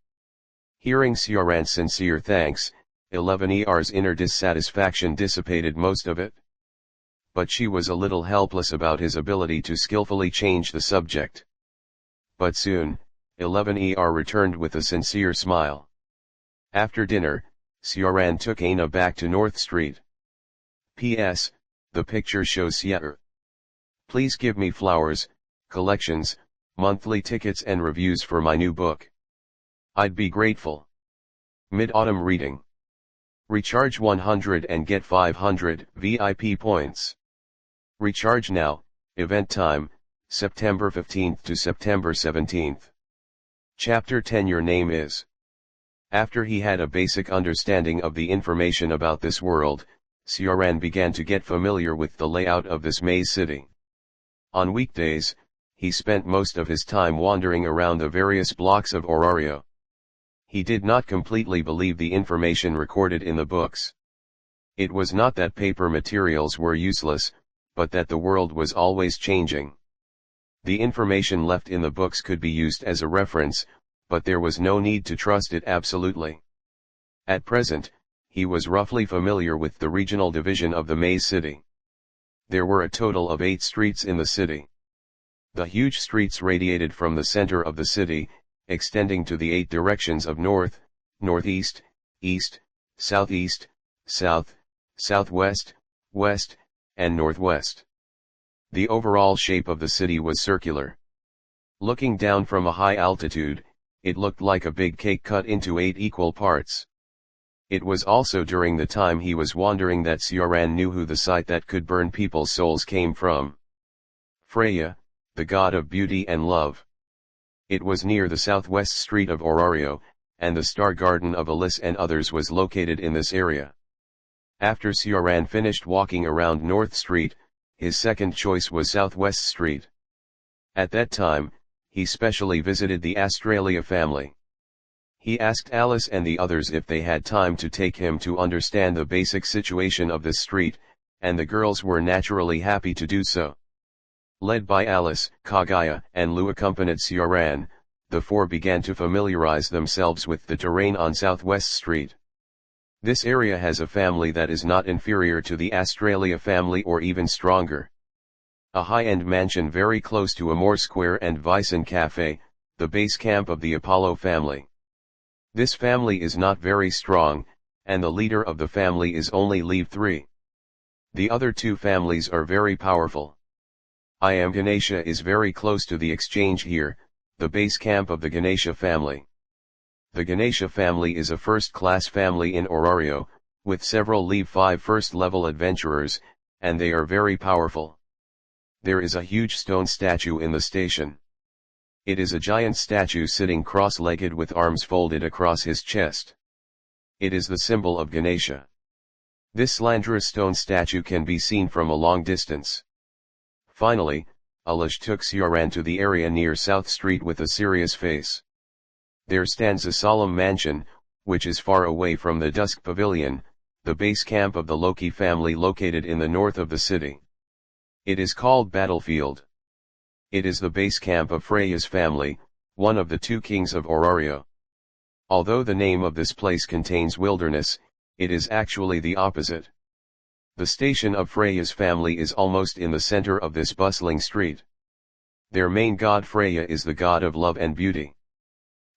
Speaker 1: Hearing Sioran's sincere thanks, 11's inner dissatisfaction dissipated most of it. But she was a little helpless about his ability to skillfully change the subject. But soon, 11 returned with a sincere smile. After dinner, Sioran took Aina back to North Street. P.S. The picture shows Sierra. Please give me flowers, collections, monthly tickets and reviews for my new book. I'd be grateful. Mid-Autumn reading. Recharge 100 and get 500 VIP points. Recharge now, event time, September 15th to September 17th. Chapter 10 Your name is. After he had a basic understanding of the information about this world, Sioran began to get familiar with the layout of this maze city. On weekdays, he spent most of his time wandering around the various blocks of Orario. He did not completely believe the information recorded in the books. It was not that paper materials were useless, but that the world was always changing. The information left in the books could be used as a reference, but there was no need to trust it absolutely. At present, he was roughly familiar with the regional division of the maze city. There were a total of 8 streets in the city. The huge streets radiated from the center of the city, extending to the 8 directions of north, northeast, east, southeast, south, southwest, west, and northwest. The overall shape of the city was circular. Looking down from a high altitude, it looked like a big cake cut into 8 equal parts. It was also during the time he was wandering that Sioran knew who the sight that could burn people's souls came from. Freya, the god of beauty and love. It was near the southwest street of Orario, and the Star Garden of Alice and others was located in this area. After Sioran finished walking around North Street, his second choice was Southwest Street. At that time, he specially visited the Australia family. He asked Alice and the others if they had time to take him to understand the basic situation of this street, and the girls were naturally happy to do so. Led by Alice, Kagaya, and Lou accompanied Sioran, the 4 began to familiarize themselves with the terrain on Southwest Street. This area has a family that is not inferior to the Australia family or even stronger. A high-end mansion very close to Amore Square and Vicen Cafe, the base camp of the Apollo family. This family is not very strong, and the leader of the family is only level 3. The other two families are very powerful. I am Ganesha is very close to the exchange here, the base camp of the Ganesha family. The Ganesha family is a first-class family in Orario, with several level 5 first-level adventurers, and they are very powerful. There is a huge stone statue in the station. It is a giant statue sitting cross-legged with arms folded across his chest. It is the symbol of Ganesha. This slanderous stone statue can be seen from a long distance. Finally, Alish took Sioran to the area near South Street with a serious face. There stands a solemn mansion, which is far away from the Dusk Pavilion, the base camp of the Loki family located in the north of the city. It is called Battlefield. It is the base camp of Freya's family, one of the two kings of Orario. Although the name of this place contains wilderness, it is actually the opposite. The station of Freya's family is almost in the center of this bustling street. Their main god Freya is the god of love and beauty.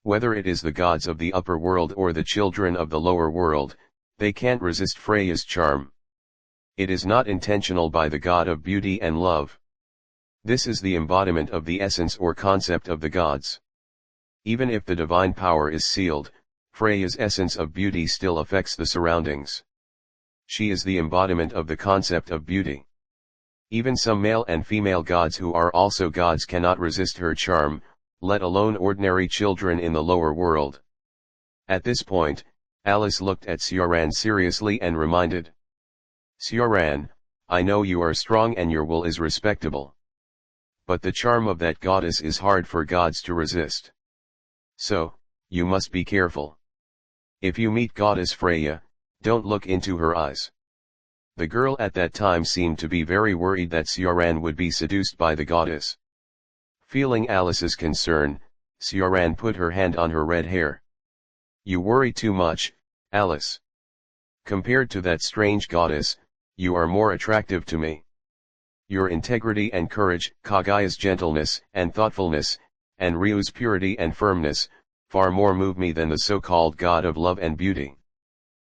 Speaker 1: Whether it is the gods of the upper world or the children of the lower world, they can't resist Freya's charm. It is not intentional by the god of beauty and love. This is the embodiment of the essence or concept of the gods. Even if the divine power is sealed, Freya's essence of beauty still affects the surroundings. She is the embodiment of the concept of beauty. Even some male and female gods who are also gods cannot resist her charm, let alone ordinary children in the lower world. At this point, Alice looked at Sioran seriously and reminded. Sioran, I know you are strong and your will is respectable. But the charm of that goddess is hard for gods to resist. So, you must be careful. If you meet Goddess Freya, don't look into her eyes. The girl at that time seemed to be very worried that Sioran would be seduced by the goddess. Feeling Alice's concern, Sioran put her hand on her red hair. You worry too much, Alice. Compared to that strange goddess, you are more attractive to me. Your integrity and courage, Kagaya's gentleness and thoughtfulness, and Ryu's purity and firmness, far more move me than the so-called god of love and beauty.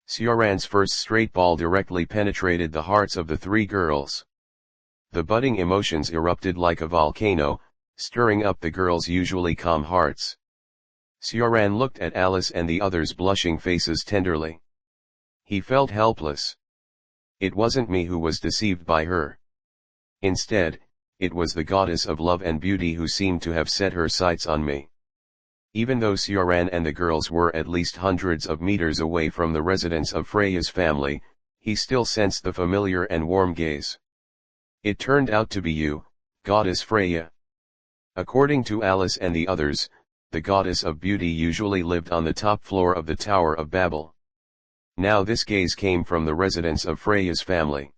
Speaker 1: Sioran's first straight ball directly penetrated the hearts of the three girls. The budding emotions erupted like a volcano, stirring up the girls' usually calm hearts. Sioran looked at Alice and the others' blushing faces tenderly. He felt helpless. It wasn't me who was deceived by her. Instead, it was the goddess of love and beauty who seemed to have set her sights on me. Even though Sioran and the girls were at least hundreds of meters away from the residence of Freya's family, he still sensed the familiar and warm gaze. It turned out to be you, Goddess Freya. According to Alice and the others, the goddess of beauty usually lived on the top floor of the Tower of Babel. Now this gaze came from the residence of Freya's family.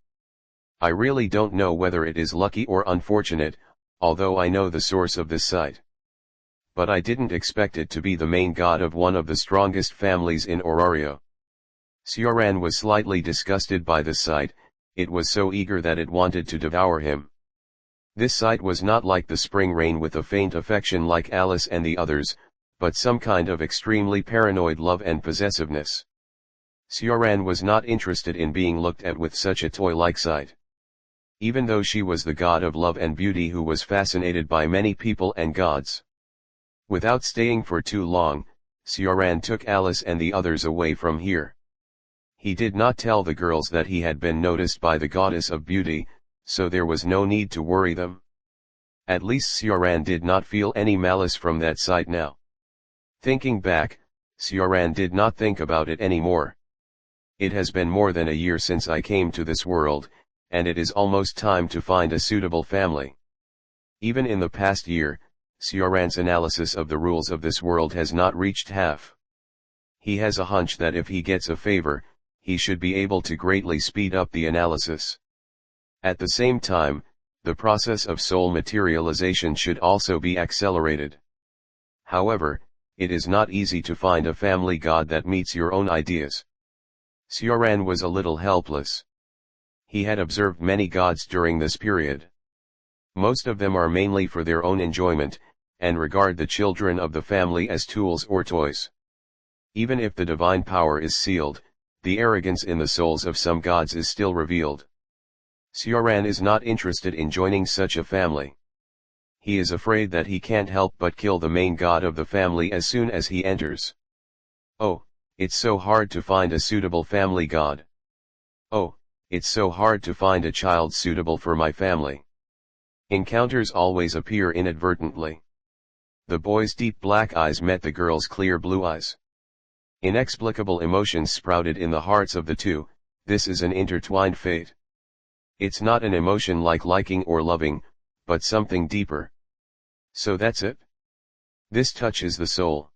Speaker 1: I really don't know whether it is lucky or unfortunate, although I know the source of this sight. But I didn't expect it to be the main god of one of the strongest families in Orario. Sioran was slightly disgusted by this sight, it was so eager that it wanted to devour him. This sight was not like the spring rain with a faint affection like Alice and the others, but some kind of extremely paranoid love and possessiveness. Sioran was not interested in being looked at with such a toy-like sight. Even though she was the god of love and beauty who was fascinated by many people and gods. Without staying for too long, Sioran took Alice and the others away from here. He did not tell the girls that he had been noticed by the goddess of beauty, so there was no need to worry them. At least Sioran did not feel any malice from that sight now. Thinking back, Sioran did not think about it anymore. It has been more than a year since I came to this world, and it is almost time to find a suitable family. Even in the past year, Sioran's analysis of the rules of this world has not reached half. He has a hunch that if he gets a favor, he should be able to greatly speed up the analysis. At the same time, the process of soul materialization should also be accelerated. However, it is not easy to find a family god that meets your own ideas. Sioran was a little helpless. He had observed many gods during this period. Most of them are mainly for their own enjoyment, and regard the children of the family as tools or toys. Even if the divine power is sealed, the arrogance in the souls of some gods is still revealed. Sioran is not interested in joining such a family. He is afraid that he can't help but kill the main god of the family as soon as he enters. Oh, it's so hard to find a suitable family god. Oh, it's so hard to find a child suitable for my family. Encounters always appear inadvertently. The boy's deep black eyes met the girl's clear blue eyes. Inexplicable emotions sprouted in the hearts of the two. This is an intertwined fate. It's not an emotion like liking or loving, but something deeper. So that's it? This touches the soul.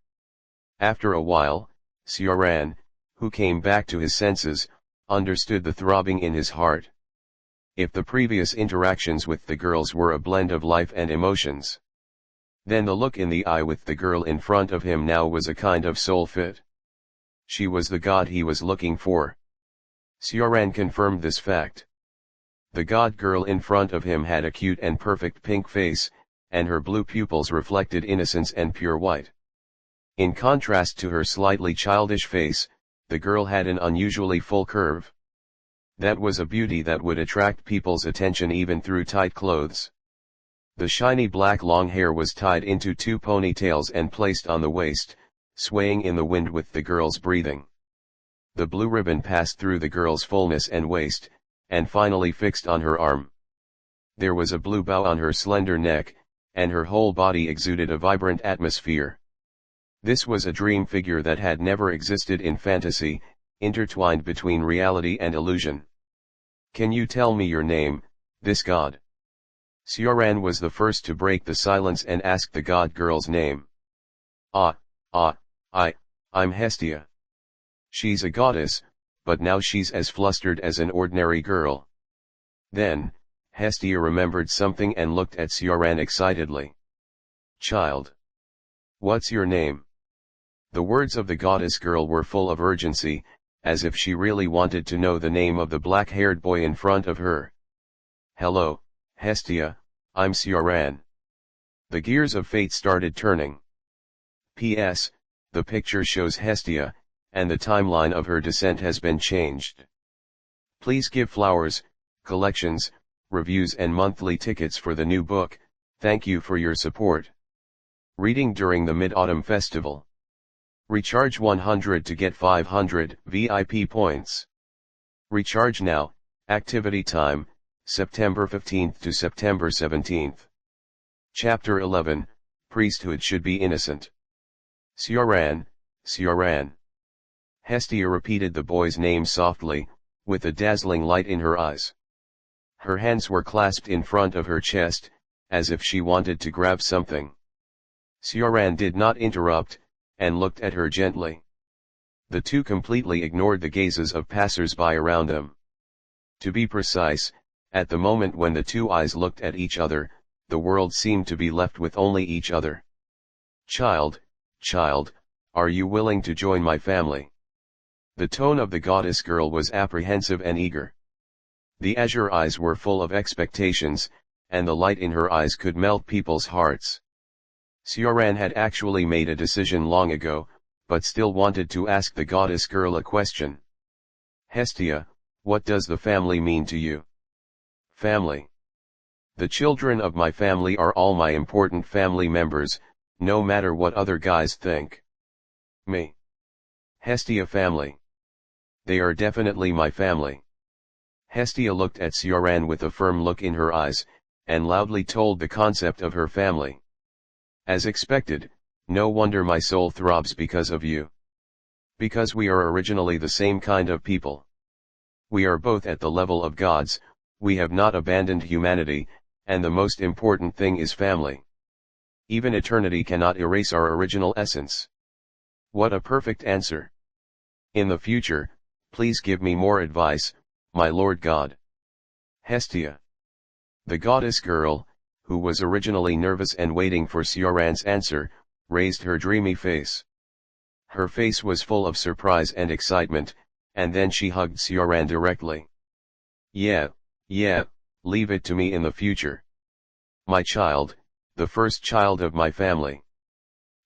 Speaker 1: After a while, Sioran, who came back to his senses, understood the throbbing in his heart. If the previous interactions with the girls were a blend of life and emotions, then the look in the eye with the girl in front of him now was a kind of soul fit. She was the god he was looking for. Sioran confirmed this fact. The god girl in front of him had a cute and perfect pink face, and her blue pupils reflected innocence and pure white. In contrast to her slightly childish face, the girl had an unusually full curve. That was a beauty that would attract people's attention even through tight clothes. The shiny black long hair was tied into two ponytails and placed on the waist, swaying in the wind with the girl's breathing. The blue ribbon passed through the girl's fullness and waist, and finally fixed on her arm. There was a blue bow on her slender neck, and her whole body exuded a vibrant atmosphere. This was a dream figure that had never existed in fantasy, intertwined between reality and illusion. Can you tell me your name, this god? Sioran was the first to break the silence and ask the god girl's name. I'm Hestia. She's a goddess, but now she's as flustered as an ordinary girl. Then, Hestia remembered something and looked at Sioran excitedly. Child. What's your name? The words of the goddess girl were full of urgency, as if she really wanted to know the name of the black-haired boy in front of her. Hello, Hestia, I'm Sioran. The gears of fate started turning. P.S. The picture shows Hestia, and the timeline of her descent has been changed. Please give flowers, collections, reviews and monthly tickets for the new book. Thank you for your support. Reading during the Mid-Autumn Festival. Recharge 100 to get 500 VIP points. Recharge now. Activity time, September 15th to September 17th. Chapter 11, Priesthood Should Be Innocent. Sioran, Sioran. Hestia repeated the boy's name softly, with a dazzling light in her eyes. Her hands were clasped in front of her chest, as if she wanted to grab something. Sioran did not interrupt, and looked at her gently. The two completely ignored the gazes of passers-by around them. To be precise, at the moment when the two eyes looked at each other, the world seemed to be left with only each other. Child, are you willing to join my family? The tone of the goddess girl was apprehensive and eager. The azure eyes were full of expectations, and the light in her eyes could melt people's hearts. Sioran had actually made a decision long ago, but still wanted to ask the goddess girl a question. Hestia, what does the family mean to you? Family. The children of my family are all my important family members, no matter what other guys think. Me. Hestia family. They are definitely my family. Hestia looked at Sioran with a firm look in her eyes, and loudly told the concept of her family. As expected, no wonder my soul throbs because of you. Because we are originally the same kind of people. We are both at the level of gods, we have not abandoned humanity, and the most important thing is family. Even eternity cannot erase our original essence. What a perfect answer. In the future, please give me more advice, my Lord God. Hestia. The goddess girl, who was originally nervous and waiting for Sioran's answer, raised her dreamy face. Her face was full of surprise and excitement, and then she hugged Sioran directly. Yeah, leave it to me in the future. My child, the first child of my family.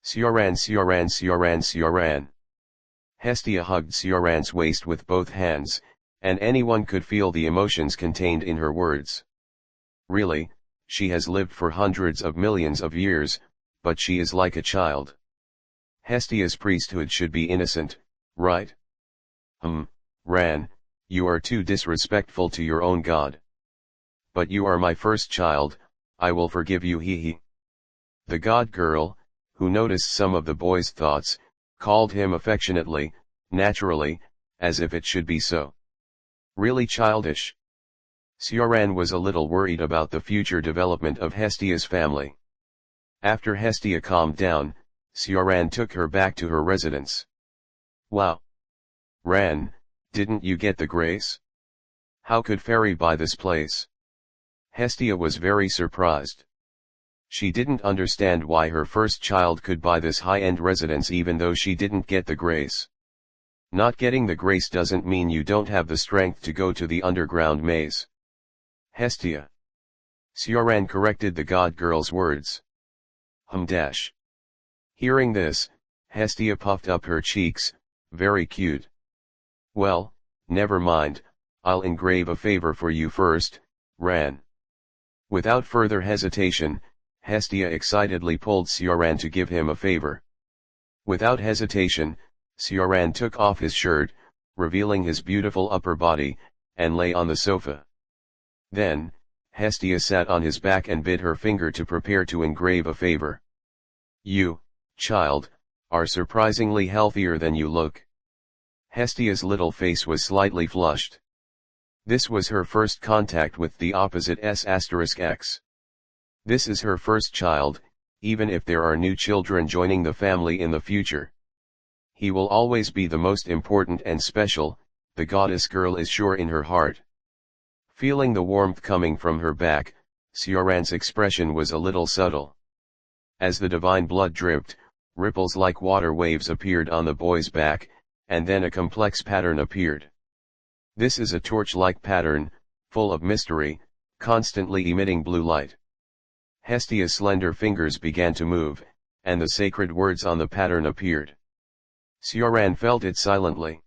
Speaker 1: Sioran. Hestia hugged Sioran's waist with both hands, and anyone could feel the emotions contained in her words. Really, she has lived for hundreds of millions of years, but she is like a child. Hestia's priesthood should be innocent, right? Ran, you are too disrespectful to your own god. But you are my first child, I will forgive you, he. The god girl, who noticed some of the boy's thoughts, called him affectionately, naturally, as if it should be so. Really childish. Sioran was a little worried about the future development of Hestia's family. After Hestia calmed down, Sioran took her back to her residence. Wow! Ran, didn't you get the grace? How could Fairy buy this place? Hestia was very surprised. She didn't understand why her first child could buy this high-end residence even though she didn't get the grace. Not getting the grace doesn't mean you don't have the strength to go to the underground maze. Hestia. Sioran corrected the god girl's words. Hearing this, Hestia puffed up her cheeks, very cute. Well, never mind, I'll engrave a favor for you first, Ran. Without further hesitation, Hestia excitedly pulled Sioran to give him a favor. Without hesitation, Sioran took off his shirt, revealing his beautiful upper body, and lay on the sofa. Then, Hestia sat on his back and bit her finger to prepare to engrave a favor. You, child, are surprisingly healthier than you look. Hestia's little face was slightly flushed. This was her first contact with the opposite S**X. This is her first child, even if there are new children joining the family in the future. He will always be the most important and special, the goddess girl is sure in her heart. Feeling the warmth coming from her back, Sioran's expression was a little subtle. As the divine blood dripped, ripples like water waves appeared on the boy's back, and then a complex pattern appeared. This is a torch-like pattern, full of mystery, constantly emitting blue light. Hestia's slender fingers began to move, and the sacred words on the pattern appeared. Sioran felt it silently.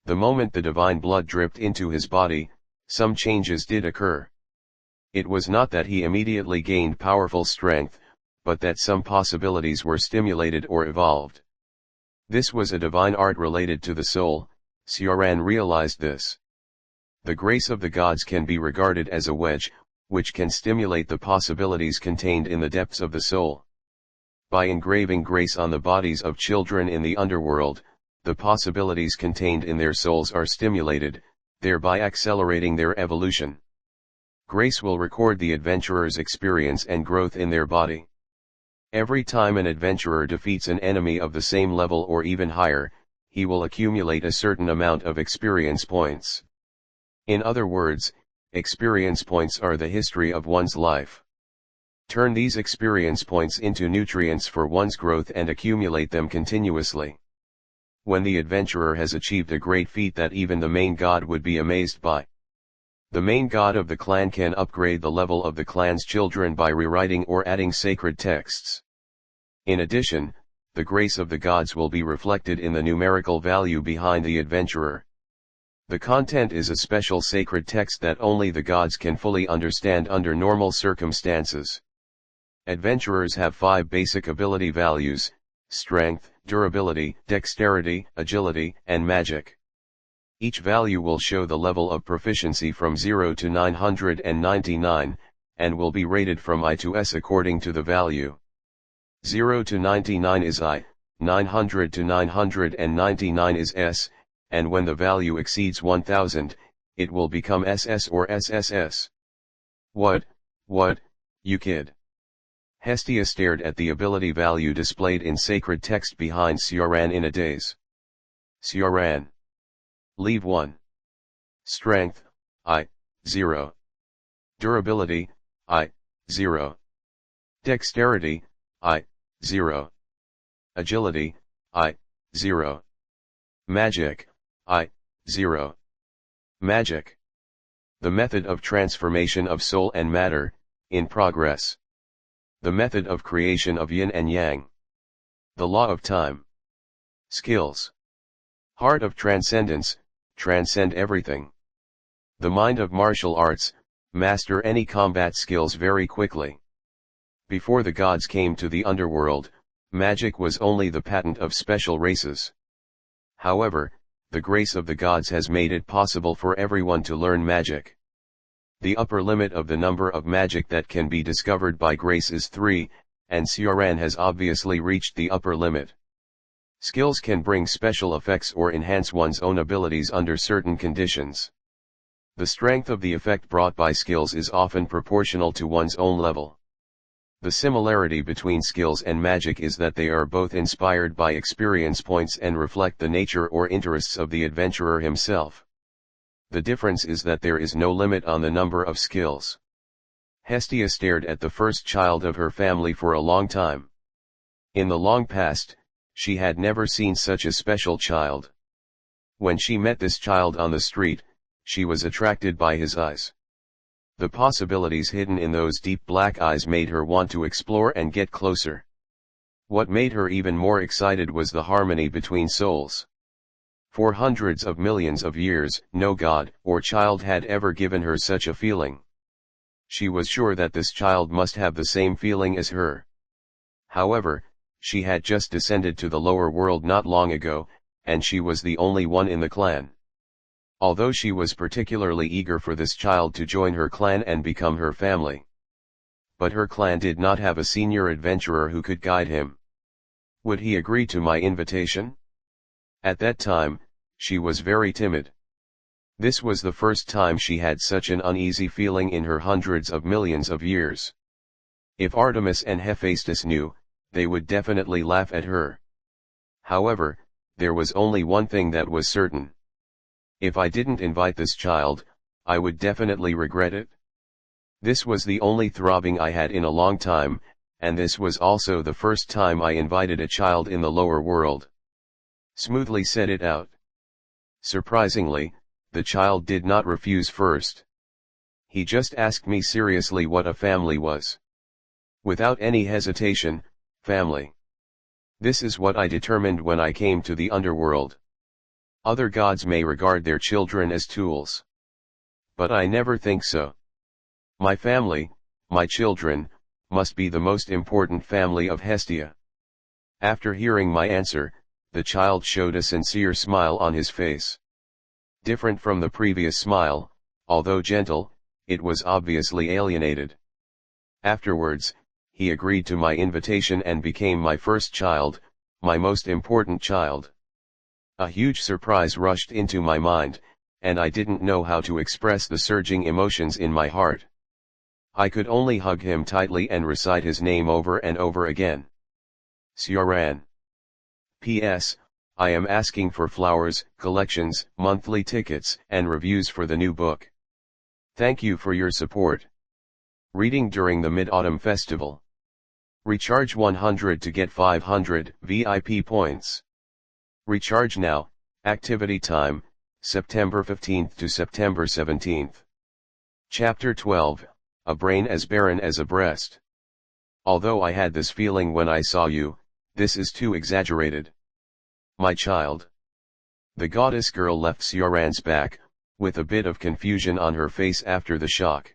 Speaker 1: The moment the divine blood dripped into his body, some changes did occur. It was not that he immediately gained powerful strength, but that some possibilities were stimulated or evolved. This was a divine art related to the soul, Sioran realized this. The grace of the gods can be regarded as a wedge, which can stimulate the possibilities contained in the depths of the soul. By engraving grace on the bodies of children in the underworld, the possibilities contained in their souls are stimulated, thereby accelerating their evolution. Grace will record the adventurer's experience and growth in their body. Every time an adventurer defeats an enemy of the same level or even higher, he will accumulate a certain amount of experience points. In other words, experience points are the history of one's life. Turn these experience points into nutrients for one's growth and accumulate them continuously. When the adventurer has achieved a great feat that even the main god would be amazed by, the main god of the clan can upgrade the level of the clan's children by rewriting or adding sacred texts. In addition, the grace of the gods will be reflected in the numerical value behind the adventurer. The content is a special sacred text that only the gods can fully understand under normal circumstances. Adventurers have 5 basic ability values: strength, durability, dexterity, agility, and magic. Each value will show the level of proficiency from 0 to 999, and will be rated from I to S according to the value. 0 to 99 is I, 900 to 999 is S, and when the value exceeds 1000, it will become SS or SSS. What, you kid? Hestia stared at the ability value displayed in sacred text behind Sioran in a daze. Sioran. Leave 1. Strength, I, 0. Durability, I, 0. Dexterity, I, 0. Agility, I, 0. Magic, I, 0. Magic. The method of transformation of soul and matter, in progress. The method of creation of yin and yang. The law of time. Skills. Heart of transcendence, transcend everything. The mind of martial arts, master any combat skills very quickly. Before the gods came to the underworld, magic was only the patent of special races. However, the grace of the gods has made it possible for everyone to learn magic. The upper limit of the number of magic that can be discovered by grace is 3, and Sioran has obviously reached the upper limit. Skills can bring special effects or enhance one's own abilities under certain conditions. The strength of the effect brought by skills is often proportional to one's own level. The similarity between skills and magic is that they are both inspired by experience points and reflect the nature or interests of the adventurer himself. The difference is that there is no limit on the number of skills. Hestia stared at the first child of her family for a long time. In the long past, she had never seen such a special child. When she met this child on the street, she was attracted by his eyes. The possibilities hidden in those deep black eyes made her want to explore and get closer. What made her even more excited was the harmony between souls. For hundreds of millions of years, no god or child had ever given her such a feeling. She was sure that this child must have the same feeling as her. However, she had just descended to the lower world not long ago, and she was the only one in the clan. Although she was particularly eager for this child to join her clan and become her family. But her clan did not have a senior adventurer who could guide him. Would he agree to my invitation? At that time, she was very timid. This was the first time she had such an uneasy feeling in her hundreds of millions of years. If Artemis and Hephaestus knew, they would definitely laugh at her. However, there was only one thing that was certain. If I didn't invite this child, I would definitely regret it. This was the only throbbing I had in a long time, and this was also the first time I invited a child in the lower world. Smoothly said it out. Surprisingly, the child did not refuse first. He just asked me seriously what a family was. Without any hesitation, family. This is what I determined when I came to the underworld. Other gods may regard their children as tools. But I never think so. My family, my children, must be the most important family of Hestia. After hearing my answer, the child showed a sincere smile on his face. Different from the previous smile, although gentle, it was obviously alienated. Afterwards, he agreed to my invitation and became my first child, my most important child. A huge surprise rushed into my mind, and I didn't know how to express the surging emotions in my heart. I could only hug him tightly and recite his name over and over again. Sioran. P.S. I am asking for flowers, collections, monthly tickets, and reviews for the new book. Thank you for your support. Reading during the Mid-Autumn Festival. Recharge 100 to get 500 VIP points. Recharge now, activity time, September 15th to September 17th. Chapter 12, A Brain as Barren as a Breast. Although I had this feeling when I saw you, this is too exaggerated. My child. The goddess girl left Sioran's back, with a bit of confusion on her face after the shock.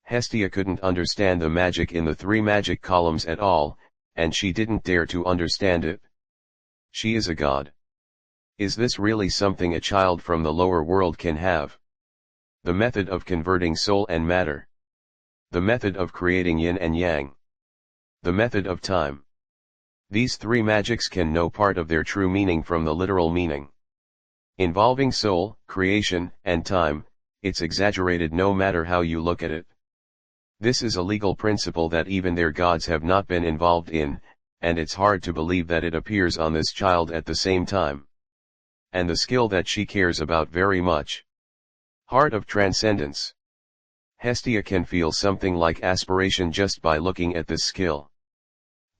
Speaker 1: Hestia couldn't understand the magic in the 3 magic columns at all, and she didn't dare to understand it. She is a god. Is this really something a child from the lower world can have? The method of converting soul and matter. The method of creating yin and yang. The method of time. These 3 magics can know part of their true meaning from the literal meaning. Involving soul, creation, and time, it's exaggerated no matter how you look at it. This is a legal principle that even their gods have not been involved in, and it's hard to believe that it appears on this child at the same time. And the skill that she cares about very much. Heart of transcendence. Hestia can feel something like aspiration just by looking at this skill.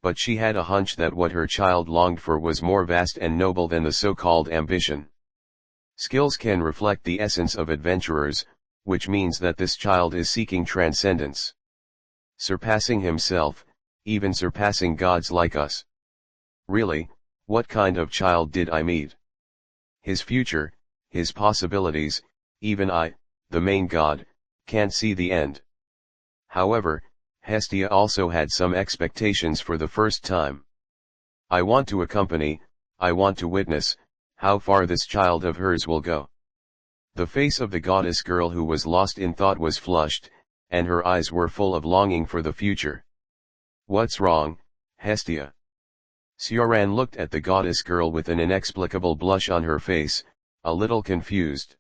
Speaker 1: But she had a hunch that what her child longed for was more vast and noble than the so-called ambition. Skills can reflect the essence of adventurers, which means that this child is seeking transcendence. Surpassing himself, even surpassing gods like us. Really, what kind of child did I meet? his future, his possibilities. Even I, the main god, can't see the end. However, Hestia also had some expectations for the first time. I want to accompany, I want to witness, how far this child of hers will go. The face of the goddess girl who was lost in thought was flushed, and her eyes were full of longing for the future. What's wrong, Hestia? Sioran looked at the goddess girl with an inexplicable blush on her face, a little confused.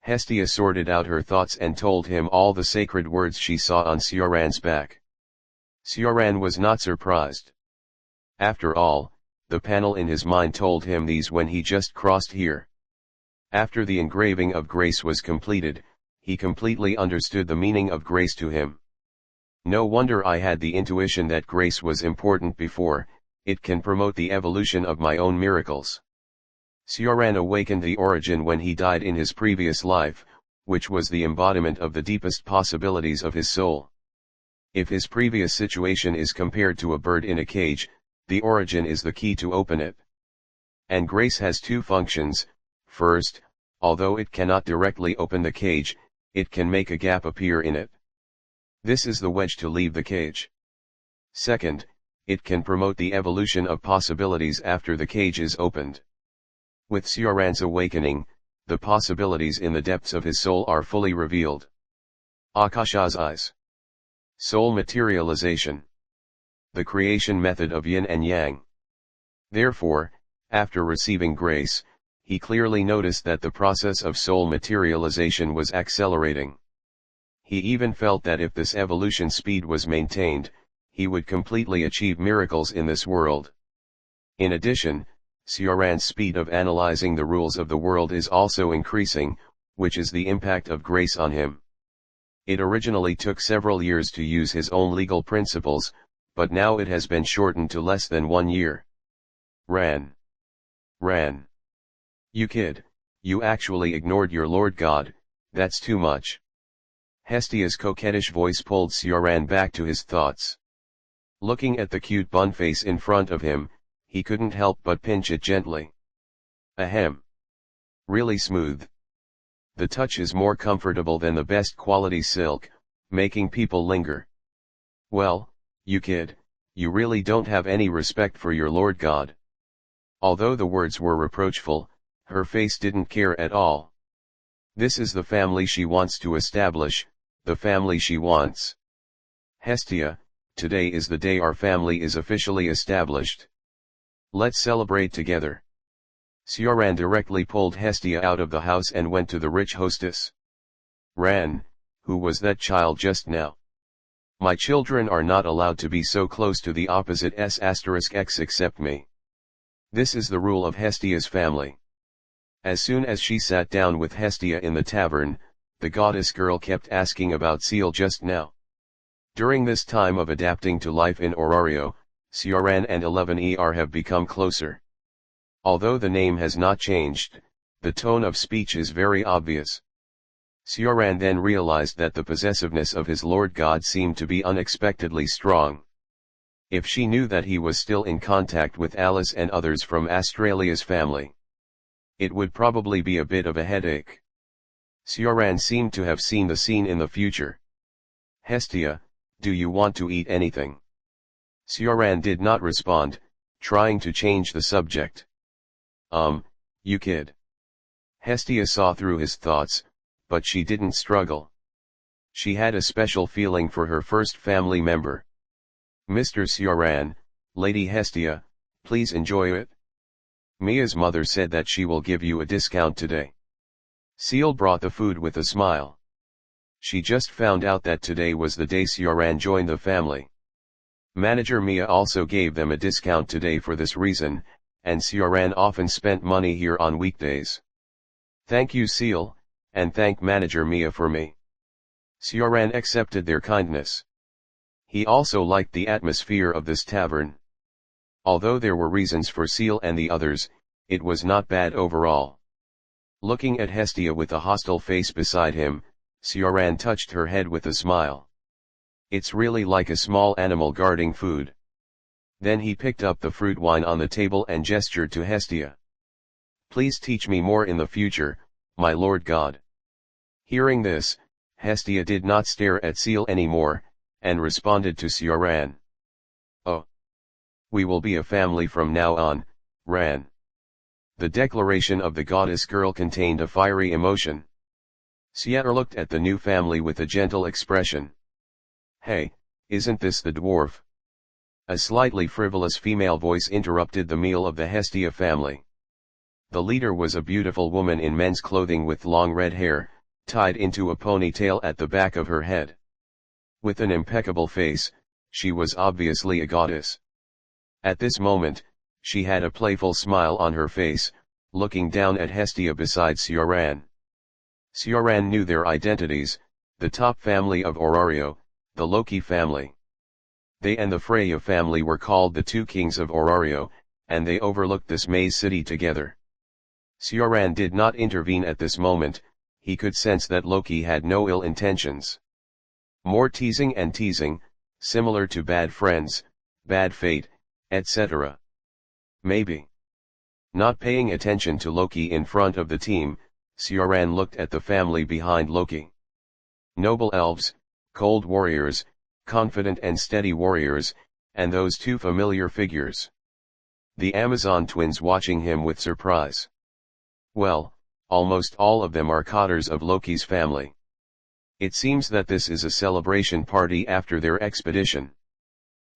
Speaker 1: Hestia sorted out her thoughts and told him all the sacred words she saw on Sioran's back. Sioran was not surprised. After all, the panel in his mind told him these when he just crossed here. After the engraving of grace was completed, he completely understood the meaning of grace to him. No wonder I had the intuition that grace was important before, it can promote the evolution of my own miracles. Sioran awakened the origin when he died in his previous life, which was the embodiment of the deepest possibilities of his soul. If his previous situation is compared to a bird in a cage, the origin is the key to open it. And grace has two functions. First, although it cannot directly open the cage, it can make a gap appear in it. This is the wedge to leave the cage. Second, it can promote the evolution of possibilities after the cage is opened. With Sioran's awakening, the possibilities in the depths of his soul are fully revealed. Akasha's eyes. Soul materialization. The creation method of yin and yang. Therefore, after receiving grace, he clearly noticed that the process of soul materialization was accelerating. He even felt that if this evolution speed was maintained, he would completely achieve miracles in this world. In addition, Sioran's speed of analyzing the rules of the world is also increasing, which is the impact of grace on him. It originally took several years to use his own legal principles, but now it has been shortened to less than 1 year. Ran. You kid, you actually ignored your Lord God, that's too much. Hestia's coquettish voice pulled Sioran back to his thoughts. Looking at the cute bun face in front of him, he couldn't help but pinch it gently. Ahem. Really smooth. The touch is more comfortable than the best quality silk, making people linger. Well, you kid, you really don't have any respect for your Lord God. Although the words were reproachful, her face didn't care at all. This is the family she wants to establish, the family she wants. Hestia, today is the day our family is officially established. Let's celebrate together. Sioran directly pulled Hestia out of the house and went to the rich hostess. Ran, who was that child just now? My children are not allowed to be so close to the opposite s*x except me. This is the rule of Hestia's family. As soon as she sat down with Hestia in the tavern, the goddess girl kept asking about Seal just now. During this time of adapting to life in Orario, Sioran and 11er have become closer. Although the name has not changed, the tone of speech is very obvious. Sioran then realized that the possessiveness of his Lord God seemed to be unexpectedly strong. If she knew that he was still in contact with Alice and others from Australia's family, it would probably be a bit of a headache. Sioran seemed to have seen the scene in the future. Hestia, do you want to eat anything? Sioran did not respond, trying to change the subject. You kid. Hestia saw through his thoughts, but she didn't struggle. She had a special feeling for her first family member. Mr. Sioran, Lady Hestia, please enjoy it. Mia's mother said that she will give you a discount today. Seal brought the food with a smile. She just found out that today was the day Sioran joined the family. Manager Mia also gave them a discount today for this reason, and Sioran often spent money here on weekdays. Thank you Seal, and thank Manager Mia for me. Sioran accepted their kindness. He also liked the atmosphere of this tavern. Although there were reasons for Seal and the others, it was not bad overall. Looking at Hestia with a hostile face beside him, Sioran touched her head with a smile. It's really like a small animal guarding food. Then he picked up the fruit wine on the table and gestured to Hestia. Please teach me more in the future, my Lord God. Hearing this, Hestia did not stare at Seal anymore, and responded to Sioran. Oh! We will be a family from now on, Ran. The declaration of the goddess girl contained a fiery emotion. Sierra looked at the new family with a gentle expression. Hey, isn't this the dwarf? A slightly frivolous female voice interrupted the meal of the Hestia family. The leader was a beautiful woman in men's clothing with long red hair, tied into a ponytail at the back of her head. With an impeccable face, she was obviously a goddess. At this moment, she had a playful smile on her face, looking down at Hestia beside Sioran. Sioran knew their identities, the top family of Orario, the Loki family. They and the Freya family were called the two kings of Orario, and they overlooked this maze city together. Sioran did not intervene at this moment. He could sense that Loki had no ill intentions. More teasing and teasing, similar to bad friends, bad fate, etc. Maybe. Not paying attention to Loki in front of the team, Sioran looked at the family behind Loki. Noble elves, cold warriors, confident and steady warriors, and those two familiar figures. The Amazon twins watching him with surprise. Well, almost all of them are cotters of Loki's family. It seems that this is a celebration party after their expedition.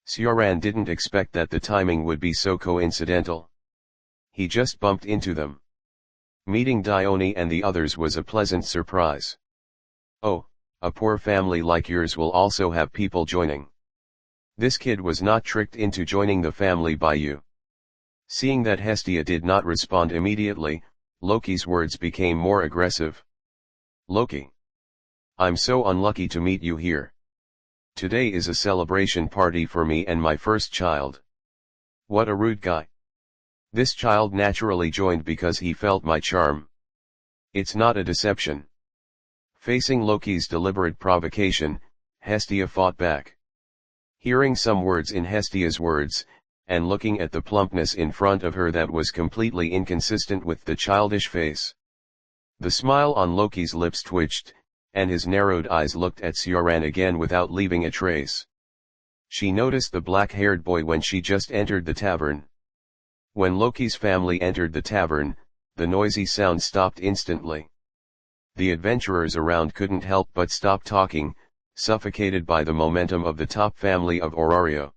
Speaker 1: Sioran didn't expect that the timing would be so coincidental. He just bumped into them. Meeting Dione and the others was a pleasant surprise. Oh, a poor family like yours will also have people joining. This kid was not tricked into joining the family by you. Seeing that Hestia did not respond immediately, Loki's words became more aggressive. Loki! I'm so unlucky to meet you here. Today is a celebration party for me and my first child. What a rude guy. This child naturally joined because he felt my charm. It's not a deception. Facing Loki's deliberate provocation, Hestia fought back. Hearing some words in Hestia's words, and looking at the plumpness in front of her that was completely inconsistent with the childish face. The smile on Loki's lips twitched, and his narrowed eyes looked at Sioran again without leaving a trace. She noticed the black-haired boy when she just entered the tavern. When Loki's family entered the tavern, the noisy sound stopped instantly. The adventurers around couldn't help but stop talking, suffocated by the momentum of the top family of Orario.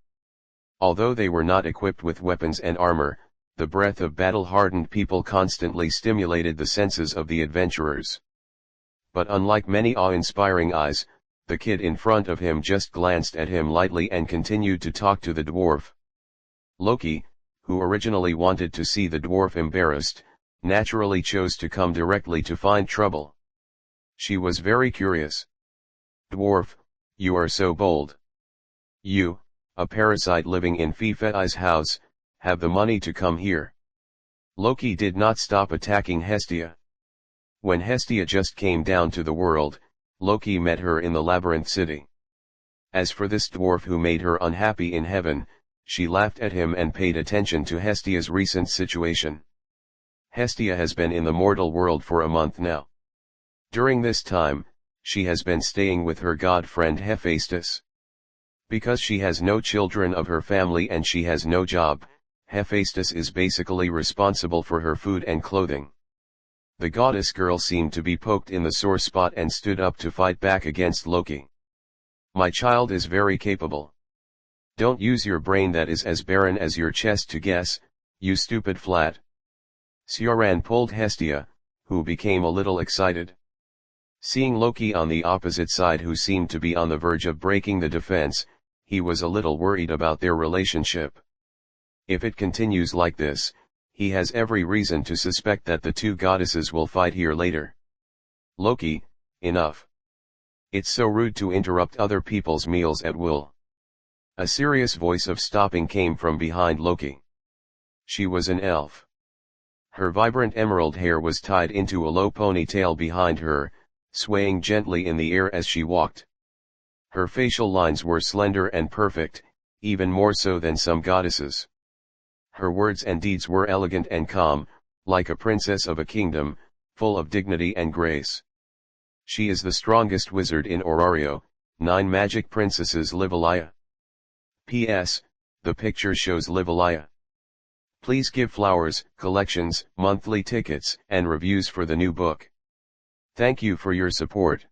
Speaker 1: Although they were not equipped with weapons and armor, the breath of battle-hardened people constantly stimulated the senses of the adventurers. But unlike many awe-inspiring eyes, the kid in front of him just glanced at him lightly and continued to talk to the dwarf. Loki, who originally wanted to see the dwarf embarrassed, naturally chose to come directly to find trouble. She was very curious. Dwarf, you are so bold. You, a parasite living in Fifei's house, have the money to come here. Loki did not stop attacking Hestia. When Hestia just came down to the world, Loki met her in the labyrinth city. As for this dwarf who made her unhappy in heaven, she laughed at him and paid attention to Hestia's recent situation. Hestia has been in the mortal world for a month now. During this time, she has been staying with her god friend Hephaestus. Because she has no children of her family and she has no job, Hephaestus is basically responsible for her food and clothing. The goddess girl seemed to be poked in the sore spot and stood up to fight back against Loki. My child is very capable. Don't use your brain that is as barren as your chest to guess, you stupid flat. Sioran pulled Hestia, who became a little excited. Seeing Loki on the opposite side who seemed to be on the verge of breaking the defense, he was a little worried about their relationship. If it continues like this, he has every reason to suspect that the two goddesses will fight here later. Loki, enough. It's so rude to interrupt other people's meals at will. A serious voice of stopping came from behind Loki. She was an elf. Her vibrant emerald hair was tied into a low ponytail behind her, swaying gently in the air as she walked. Her facial lines were slender and perfect, even more so than some goddesses. Her words and deeds were elegant and calm, like a princess of a kingdom, full of dignity and grace. She is the strongest wizard in Orario, 9 magic princesses Livalia. P.S. The picture shows Livalia. Please give flowers, collections, monthly tickets, and reviews for the new book. Thank you for your support.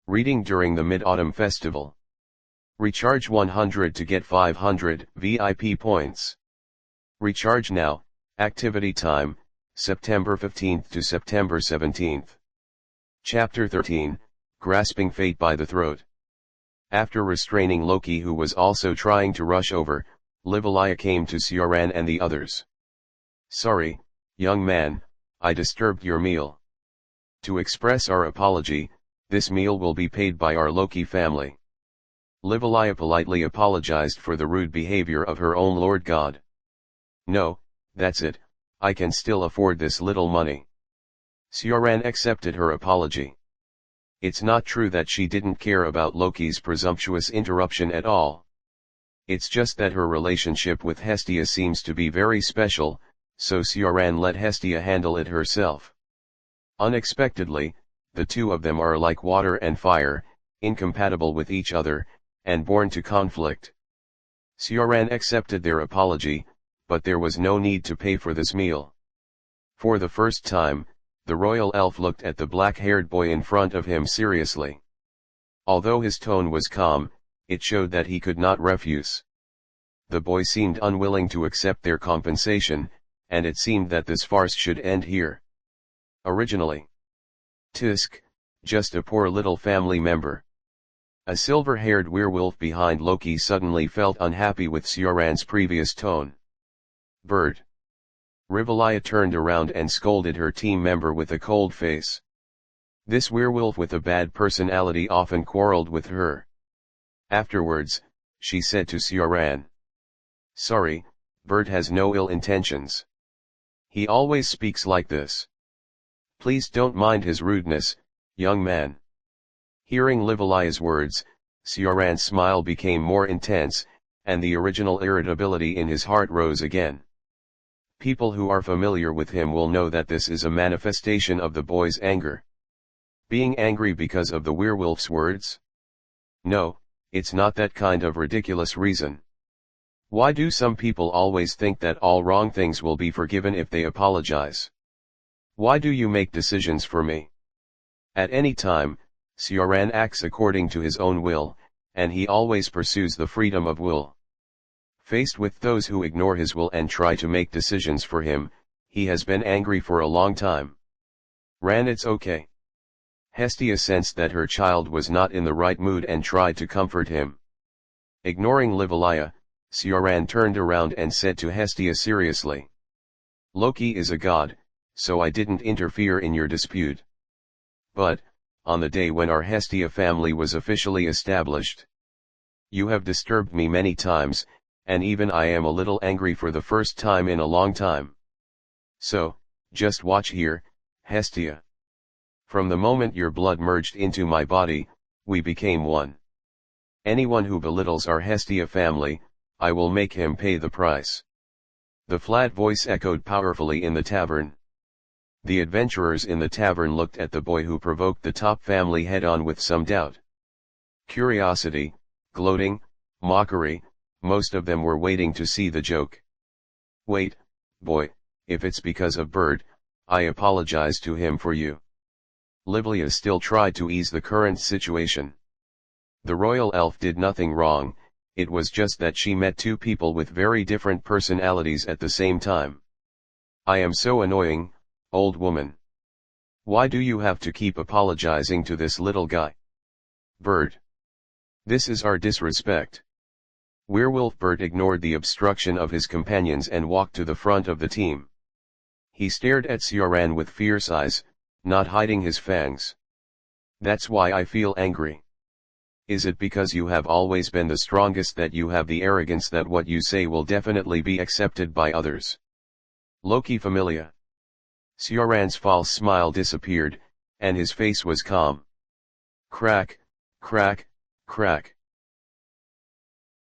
Speaker 1: Reading during the Mid-Autumn Festival. Recharge 100 to get 500 VIP points. Recharge now. Activity time, September 15th to September 17th. Chapter 13, Grasping Fate by the Throat. After restraining Loki, who was also trying to rush over, Livalia came to Sioran and the others. Sorry, young man, I disturbed your meal. To express our apology, this meal will be paid by our Loki family. Livalia politely apologized for the rude behavior of her own Lord God. No, that's it, I can still afford this little money. Sioran accepted her apology. It's not true that she didn't care about Loki's presumptuous interruption at all. It's just that her relationship with Hestia seems to be very special, so Sioran let Hestia handle it herself. Unexpectedly, the two of them are like water and fire, incompatible with each other, and born to conflict. Sioran accepted their apology, but there was no need to pay for this meal. For the first time, the royal elf looked at the black-haired boy in front of him seriously. Although his tone was calm, it showed that he could not refuse. The boy seemed unwilling to accept their compensation, and it seemed that this farce should end here. Originally, Tisk, just a poor little family member. A silver-haired werewolf behind Loki suddenly felt unhappy with Sioran's previous tone. Bird. Rivalia turned around and scolded her team member with a cold face. This werewolf with a bad personality often quarreled with her. Afterwards, she said to Sioran. Sorry, Bird has no ill intentions. He always speaks like this. Please don't mind his rudeness, young man. Hearing Livalia's words, Sioran's smile became more intense, and the original irritability in his heart rose again. People who are familiar with him will know that this is a manifestation of the boy's anger. Being angry because of the werewolf's words? No, it's not that kind of ridiculous reason. Why do some people always think that all wrong things will be forgiven if they apologize? Why do you make decisions for me? At any time, Sioran acts according to his own will, and he always pursues the freedom of will. Faced with those who ignore his will and try to make decisions for him, he has been angry for a long time. Ran, it's okay. Hestia sensed that her child was not in the right mood and tried to comfort him. Ignoring Livalia, Sioran turned around and said to Hestia seriously. Loki is a god, so I didn't interfere in your dispute. But, on the day when our Hestia family was officially established, you have disturbed me many times, and even I am a little angry for the first time in a long time. So, just watch here, Hestia. From the moment your blood merged into my body, we became one. Anyone who belittles our Hestia family, I will make him pay the price. The flat voice echoed powerfully in the tavern. The adventurers in the tavern looked at the boy who provoked the top family head-on with some doubt. Curiosity, gloating, mockery, most of them were waiting to see the joke. Wait, boy, if it's because of Bird, I apologize to him for you. Livlia still tried to ease the current situation. The royal elf did nothing wrong, it was just that she met two people with very different personalities at the same time. I am so annoying, old woman. Why do you have to keep apologizing to this little guy? Bird. This is our disrespect. Werewolf Bird ignored the obstruction of his companions and walked to the front of the team. He stared at Sioran with fierce eyes, not hiding his fangs. That's why I feel angry. Is it because you have always been the strongest that you have the arrogance that what you say will definitely be accepted by others? Loki Familia. Sioran's false smile disappeared, and his face was calm. Crack, crack, crack.